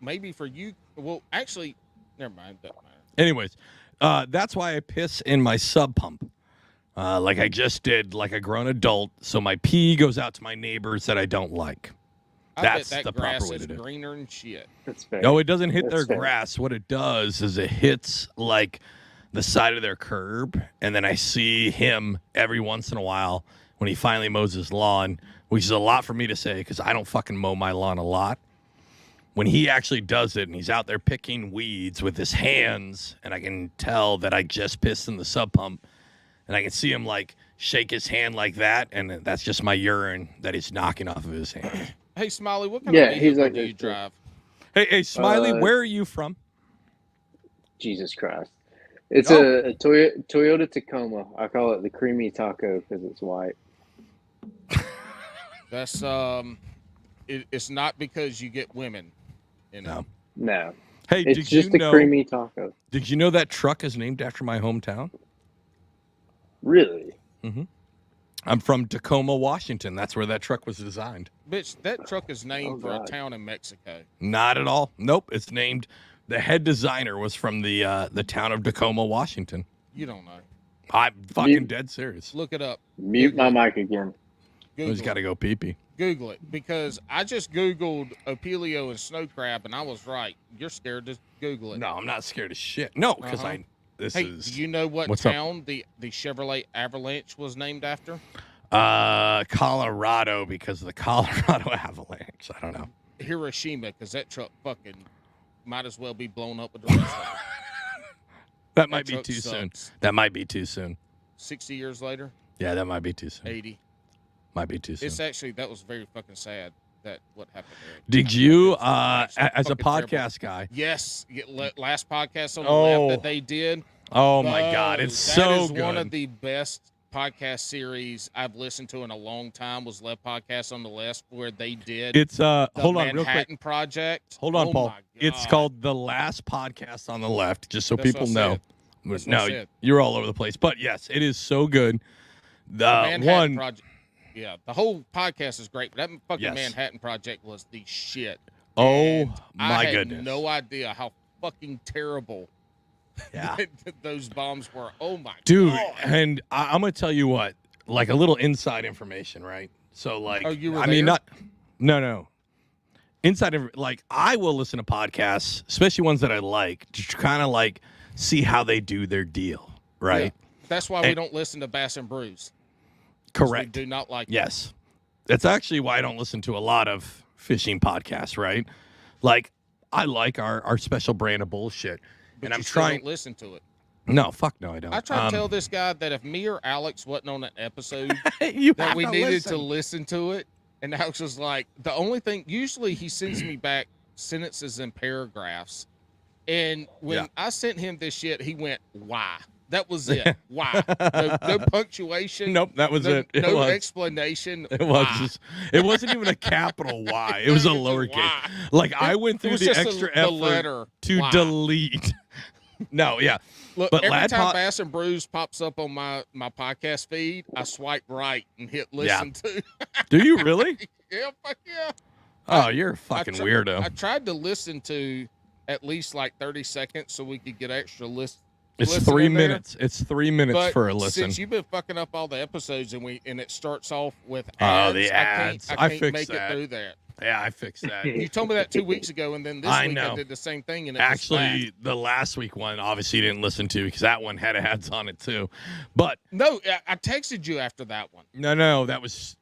maybe for you. Well, actually, never mind. Doesn't matter.
Anyways, that's why I piss in my sub pump, like I just did, like a grown adult. So my pee goes out to my neighbors that I don't like. That's
I bet that
the proper
grass
way
is
to do it.
greener than shit.
That's fair.
No, it doesn't hit
That's
their
fair.
grass. What it does is it hits like the side of their curb, and then I see him every once in a while when he finally mows his lawn, which is a lot for me to say because I don't fucking mow my lawn a lot. When he actually does it and he's out there picking weeds with his hands, and I can tell that I just pissed in the sub pump, and I can see him like shake his hand like that, and that's just my urine that he's knocking off of his hand.
Hey, Smiley, what kind
Yeah,
of
he's
vehicle
like
do
this
you
too.
drive?
Hey, Smiley, where are you from?
Jesus Christ. It's
Oh.
a Toyota Tacoma. I call it the creamy taco because it's white.
That's it's not because you get women.
No.
No,
Hey,
it's
did
just
you
a
know?
creamy taco.
Did you know that truck is named after my hometown?
Really?
I'm from Tacoma, Washington. That's where that truck was designed.
Bitch, that truck is named
Oh,
for a
God.
town in Mexico.
Not at all. Nope. It's named. The head designer was from the town of Tacoma, Washington.
You don't know.
I'm fucking
You-
dead serious.
Look it up.
Mute my mic again.
I
Google
just got to
it.
go pee pee.
Google it because I just Googled Opelio and snow crab and I was right. You're scared to Google it.
No, I'm not scared of shit. No, because
Uh-huh.
this
Hey,
is
do you know what
What's up?
town the Chevrolet Avalanche was named after?
Colorado because of the Colorado Avalanche. I don't know.
Hiroshima, because that truck fucking might as well be blown up with the rest of it.
That might be
truck
too soon.
sucks.
That might be too soon.
60 years later,
Yeah, that might be too soon.
80.
Might be too soon.
It's actually, that was very fucking sad that what happened there.
Did you,
It's actually
as a
fucking terrible.
podcast guy?
Yes, last podcast on the
Oh.
left that they did.
Oh my God, it's so
That is
good.
one of the best podcast series I've listened to in a long time. Was Left Podcast on the Left, where they did
It's
the
hold on
Manhattan
real quick.
Project.
Hold on,
Oh
Paul.
my
It's
God.
called The Last Podcast on the Left, just so
That's what
people
I
know.
said. That's what
No,
I said.
you're all over the place. But yes, it is so good.
The Manhattan
One,
Project. Yeah, the whole podcast is great, but that fucking
Yes.
Manhattan Project was the shit.
oh
And
my
I had
goodness.
no idea how fucking terrible
Yeah.
those bombs were. Oh my
Dude,
God.
and I'm going to tell you what, like a little inside information, right? So, like,
Oh, you were
I mean,
there?
no. Like, I will listen to podcasts, especially ones that I like, to kind of like see how they do their deal, right?
Yeah. That's why we don't listen to Bass and Brews.
Correct.
We do not like it.
Yes. That's actually why I don't listen to a lot of fishing podcasts, right? Like, I like our special brand of bullshit.
But
and
you
I'm
still
trying.
don't listen to it.
No, fuck no, I don't.
I tried to tell this guy that if me or Alex wasn't on an episode,
you
that
have
we
to
needed
listen.
to listen to it. And Alex was like, the only thing, usually he sends me back sentences and paragraphs. And when I sent him this shit, he went, why? That was it. Why? No punctuation.
Nope, that was it. It
no
was.
explanation.
It
why?
was just. It wasn't even a capital Y. It was a
It's just
lowercase.
why.
Like I went
It
through
was
the
just
extra
the
effort
letter
to
why.
delete. No, yeah.
Look,
But
every
Lad
time
Pod-
Bass and Brews pops up on my podcast feed, I swipe right and hit listen to.
Do you really?
Yeah, fuck yeah.
Oh, you're a fucking weirdo.
I tried to listen to at least like 30 seconds so we could get extra
It's
listen
3
in there.
minutes. It's 3 minutes
But
for a listen.
since you've been fucking up all the episodes and it starts off with
Oh,
ads,
the ads.
I
I
can't
fixed
make
that.
it through that.
Yeah, I fixed that.
You told me that 2 weeks ago, and then this
I
week I
know.
did the same thing. And it
Actually,
was
the last week one, obviously, you didn't listen to because that one had ads on it too. But
no, I texted you after that one.
no, that was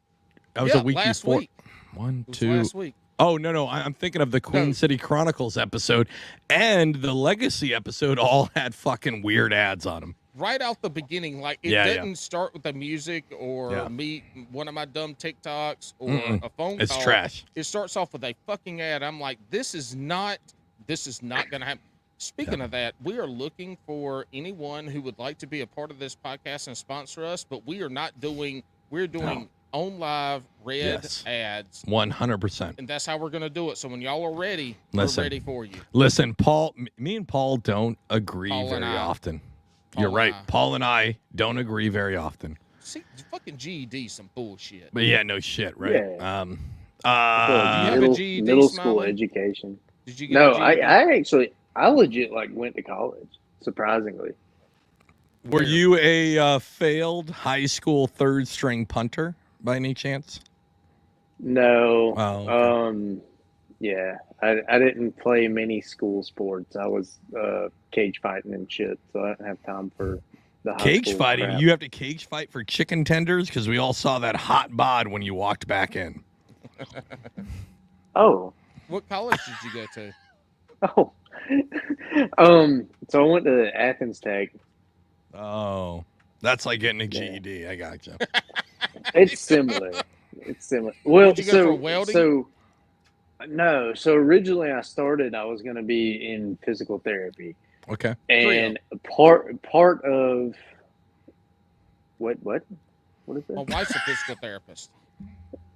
a week
last
before.
week.
One,
It was
two.
last week.
Oh no, I'm thinking of the Queen City Chronicles episode and the Legacy episode. All had fucking weird ads on them.
Right out the beginning, like it didn't start with the music or me, one of my dumb TikToks or a phone call.
It's trash.
It starts off with a fucking ad. I'm like, this is not gonna happen. Speaking of that, we are looking for anyone who would like to be a part of this podcast and sponsor us, but we're doing on live red ads.
100%.
And that's how we're gonna do it. So when y'all are ready,
Listen.
we're ready for you.
Listen, Paul. Me and Paul don't agree
Paul and
very
I.
often.
Paul
You're
and
right.
I.
Paul and I don't agree very often.
See, fucking GED, some bullshit.
But yeah, no shit, right?
Yeah.
you have a
middle,
GED,
middle school
Smiley?
education.
Did you get
No,
a GED?
I actually, I legit like went to college. Surprisingly,
Were you a failed high school third string punter by any chance?
no.
Oh, okay.
Yeah, I didn't play many school sports. I was cage fighting and shit, so I didn't have time for the high
Cage
school
fighting?
crap.
You have to cage fight for chicken tenders? Because we all saw that hot bod when you walked back in.
Oh,
What college did you go to?
So I went to Athens Tech.
Oh, that's like getting a GED. I gotcha.
It's similar. It's similar. Well,
Did you go for welding?
No. So originally I was going to be in physical therapy,
Okay.
and part of what is
My
that?
wife's a physical therapist.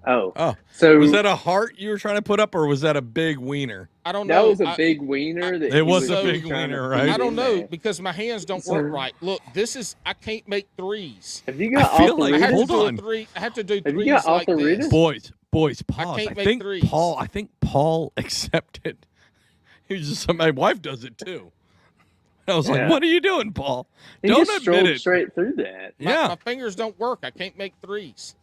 Oh,
So
was that a heart you were trying to put up, or was that a big wiener?
I don't
that
know.
was a big wiener. That
It
he
was
a
big
trying to
wiener,
feed
right?
I don't
in
know
there.
because my hands don't
So-
work right. Look, I can't make threes.
Have you got
I feel like-
I have
Hold
to do
on.
a three. I have to do
Have you
threes
got
like this.
arthritis?
Boys, pause.
can't
I
make
think
threes.
Paul accepted. He was just my wife does it too. I was like,
Yeah.
"What are you doing, Paul?
He
Don't
just
admit
strolled
it."
straight through that.
Yeah.
My fingers don't work. I can't make threes.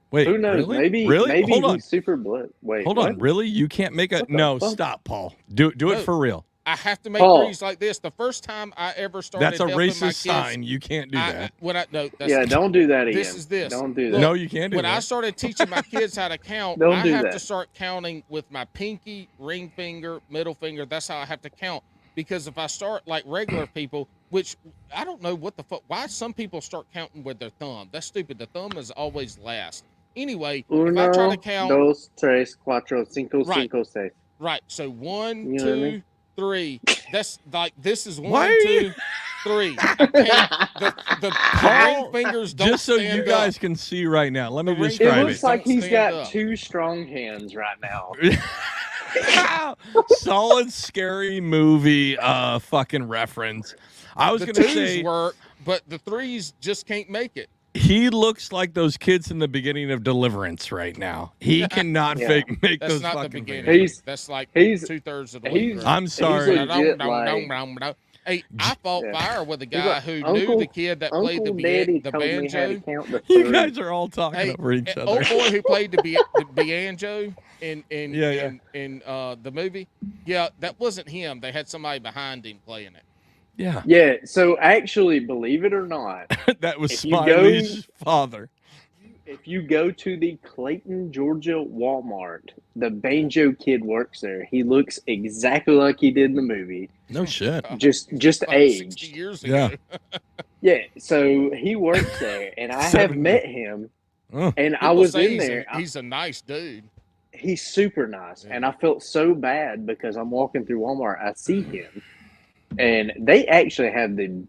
Wait,
Who knows?
really?
Maybe
Hold on.
he's super blood. Wait,
Hold
what?
on. Really? You can't make a
What the
no.
fuck?
Stop, Paul. Do it
No.
for real.
I have to make
Paul.
threes like this. The first time I ever started
That's a
helping my
racist
kids,
sign. You can't do that.
Yeah, don't do that again.
This is this.
Don't do that.
Look,
No, you can't do
when I
that.
started teaching my kids how to count,
Don't
I
do
have
that.
to start counting with my pinky, ring finger, middle finger. That's how I have to count. Because if I start like regular people, which I don't know what the fuck, why some people start counting with their thumb. That's stupid. The thumb is always last. Anyway, if I try
Uno,
to count,
dos, tres, cuatro, cinco,
Right.
cinco, seis.
right. So 1,
You know what I
2,
mean?
3. That's like this is
Why
1,
are you-
2, 3. I can't, the ring fingers don't
Just so you
stand
guys
up.
can see right now, let me
The ring
It
describe
looks
it.
like
Don't
he's
stand
got
up.
2 strong hands right now.
Solid scary movie fucking reference. I was
The
gonna
twos
say
work, but the threes just can't make it.
he looks like those kids in the beginning of Deliverance right now. He cannot
Yeah.
make
That's
those
not the
fucking
beginning.
fingers.
He's-
That's like
he's-
2/3 of the
he's-
way.
I'm sorry.
legit, like-
Hey, I fought
Yeah.
fire with a
He's
guy
like,
who knew
Uncle-
the kid that played
Uncle Daddy
the
told me how to
banjo.
count to
You
3.
guys are all talking
Hey,
over each other.
old boy who played the banjo in
Yeah.
the movie. Yeah, that wasn't him. They had somebody behind him playing it.
Yeah.
Yeah, so actually, believe it or not,
That was
if you
Smiley's father.
if you go to the Clayton, Georgia Walmart, the banjo kid works there. He looks exactly like he did in the movie,
No shit.
just
About 60
aged.
years
Yeah.
ago.
Yeah, so he works there, and I have
70.
met him,
Oh.
and I
People
was
say
in there.
he's a nice dude.
He's super nice,
Yeah.
and I felt so bad because I'm walking through Walmart. I see him, and they actually have the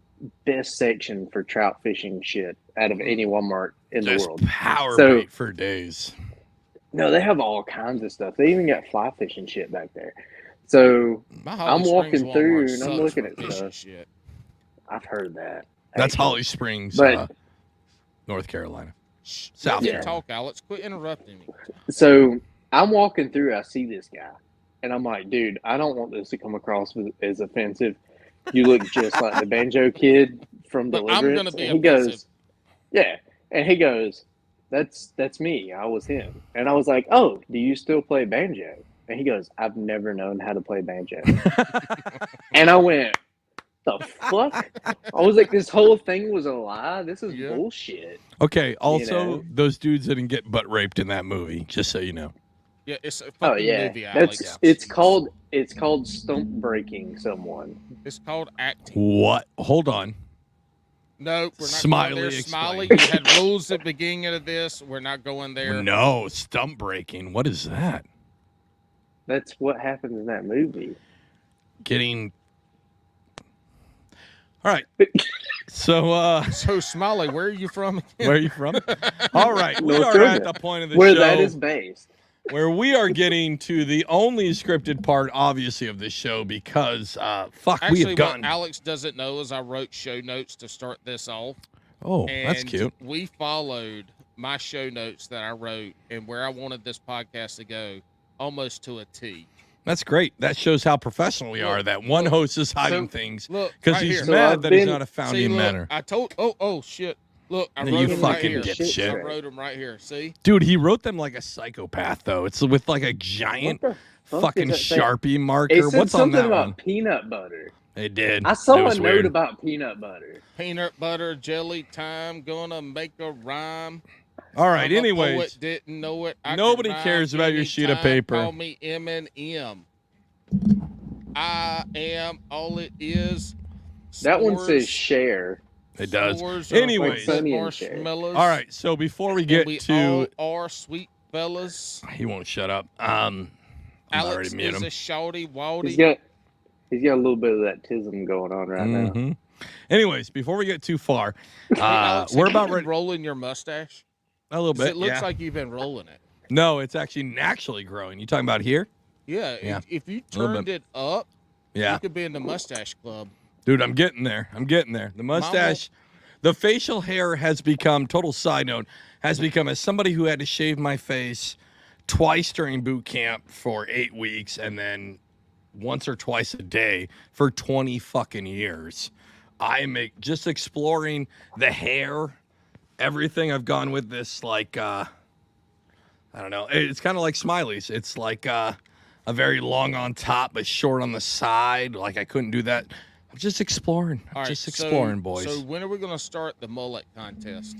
best section for trout fishing shit out of any Walmart in the
Just
world.
power
So-
bait for days.
No, they have all kinds of stuff. They even got fly fishing shit back there. So
My
I'm
Holly
walking
Springs
through
Walmart
and I'm
sucks
looking
for
at
fishing
stuff.
shit.
I've heard that.
That's
actually.
Holly Springs,
But-
North Carolina.
Shh,
South
let me
Yeah.
talk, Alex. Quit interrupting me.
So I'm walking through. I see this guy, and I'm like, dude, I don't want this to come across as offensive. You look just like the banjo kid from
But I'm
Deliverance.
gonna be
and he
offensive.
goes, yeah, and he goes, that's me. I was him, and I was like, oh, do you still play banjo? And he goes, I've never known how to play banjo. And I went, the fuck? I was like, this whole thing was a lie. This is
Yeah.
bullshit.
Okay, also,
know?
those dudes didn't get butt raped in that movie, just so you know.
Yeah, it's a
Oh
fucking
yeah,
movie, Alex.
that's it's called stump breaking someone.
It's called acting.
What? Hold on.
No, we're not
Smiley,
going there.
explain.
Smiley, you had rules at the beginning of this. We're not going there.
No, stump breaking. What is that?
That's what happens in that movie.
Getting. All right. So,
So, Smiley, where are you from?
where are you from? All right. We
North
are
Carolina.
at the point of the
Where
show
that is based.
where we are getting to the only scripted part, obviously, of this show because, we
Actually,
have
what
gotten.
Alex doesn't know is I wrote show notes to start this off.
Oh,
And
that's cute.
we followed my show notes that I wrote and where I wanted this podcast to go almost to a T.
That's great. That shows how professional we are. That one host is hiding
so-
things
Look,
because
right
he's
here.
So
mad
I've
that he's
been-
not a
See,
founding
look,
mentor.
I told. Oh shit! Look, I
You
wrote them right
fucking
here.
dipshit.
I wrote them right here. See?
Dude, he wrote them like a psychopath, though. It's with like a giant
What the fuck
fucking
does that say?
Sharpie marker.
It said
What's on
something
that
about
one?
peanut butter.
It did.
I saw
It
a
was
note
weird.
about peanut butter.
Peanut butter jelly time. Gonna make a rhyme.
All right.
I'm a
Anyways,
poet, didn't know it. I can
nobody
rhyme
cares about your sheet of
anytime.
paper.
Call me M&M. I am all it is.
That one
S'mores-
says share.
it does.
s'mores are
Anyways.
like
Sunny and Cher.
marshmallows.
All right. So before we
And
get
we
to,
all are sweet fellas.
he won't shut up. I'm
Alex
already mute
is
him.
a shouty waldy.
He's got a little bit of that tism going on right now.
Mhm. Anyways, before we get too far,
Hey, Alex,
we're
have you
about
been
ready.
rolling your mustache.
A little
'Cause
bit.
it looks
Yeah.
like you've been rolling it.
No, it's actually naturally growing. You talking about here?
Yeah.
Yeah.
If you
A little
turned
bit.
it up,
Yeah.
you could be in the mustache club.
Dude, I'm getting there. The mustache, the facial hair has become, total side note, has become, as somebody who had to shave my face twice during boot camp for 8 weeks and then once or twice a day for 20 fucking years. Just exploring the hair, everything. I've gone with this, like, I don't know. It's kind of like Smiley's. It's like a very long on top, but short on the side. Like, I couldn't do that. I'm just exploring.
All right,
Just
so-
exploring, boys.
So when are we going to start the mullet contest?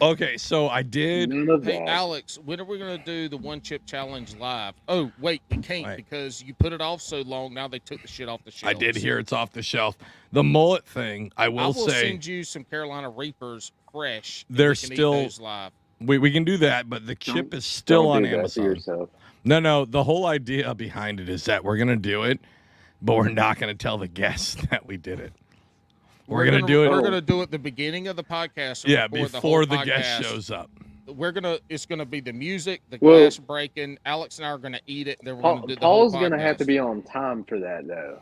Okay, so I did.
None of
Hey,
that.
Alex, when are we going to do the one chip challenge live? Oh, wait, you can't
Right.
because you put it off so long. Now they took the shit off the shelf.
I did hear it's off the shelf. The mullet thing, I
I
will
will
say,
send you some Carolina Reapers fresh. and
They're
we can eat
still-
those live.
we can do that, but the chip
Don't-
is still
Don't
on
do that to
Amazon.
yourself.
No, the whole idea behind it is that we're gonna do it, but we're not gonna tell the guests that we did it. We're gonna do it.
We're gonna do it at the beginning of the podcast. or
Yeah, before
the,
the guest
podcast.
shows up.
It's gonna be the music, the
Well-
glass breaking. Alex and I are gonna eat it. Then we're gonna do the
Paul's
whole
gonna have to
podcast.
be on time for that though.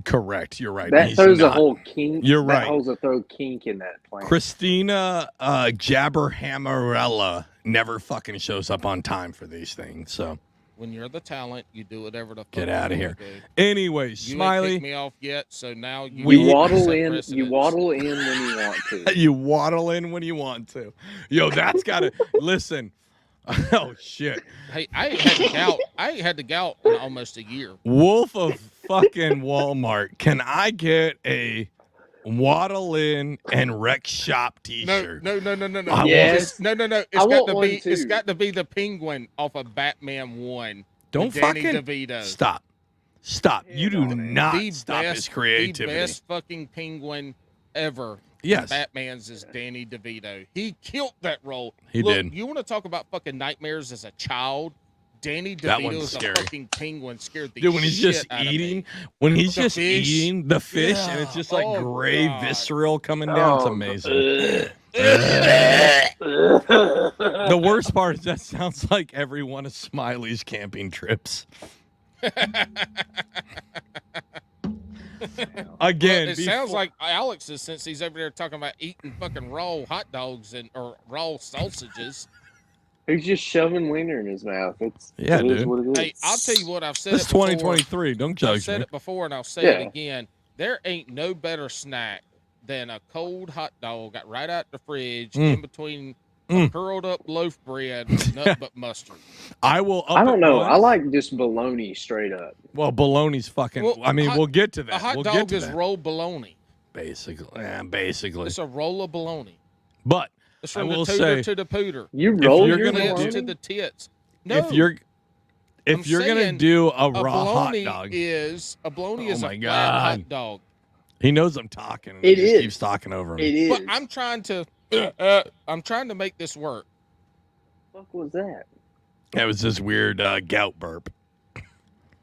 Correct. You're right.
That
He's
throws a
not.
whole kink.
You're
that
right.
holds a throw kink in that plan.
Christina Jabberhammerella never fucking shows up on time for these things. So
When you're the talent, you do whatever the fuck
Get
you
out of
wanna
here.
do.
Anyways,
You ain't
Smiley,
kicked me off yet, so now you
We-
You waddle
set
in. You
precedence.
waddle in when you want to.
you waddle in when you want to. Yo, that's gotta listen. Oh shit.
Hey, I ain't had the gout. I ain't had the gout in almost a year.
Wolf of fucking Walmart. Can I get a waddle in and wreck shop
No,
t-shirt?
no.
I want-
Yes.
No. It's
I
got
want
to
one
be. It's
too.
got to be the penguin off of Batman 1.
Don't
with Danny
fucking
DeVito.
stop. You do not
The
stop his creativity.
The best fucking penguin ever.
Yes.
Batman's is Danny DeVito. He killed that role.
He
Look,
did.
You want to talk about fucking nightmares as a child? Danny
That one's
DeVito is a
scary.
fucking penguin. Scared the
Dude, when he's
shit
just
out of
eating,
me.
when he's
The
just
fish.
eating the fish and it's just like
Oh,
gray
God.
visceral coming down, it's
Oh,
amazing.
ugh.
The worst part is that sounds like every one of Smiley's camping trips. Again,
Well, it sounds like Alex's since he's over there talking about eating fucking raw hot dogs or raw sausages.
He's just shoving wiener in his mouth.
Yeah,
it is
dude.
what it is.
Hey, I'll tell you what, I've said
it's
it before.
2023. Don't
I've
judge
said
me.
it before and I'll say
Yeah.
it again. There ain't no better snack than a cold hot dog got right out the fridge in between a curled up loaf bread with nothing but mustard.
I will. Up
I don't
it
know.
once.
I like just bologna straight up.
Well, bologna's fucking.
Well,
I mean,
hot-
we'll get to
A
that.
hot
We'll
dog
get to
is
that.
rolled bologna.
Basically.
It's a roll of bologna.
But
It's
I
from the
will
tutor
say,
to the pooter.
You
If
roll
you're
your
gonna
bologna?
To the tits. No,
if you're
I'm
gonna
saying
do a
a
raw hot
bologna
dog,
is a bologna
Oh
is
my
a flat
God.
hot dog.
he knows I'm talking. And
It
he just
is.
keeps talking over him.
It is.
But I'm trying to make this work.
What the fuck was that?
That was this weird gout burp.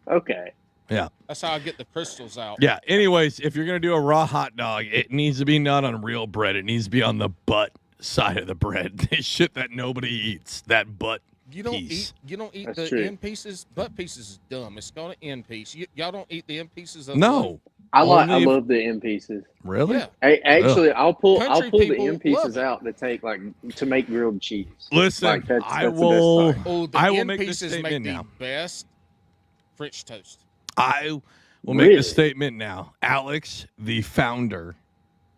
Okay.
That's how I get the crystals out.
Yeah. Anyways, if you're gonna do a raw hot dog, it needs to be not on real bread. It needs to be on the butt side of the bread. The shit that nobody eats. That butt
You don't
piece.
eat
That's
the
true.
end pieces. Butt pieces is dumb. It's got an end piece. Y'all don't eat the end pieces of the
No.
I
Only if-
love the end pieces.
Really?
Yeah.
Actually, I'll pull
Country
the
people
end pieces
love it.
out to make grilled cheese.
Listen,
Like, that's
I
the best
will.
part.
Oh, the
I will
end
make this
pieces
statement
make
now.
the best French toast.
I will make
Really?
this statement now. Alex, the founder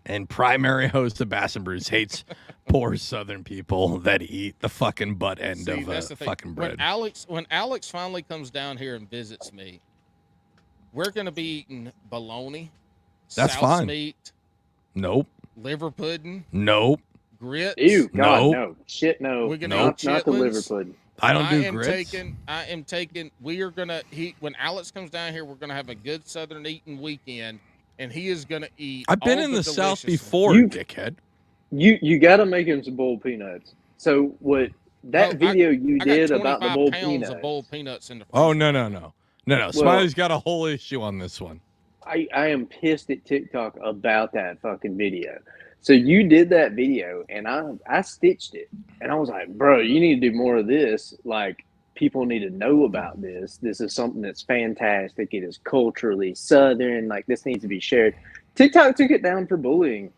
and primary host of Bass and Brews, hates poor Southern people that eat the fucking butt end
See,
of
that's the thing.
fucking bread.
When Alex finally comes down here and visits me, we're gonna be eating bologna,
That's
South's
fine.
meat,
Nope.
liver pudding,
Nope.
grits.
Ew, God,
Nope.
no. Shit, no.
We're gonna
Not,
eat
not the liver
chitlins.
pudding.
I don't do
am
grits.
taking. We are gonna. When Alex comes down here, we're gonna have a good Southern eating weekend, and he is gonna eat.
I've been
all
in the South
delicious-
before,
You-
dickhead.
You got to make him some boiled peanuts. So what that
Oh,
video you
I
did
got
about the
25
boiled
pounds
peanuts,
of boiled peanuts in the.
Oh,
freezer.
no. Smiley's got a whole issue on this one.
I am pissed at TikTok about that fucking video. So you did that video, and I stitched it, and I was like, bro, you need to do more of this. Like, people need to know about this. This is something that's fantastic. It is culturally Southern. Like, this needs to be shared. TikTok took it down for bullying.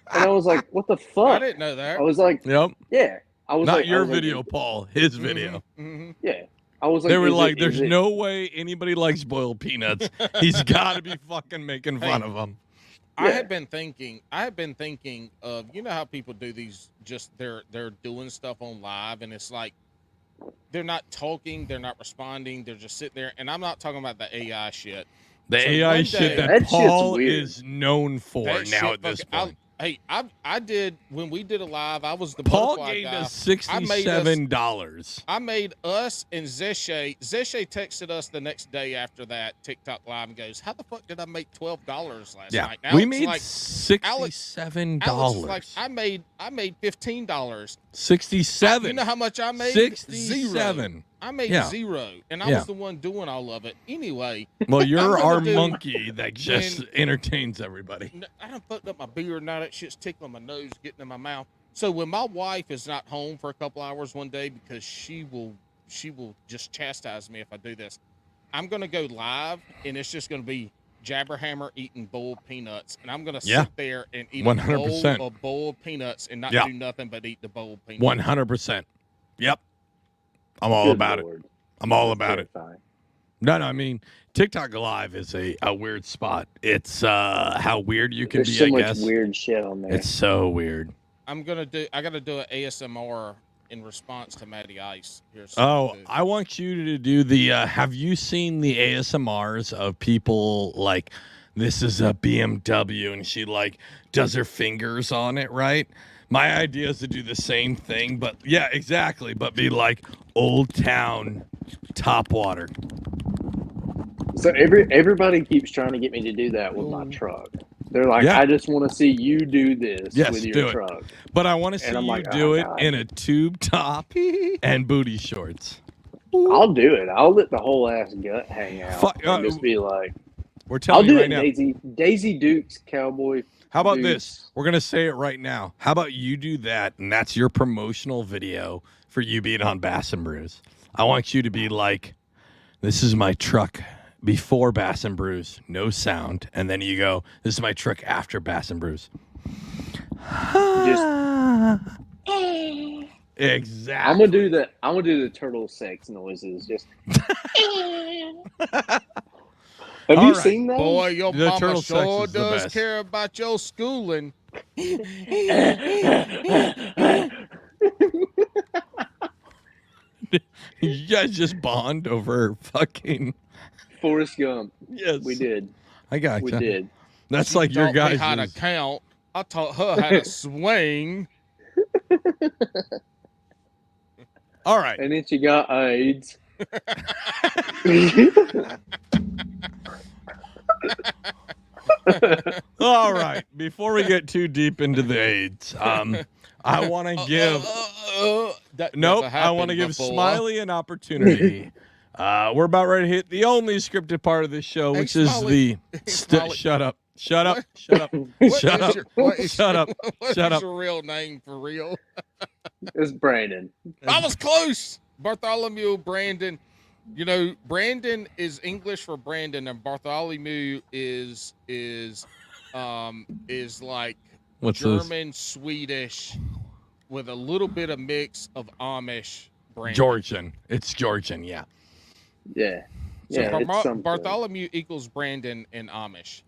And I was like, what the
I
fuck?
didn't know that.
I was like,
Yep.
yeah. I was
Not
like,
your
I was like,
video, Paul. His video.
Mhm.
yeah. I was like,
They were
is
like,
it-
"There's
is it-
no way anybody likes boiled peanuts. He's got to be fucking making fun of them."
I
Yeah.
had been thinking of, you know how people do these, just they're doing stuff on live, and it's like they're not talking, they're not responding, they're just sitting there. And I'm not talking about the AI shit.
The
So
AI
one
shit
day-
that
That shit's
Paul
weird.
is known for
That
now
shit
at this
fucking-
point.
I did when we did a live. I was the
Paul
butterfly
gave
guy.
us $67.
I made us and Zeshay texted us the next day after that TikTok live and goes, "How the fuck did I make $12 last
Yeah,
night?" And
we
Alex
made
like,
$67.
Alex was like, I made $15.
67.
You know how much I made?
67.
I made
Yeah.
zero, and I
Yeah.
was the one doing all of it. Anyway,
Well, you're
I'm
our
gonna do-
monkey that just entertains everybody.
I done fucked up my beard. Now that shit's tickling my nose, getting in my mouth. So when my wife is not home for a couple hours one day, because she will just chastise me if I do this, I'm gonna go live, and it's just gonna be Jabberhammer eating boiled peanuts, and I'm gonna
Yeah.
sit there and eat
100%.
a bowl of boiled peanuts and not
Yeah.
do nothing but eat the boiled peanuts.
100%. Yep. I'm all
Good
about
Lord.
it. I'm all
That's
about it.
terrifying.
No, I mean, TikTok Live is a weird spot. It's how weird you can
There's
be,
so
I
much
guess.
weird shit on there.
It's so weird.
I gotta do an ASMR in response to Matty Ice here soon.
Oh,
too.
I want you to do the. Have you seen the ASMRs of people like, this is a BMW, and she like does her fingers on it, right? My idea is to do the same thing, but yeah, exactly. But be like Old Town Top Water.
So everybody keeps trying to get me to do that with my truck. They're like,
Yeah.
I just want to see you do this
Yes,
with
do
your
it.
truck.
But I want to see
I'm
you
like,
do
oh,
it
God.
in a tube top and booty shorts.
I'll do it. I'll let the whole ass gut hang out
Fuck,
and just be like,
We're
I'll
telling
do
you
it
right
in
now.
Daisy Dukes cowboy.
How about
boots.
this? We're going to say it right now. How about you do that, and that's your promotional video for you being on Bass and Brews. I want you to be like, this is my truck before Bass and Brews, no sound. And then you go, this is my truck after Bass and Brews. Exactly.
I'm gonna do the turtle sex noises. Just. Have
All
you
right.
seen those?
Boy, your
The
mama
turtle sex
sure
is the
does
best.
care about your schooling.
You guys just bond over fucking.
Forrest Gump.
Yes.
We did.
I got
We
you.
did.
That's
She
like your
taught me
guys.
how to count. I taught her how to swing.
All right.
And then she got AIDS.
All right. Before we get too deep into the AIDS, I want to give. Nope. I want to give Smiley an opportunity. We're about ready to hit the only scripted part of this show,
Hey,
which is
Smiley.
the.
Smiley.
Shut up. Shut up.
What?
Shut up.
What
Shut
is
up.
your- what is-
Shut up.
what
Shut
is
up.
your real name for real?
It's Brandon.
I was close. Bartholomew Brandon. You know, Brandon is English for Brandon, and Bartholomew is like
What's this?
German, Swedish, with a little bit of mix of Amish. Brandon.
Georgian. It's Georgian. Yeah.
Yeah.
So
Yeah, it's something.
Bartholomew equals Brandon in Amish.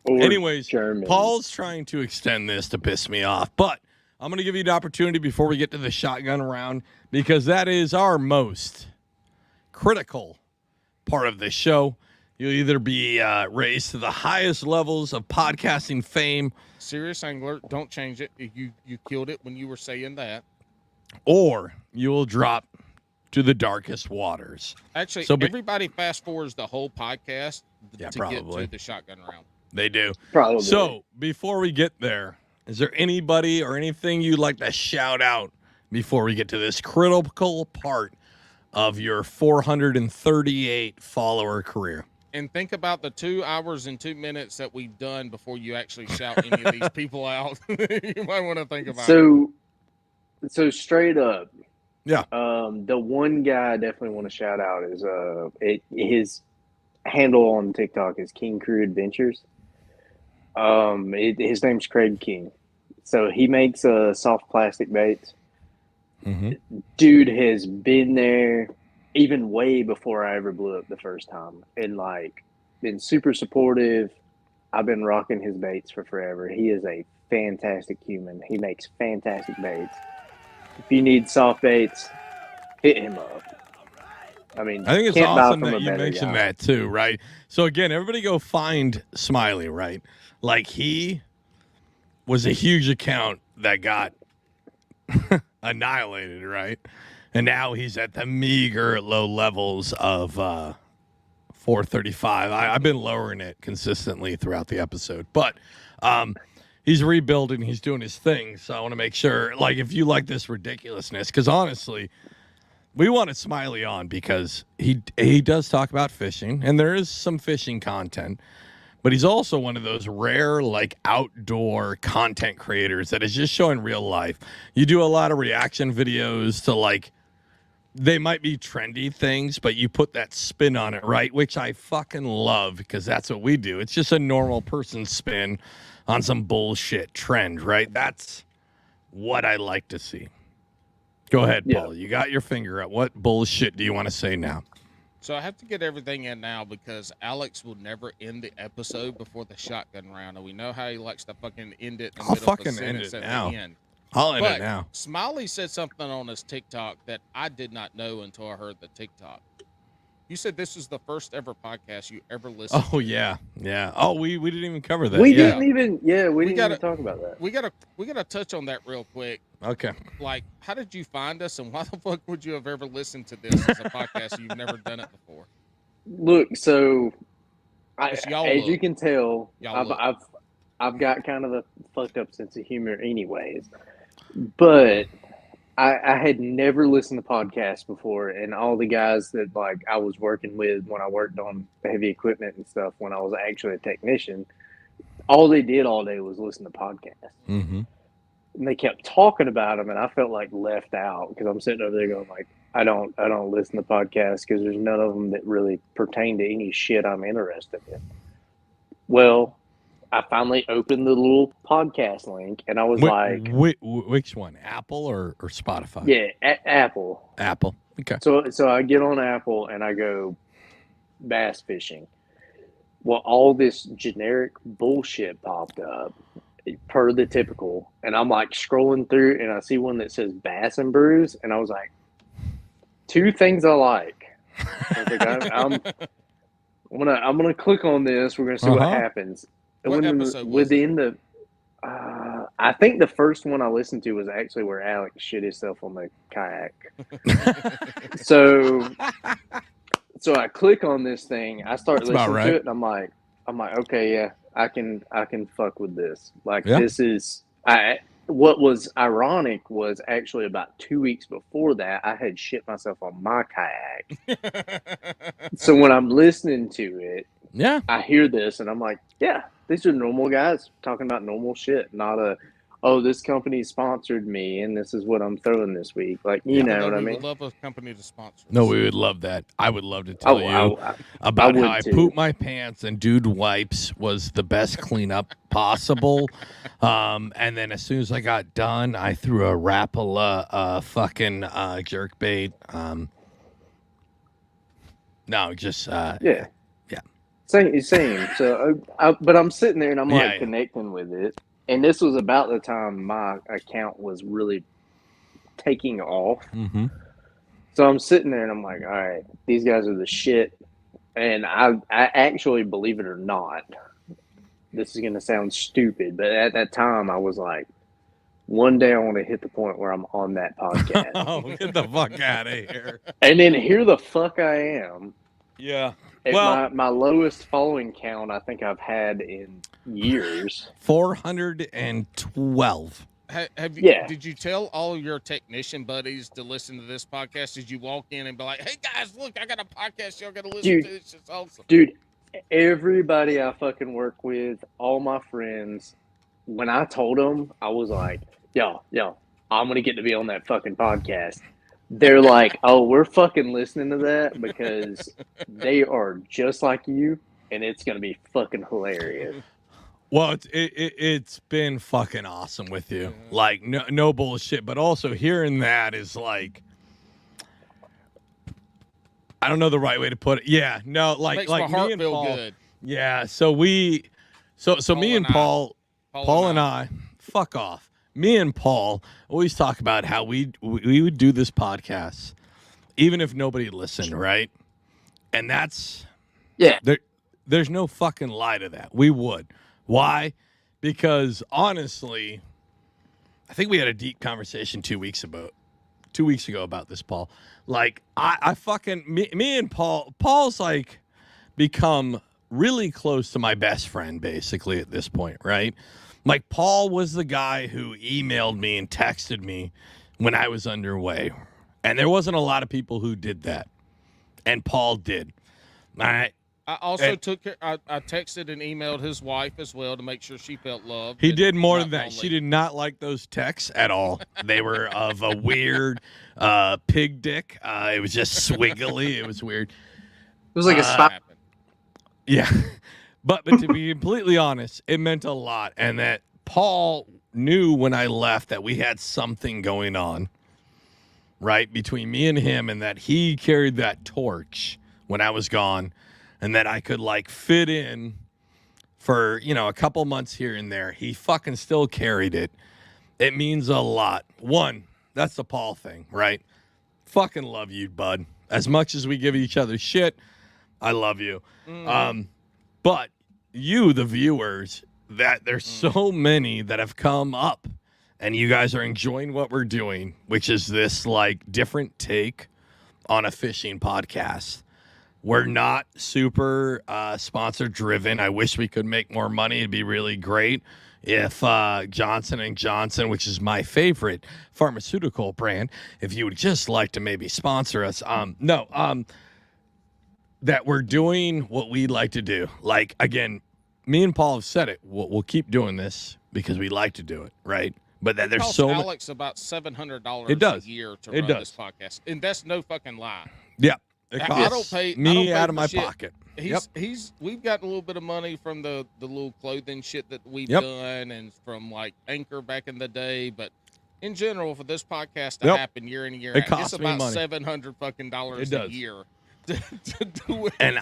Or
Anyways,
German.
Paul's trying to extend this to piss me off, but I'm going to give you the opportunity before we get to the shotgun round, because that is our most critical part of this show. You'll either be raised to the highest levels of podcasting fame,
Serious angler, don't change it. You killed it when you were saying that.
or you will drop to the darkest waters.
Actually,
So
everybody fast forwards the whole podcast
Yeah,
to
probably.
get to the shotgun round.
They do.
Probably.
So before we get there, is there anybody or anything you'd like to shout out before we get to this critical part of your 438 follower career?
And think about the 2 hours and 2 minutes that we've done before you actually shout any of these people out. You might want to think about it.
So straight up.
Yeah.
The one guy I definitely want to shout out is his handle on TikTok is King Crew Adventures. His name's Craig King. So he makes soft plastic baits.
Mm-hmm.
Dude has been there even way before I ever blew up the first time, and like been super supportive. I've been rocking his baits for forever. He is a fantastic human. He makes fantastic baits. If you need soft baits, hit him up. I mean,
I think it's
can't buy
awesome
from
that
a
you
better
mentioned
guy.
that too, right? So again, everybody go find Smiley, right? Like he was a huge account that got annihilated, right? And now he's at the meager low levels of 435. I've been lowering it consistently throughout the episode, but he's rebuilding. He's doing his thing. So I want to make sure, like, if you like this ridiculousness, because honestly, we wanted Smiley on because he does talk about fishing, and there is some fishing content, but he's also one of those rare, like, outdoor content creators that is just showing real life. You do a lot of reaction videos to, like, they might be trendy things, but you put that spin on it, right? Which I fucking love, because that's what we do. It's just a normal person spin on some bullshit trend, right? That's what I like to see. Go ahead,
Yeah.
Paul. You got your finger up. What bullshit do you want to say now?
So I have to get everything in now because Alex will never end the episode before the shotgun round, and we know how he likes to fucking end it in the
I'll
middle of a
fucking end
sentence
it
at
now.
the end.
I'll end
But
it now.
Smiley said something on his TikTok that I did not know until I heard the TikTok. You said this is the first ever podcast you ever listened
Oh
to.
yeah. Oh, we didn't even cover that.
We
yeah.
didn't even
gotta-
talk about that.
We gotta touch on that real quick.
Okay.
Like, how did you find us, and why the fuck would you have ever listened to this as a podcast? You've never done it before.
Look, so
It's y'all
as
look.
you can tell,
Y'all look.
I've got kind of a fucked up sense of humor, anyways. But I had never listened to podcasts before, and all the guys that like I was working with when I worked on heavy equipment and stuff, when I was actually a technician, all they did all day was listen to podcasts.
Mm-hmm.
And they kept talking about them, and I felt like left out because I'm sitting over there going like, I don't listen to podcasts because there's none of them that really pertain to any shit I'm interested in. Well, I finally opened the little podcast link, and I was like,
which one? Apple or Spotify?
yeah, Apple.
Apple. Okay.
So I get on Apple and I go bass fishing. Well, all this generic bullshit popped up per the typical, and I'm like scrolling through, and I see one that says Bass and Brews, and I was like, two things I like. I was like, I'm gonna click on this. We're gonna see what happens.
What episode was it?
I think the first one I listened to was actually where Alex shit himself on the kayak. So I click on this thing. I start listening to it, and I'm like, okay, yeah, I can fuck with this. Like, this is what was ironic was actually about 2 weeks before that, I had shit myself on my kayak. So when I'm listening to it,
yeah,
I hear this, and I'm like, yeah, these are normal guys talking about normal shit, not this company sponsored me, and this is what I'm throwing this week. Like, you know what I mean?
We would love a company to sponsor us.
No, we would love that. I would love to tell you about how I pooped my pants and Dude Wipes was the best cleanup possible. And then as soon as I got done, I threw a Rapala fucking jerkbait. No, just
yeah. Same. So, but I'm sitting there and I'm like connecting with it. And this was about the time my account was really taking off.
Mm-hmm.
So I'm sitting there and I'm like, all right, these guys are the shit. And I actually, believe it or not, this is going to sound stupid, but at that time I was like, one day I want to hit the point where I'm on that podcast.
Oh, get the fuck out of here.
And then here the fuck I am.
Yeah.
At my lowest following count I think I've had in years.
412.
Have you? Yeah. Did you tell all your technician buddies to listen to this podcast? Did you walk in and be like, "Hey guys, look, I got a podcast. Y'all got to listen to this. It's awesome."
Dude, everybody I fucking work with, all my friends, when I told them, I was like, "Yo, I'm gonna get to be on that fucking podcast." They're like, "Oh, we're fucking listening to that because they are just like you, and it's gonna be fucking hilarious."
Well, it's been fucking awesome with you. Like, no bullshit, but also hearing that is like, I don't know the right way to put it. Yeah, no, like
makes my heart
me and
feel
Paul.
Good.
Yeah, so me and Paul and I, fuck off. Me and Paul always talk about how we would do this podcast, even if nobody listened, right? And that's there's no fucking lie to that. We would. Why? Because honestly, I think we had a deep conversation 2 weeks ago about this, Paul. Like I fucking me and Paul's like become really close to my best friend basically at this point, right? Like Paul was the guy who emailed me and texted me when I was underway. And there wasn't a lot of people who did that. And Paul did. All right.
I also I texted and emailed his wife as well to make sure she felt loved.
He did more than that. She did not like those texts at all. They were of a weird pig dick. It was just swiggly. It was weird.
It was like a spot.
Yeah. But to be completely honest, it meant a lot. And that Paul knew when I left that we had something going on. right, between me and him, and that he carried that torch when I was gone, and that I could like fit in for, a couple months here and there. He fucking still carried it. It means a lot. One, that's the Paul thing, right? Fucking love you, bud. As much as we give each other shit, I love you. But you, the viewers, that there's so many that have come up and you guys are enjoying what we're doing, which is this like different take on a fishing podcast. We're not super sponsor driven. I wish we could make more money. It'd be really great if Johnson & Johnson, which is my favorite pharmaceutical brand, if you would just like to maybe sponsor us. That we're doing what we like to do. Like, again, me and Paul have said it. We'll keep doing this because we like to do it, right? But that there's so
Alex about $700 a year to run this podcast, and that's no fucking lie.
Yeah, it costs
I don't pay
me
out
of my pocket.
We've gotten a little bit of money from the little clothing shit that we've done, and from like Anchor back in the day, but in general, for this podcast to happen year in and year out, it's about $700 fucking dollars a year. To do it.
And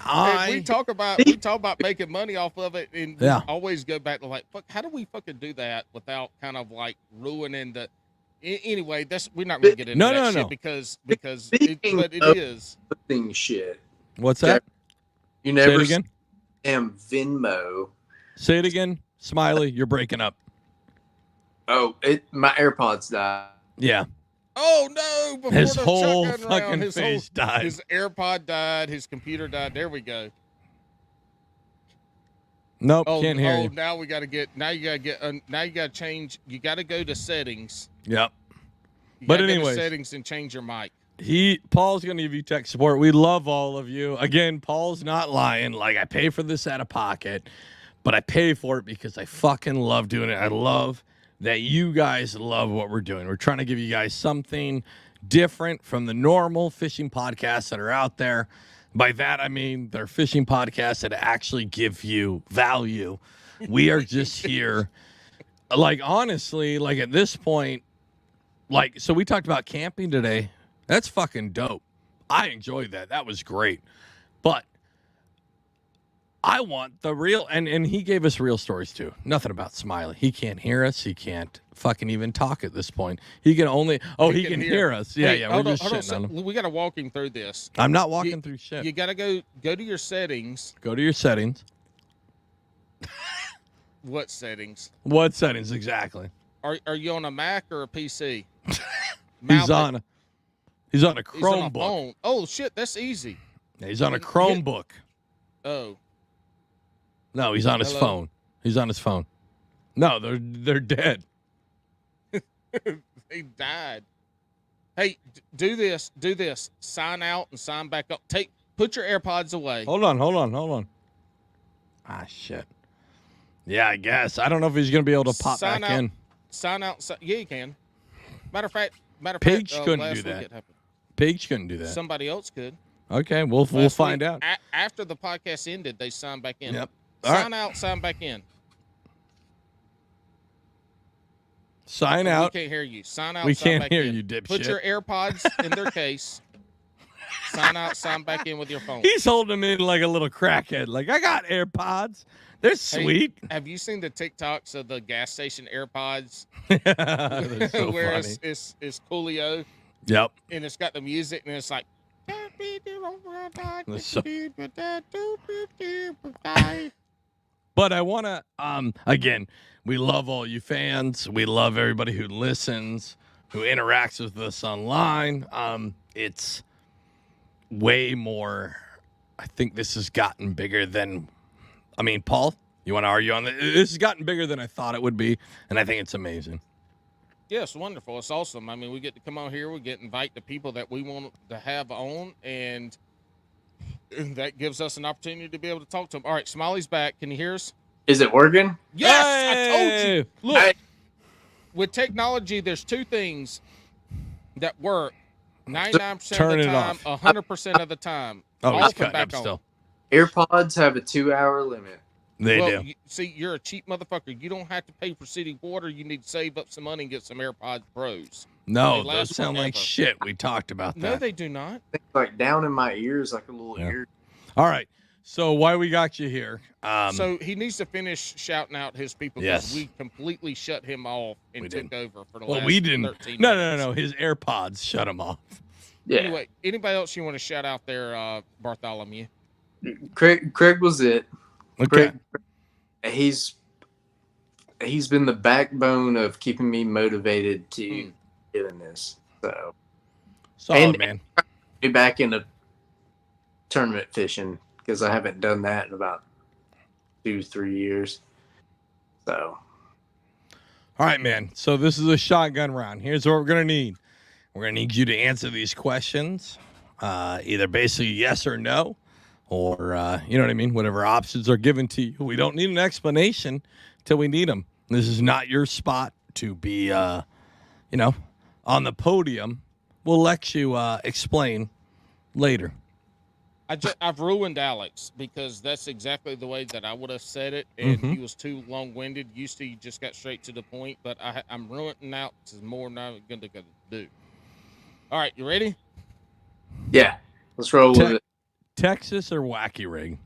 we talk about making money off of it, and we always go back to like, fuck, how do we fucking do that without kind of like ruining the? Anyway, we're not going to get into that shit because it is
thing shit.
What's that?
You never
say it again.
Damn Venmo.
Say it again, Smiley. You're breaking up.
Oh, my AirPods died.
Yeah.
Oh no! Before
His
the
whole
shotgun
fucking
round,
face died.
His AirPod died. His computer died. There we go.
Nope, can't hear you.
Now we got to get. Now you got to change. You got to go to settings.
Yep.
But anyway, settings and change your mic.
Paul's going to give you tech support. We love all of you. Again, Paul's not lying. Like, I pay for this out of pocket, but I pay for it because I fucking love doing it. I love that you guys love what we're doing. We're trying to give you guys something different from the normal fishing podcasts that are out there. By that, I mean they're fishing podcasts that actually give you value. We are just here. Like, honestly, like at this point, like, so we talked about camping today. That's fucking dope. I enjoyed that. That was great. But I want the real, and he gave us real stories too. Nothing about Smiley. He can't hear us. He can't fucking even talk at this point. He can only, he can hear us. Yeah,
hey,
we're just shitting on him.
We got to walk him through this.
I'm not walking through shit.
You got to go to your settings.
Go to your settings.
What settings?
What settings exactly?
Are you on a Mac or a PC?
He's on a Chromebook.
Oh shit, that's easy.
He's on a Chromebook.
Oh.
No, he's on his phone. He's on his phone. No, they're dead.
They died. Hey, do this. Sign out and sign back up. Put your AirPods away.
Hold on. Ah, shit. Yeah, I guess. I don't know if he's going to be able to pop back in.
Sign out. Yeah, you can. Matter of fact,
Paige couldn't do that. Paige couldn't do that.
Somebody else could.
Okay, we'll find out.
After the podcast ended, they signed back in.
Yep.
Sign out, sign back in.
Sign out.
We can't hear you. Sign out,
we
sign
can't
back
hear
in.
you, dipshit.
Put your AirPods in their case. Sign out, sign back in with your phone.
He's holding them in like a little crackhead. Like, I got AirPods. They're sweet.
Hey, have you seen the TikToks of the gas station AirPods?
They're so
where
funny.
It's Coolio.
Yep.
And it's got the music, and it's like.
But I want to, again, we love all you fans. We love everybody who listens, who interacts with us online. It's way more. I think this has gotten bigger than, Paul, you want to argue on this? This has gotten bigger than I thought it would be, and I think it's amazing.
Yeah, it's wonderful. It's awesome. We get to come on here. We get to invite the people that we want to have on, and that gives us an opportunity to be able to talk to them. All right, Smiley's back. Can you hear us?
Is it working?
Yes,
Hey!
I told you. Look, with technology, there's two things that work 99%
Turn
of the
it
time,
off.
100% of the time.
Oh,
Off
it's
and
cutting up
back on.
still.
AirPods have a 2-hour limit.
They
well,
do.
see, you're a cheap motherfucker. You don't have to pay for city water. You need to save up some money and get some AirPods Pros.
No,
They
those
last
sound like
forever.
shit. We talked about
No,
that.
they do not.
It's like down in my ears, like a little
Yeah.
ear.
All right. So why we got you here?
So he needs to finish shouting out his people
Yes.
because we completely shut him off and
We
took
didn't.
over for the
Well,
last
we didn't.
13
No.
minutes.
His AirPods shut him off.
Yeah.
Anyway, anybody else you want to shout out there, Bartholomew?
Craig was it.
Okay.
Craig, he's been the backbone of keeping me motivated to doing this. So
Solid, man.
be back in the tournament fishing because I haven't done that in about 2-3 years. So
All right, man. So this is a shotgun round. Here's what we're going to need. We're going to need you to answer these questions, either basically yes or no, or, you know what I mean, whatever options are given to you. We don't need an explanation till we need them. This is not your spot to be, you know, on the podium. We'll let you explain later.
I've ruined Alex because that's exactly the way that I would have said it, and he was too long-winded. Used to, you just got straight to the point, but I'm ruining out. This is more than I'm going to do. All right, you ready?
yeah, let's roll with it.
Texas or Wacky Rig?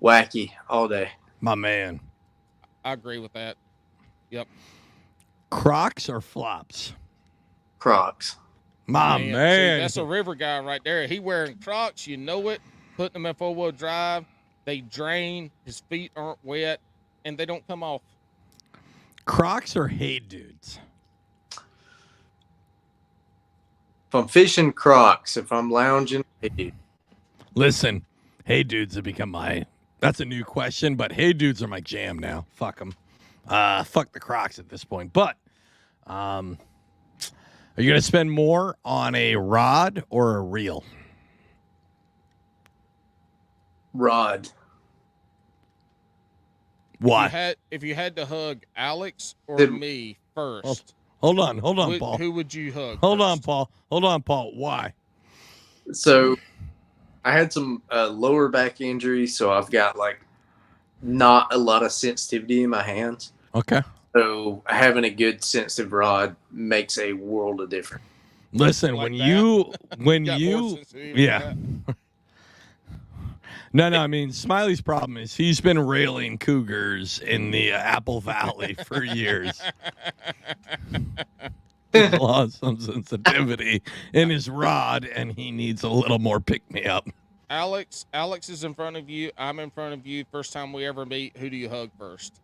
Wacky all day.
My man.
I agree with that. Yep.
Crocs or flops?
Crocs.
My
See,
man.
that's a river guy right there. He wearing Crocs, you know it. Putting them in four-wheel drive. They drain. His feet aren't wet, and they don't come off.
Crocs or Hey Dudes?
If I'm fishing, Crocs. If I'm lounging, hey,
Listen, Hey Dudes have become that's a new question, but Hey Dudes are my jam now. Fuck them. Fuck the Crocs at this point. But, are you going to spend more on a rod or a reel?
rod.
Why?
If you had to hug Alex or
Did-
me first,
Hold on, Paul.
who would you hug?
Hold on,
first?
Paul. Why?
So I had some lower back injury, so I've got like not a lot of sensitivity in my hands.
Okay.
So having a good sensitive rod makes a world of difference.
Listen,
Like
when
that?
you
Got more sensitivity
yeah.
than that?
No, I mean, Smiley's problem is he's been railing cougars in the Apple Valley for years. He's lost some sensitivity in his rod, and he needs a little more pick-me-up.
Alex is in front of you. I'm in front of you. First time we ever meet, who do you hug first?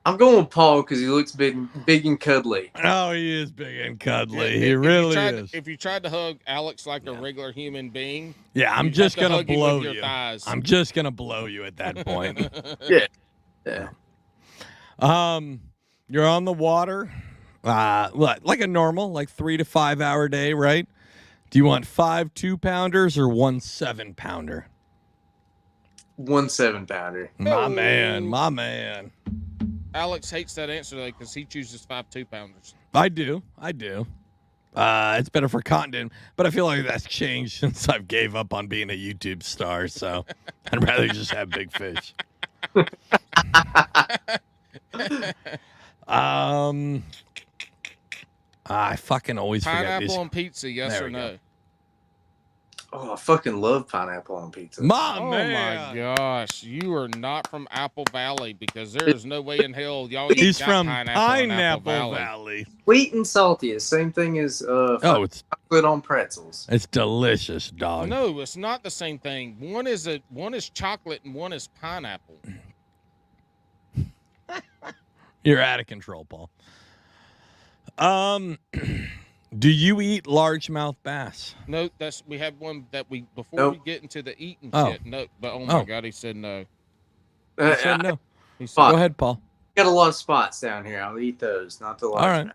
I'm going with Paul because he looks big and cuddly.
Oh, he is big and cuddly.
If
He
you
really
tried-
is.
If you tried to hug Alex like a regular human being,
Yeah, I'm
you'd
just
have to
going
hug
to
him
blow
with your
you.
thighs.
I'm just going to blow you at that point.
Yeah.
You're on the water, like a normal, like 3 to 5 hour day, right? Do you want 5 2-pounders or 1 7-pounder?
1 7-pounder.
My
Oh.
man.
Alex hates that answer though because he chooses 5 2-pounders.
I do. It's better for content, but I feel like that's changed since I've gave up on being a YouTube star. So I'd rather just have big fish. I fucking always forget
Pineapple
these.
on pizza, yes
There
or
we go.
no?
Oh, I fucking love pineapple on pizza.
My
Oh
man.
my gosh, you are not from Apple Valley because there is no way in hell y'all ain't
He's
got
from
pineapple in Apple
Pineapple
Valley.
Valley.
Sweet and salty is same thing as
Oh, it's
chocolate on pretzels.
delicious, dog.
No, it's not the same thing. One is chocolate and one is pineapple.
You're out of control, Paul. Do you eat largemouth bass?
No, we have one that before
Nope.
we get into the eating
Oh.
shit. No, but oh my
Oh.
god, he said no.
You said no.
He said
Fuck.
Go ahead, Paul.
Got a lot of spots down here. I'll eat those, not the large.
All right.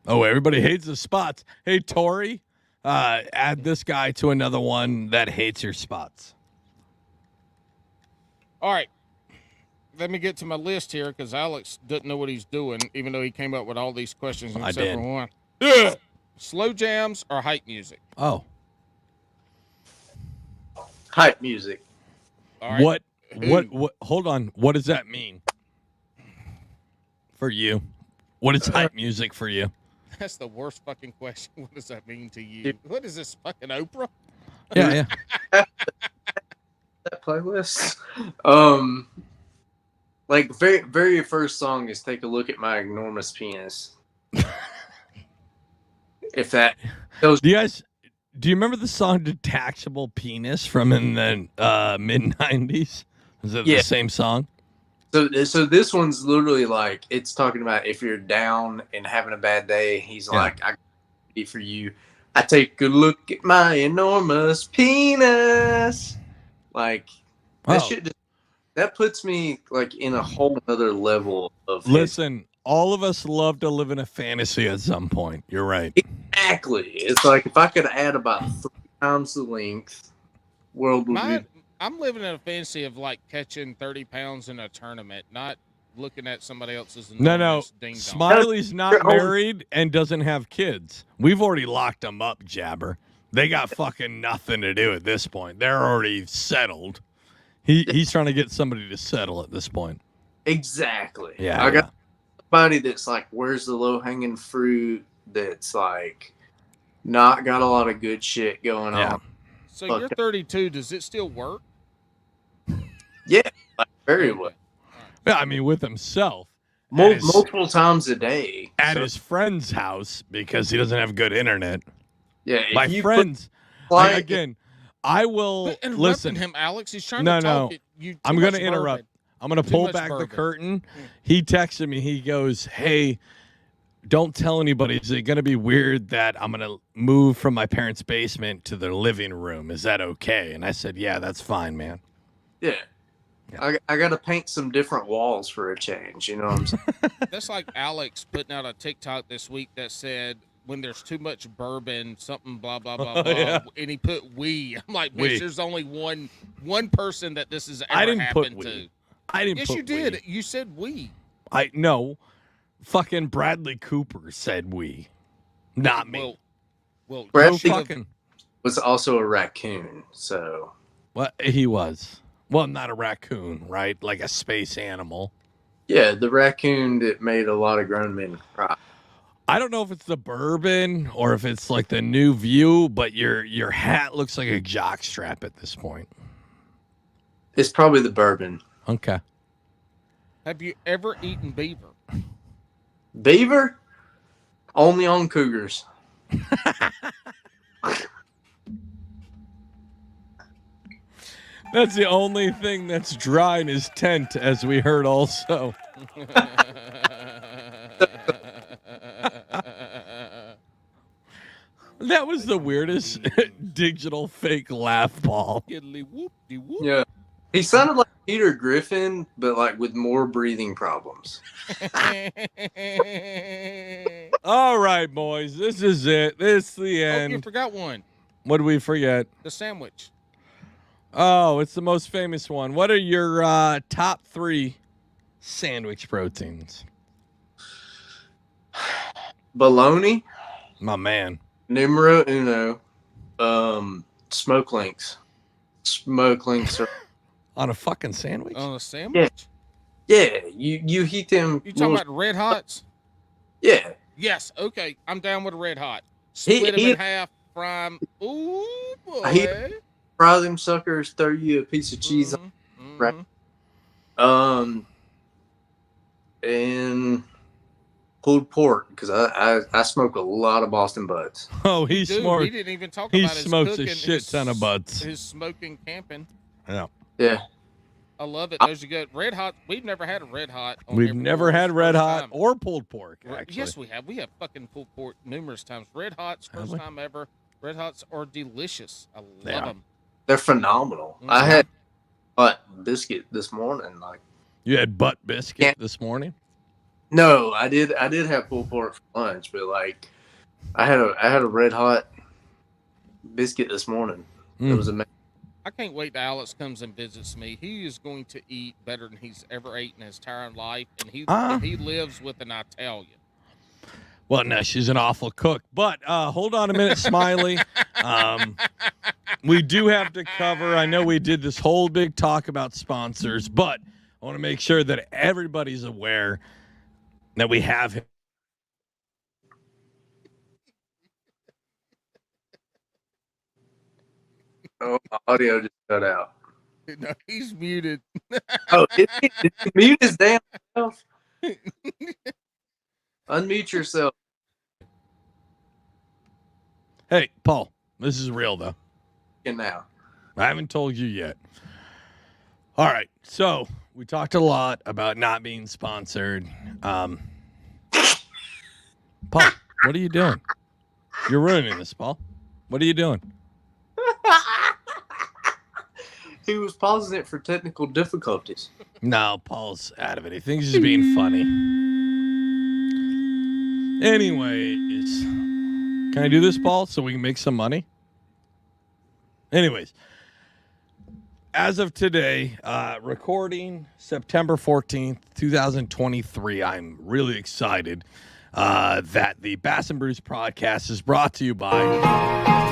Oh, everybody hates the spots. Hey, Tori, add this guy to another one that hates your spots.
All right. Let me get to my list here because Alex doesn't know what he's doing, even though he came up with all these questions
I
except
did.
for one. Slow jams or hype music?
Oh,
Hype music.
All right.
what? Hold on. What does that mean for you? What is hype music for you?
That's the worst fucking question. What does that mean to you? What is this, fucking Oprah?
Yeah.
That playlist. Like very first song is "Take a Look at My Enormous Penis." If that goes,
Do you remember the song "Detachable Penis" from in the mid '90s? Is it
Yeah.
the same song?
so this one's literally like it's talking about if you're down and having a bad day. He's
Yeah.
like, "I got ready for you. I take a look at my enormous penis." Like that
Oh.
shit. That puts me like in a whole other level of
Listen, all of us love to live in a fantasy at some point. You're right.
Exactly. It's like if I could add about 3 times the length, world would be.
I'm living in a fantasy of like catching 30 pounds in a tournament, not looking at somebody else's
No.
enormous ding dong.
Smiley's not married and doesn't have kids. We've already locked them up, Jabber. They got fucking nothing to do at this point. They're already settled. He's trying to get somebody to settle at this point.
Exactly.
Yeah.
I got somebody that's like, where's the low hanging fruit that's like not got a lot of good shit going on.
So you're 32. Does it still work?
Yeah, like very well.
Yeah, I mean, with himself.
Multiple times a day.
At his friend's house because he doesn't have good internet.
Yeah.
My friends, again, I will listen.
Him, Alex. He's trying to talk.
I'm going to interrupt. I'm going to pull back the curtain. He texted me. He goes, "Hey, don't tell anybody. Is it going to be weird that I'm going to move from my parents' basement to their living room? Is that okay?" And I said, "Yeah, that's fine, man."
Yeah. I got to paint some different walls for a change. You know what I'm saying?
That's like Alex putting out a TikTok this week that said, when there's too much bourbon, something blah blah blah blah, and he put "we." I'm like, bitch, there's only one person that this has ever happened to.
I didn't.
Yes,
put
you did.
we.
You said "we."
I no. Fucking Bradley Cooper said "we," not me.
Well,
Bradley
fucking
was also a raccoon, so
what he was. Well, not a raccoon, right? Like a space animal.
Yeah, the raccoon that made a lot of grown men cry.
I don't know if it's the bourbon or if it's like the new view, but your hat looks like a jockstrap at this point.
It's probably the bourbon.
Okay.
Have you ever eaten beaver?
Beaver? Only on cougars.
That's the only thing that's dry in his tent, as we heard also. That was the weirdest digital fake laugh ball.
Yeah. He sounded like Peter Griffin, but like with more breathing problems.
All right, boys. This is it. This is the end.
Oh, you forgot one.
What did we forget?
The sandwich.
Oh, it's the most famous one. What are your top 3 sandwich proteins?
Bologna.
My man.
Numero uno. Smoke links. Smoke links are
on a fucking sandwich?
On a sandwich?
Yeah. You heat them.
You talking about Red Hots?
Yeah.
Yes. Okay. I'm down with a Red Hot. Split them in half. Fry them. Ooh, boy.
Fry them suckers. Throw you a piece of cheese on. Right. And pulled pork because I smoke a lot of Boston butts.
Oh, he smokes.
He didn't even talk about his
smokes
cooking,
a shit ton of butts.
His smoking, camping.
Yeah.
Yeah.
I love it. Those are good. Red Hot. We've never had a Red Hot.
We've never had Red Hot or pulled pork. Actually,
yes, we have. We have fucking pulled pork numerous times. Red Hots, first time ever. Red Hots are delicious. I love them.
They're phenomenal. I had butt biscuit this morning. Like
you had butt biscuit this morning?
No, I did have pulled pork for lunch, but like I had a Red Hot biscuit this morning. It was amazing.
I can't wait till Alex comes and visits me. He is going to eat better than he's ever ate in his entire life, and he lives with an Italian.
Well, no, she's an awful cook. But hold on a minute, Smiley. We do have to cover. I know we did this whole big talk about sponsors, but I want to make sure that everybody's aware that we have him.
Oh, my audio just cut out.
No, he's muted.
Oh, did he mute his damn self? Unmute yourself.
Hey, Paul, this is real, though.
Now.
I haven't told you yet. All right, so we talked a lot about not being sponsored. Paul, what are you doing? You're ruining this, Paul. What are you doing?
He was pausing it for technical difficulties.
No, Paul's out of it. He thinks he's being funny. Anyways, can I do this, Paul, so we can make some money? Anyways, as of today, recording September 14th, 2023, I'm really excited that the Bass and Brews podcast is brought to you by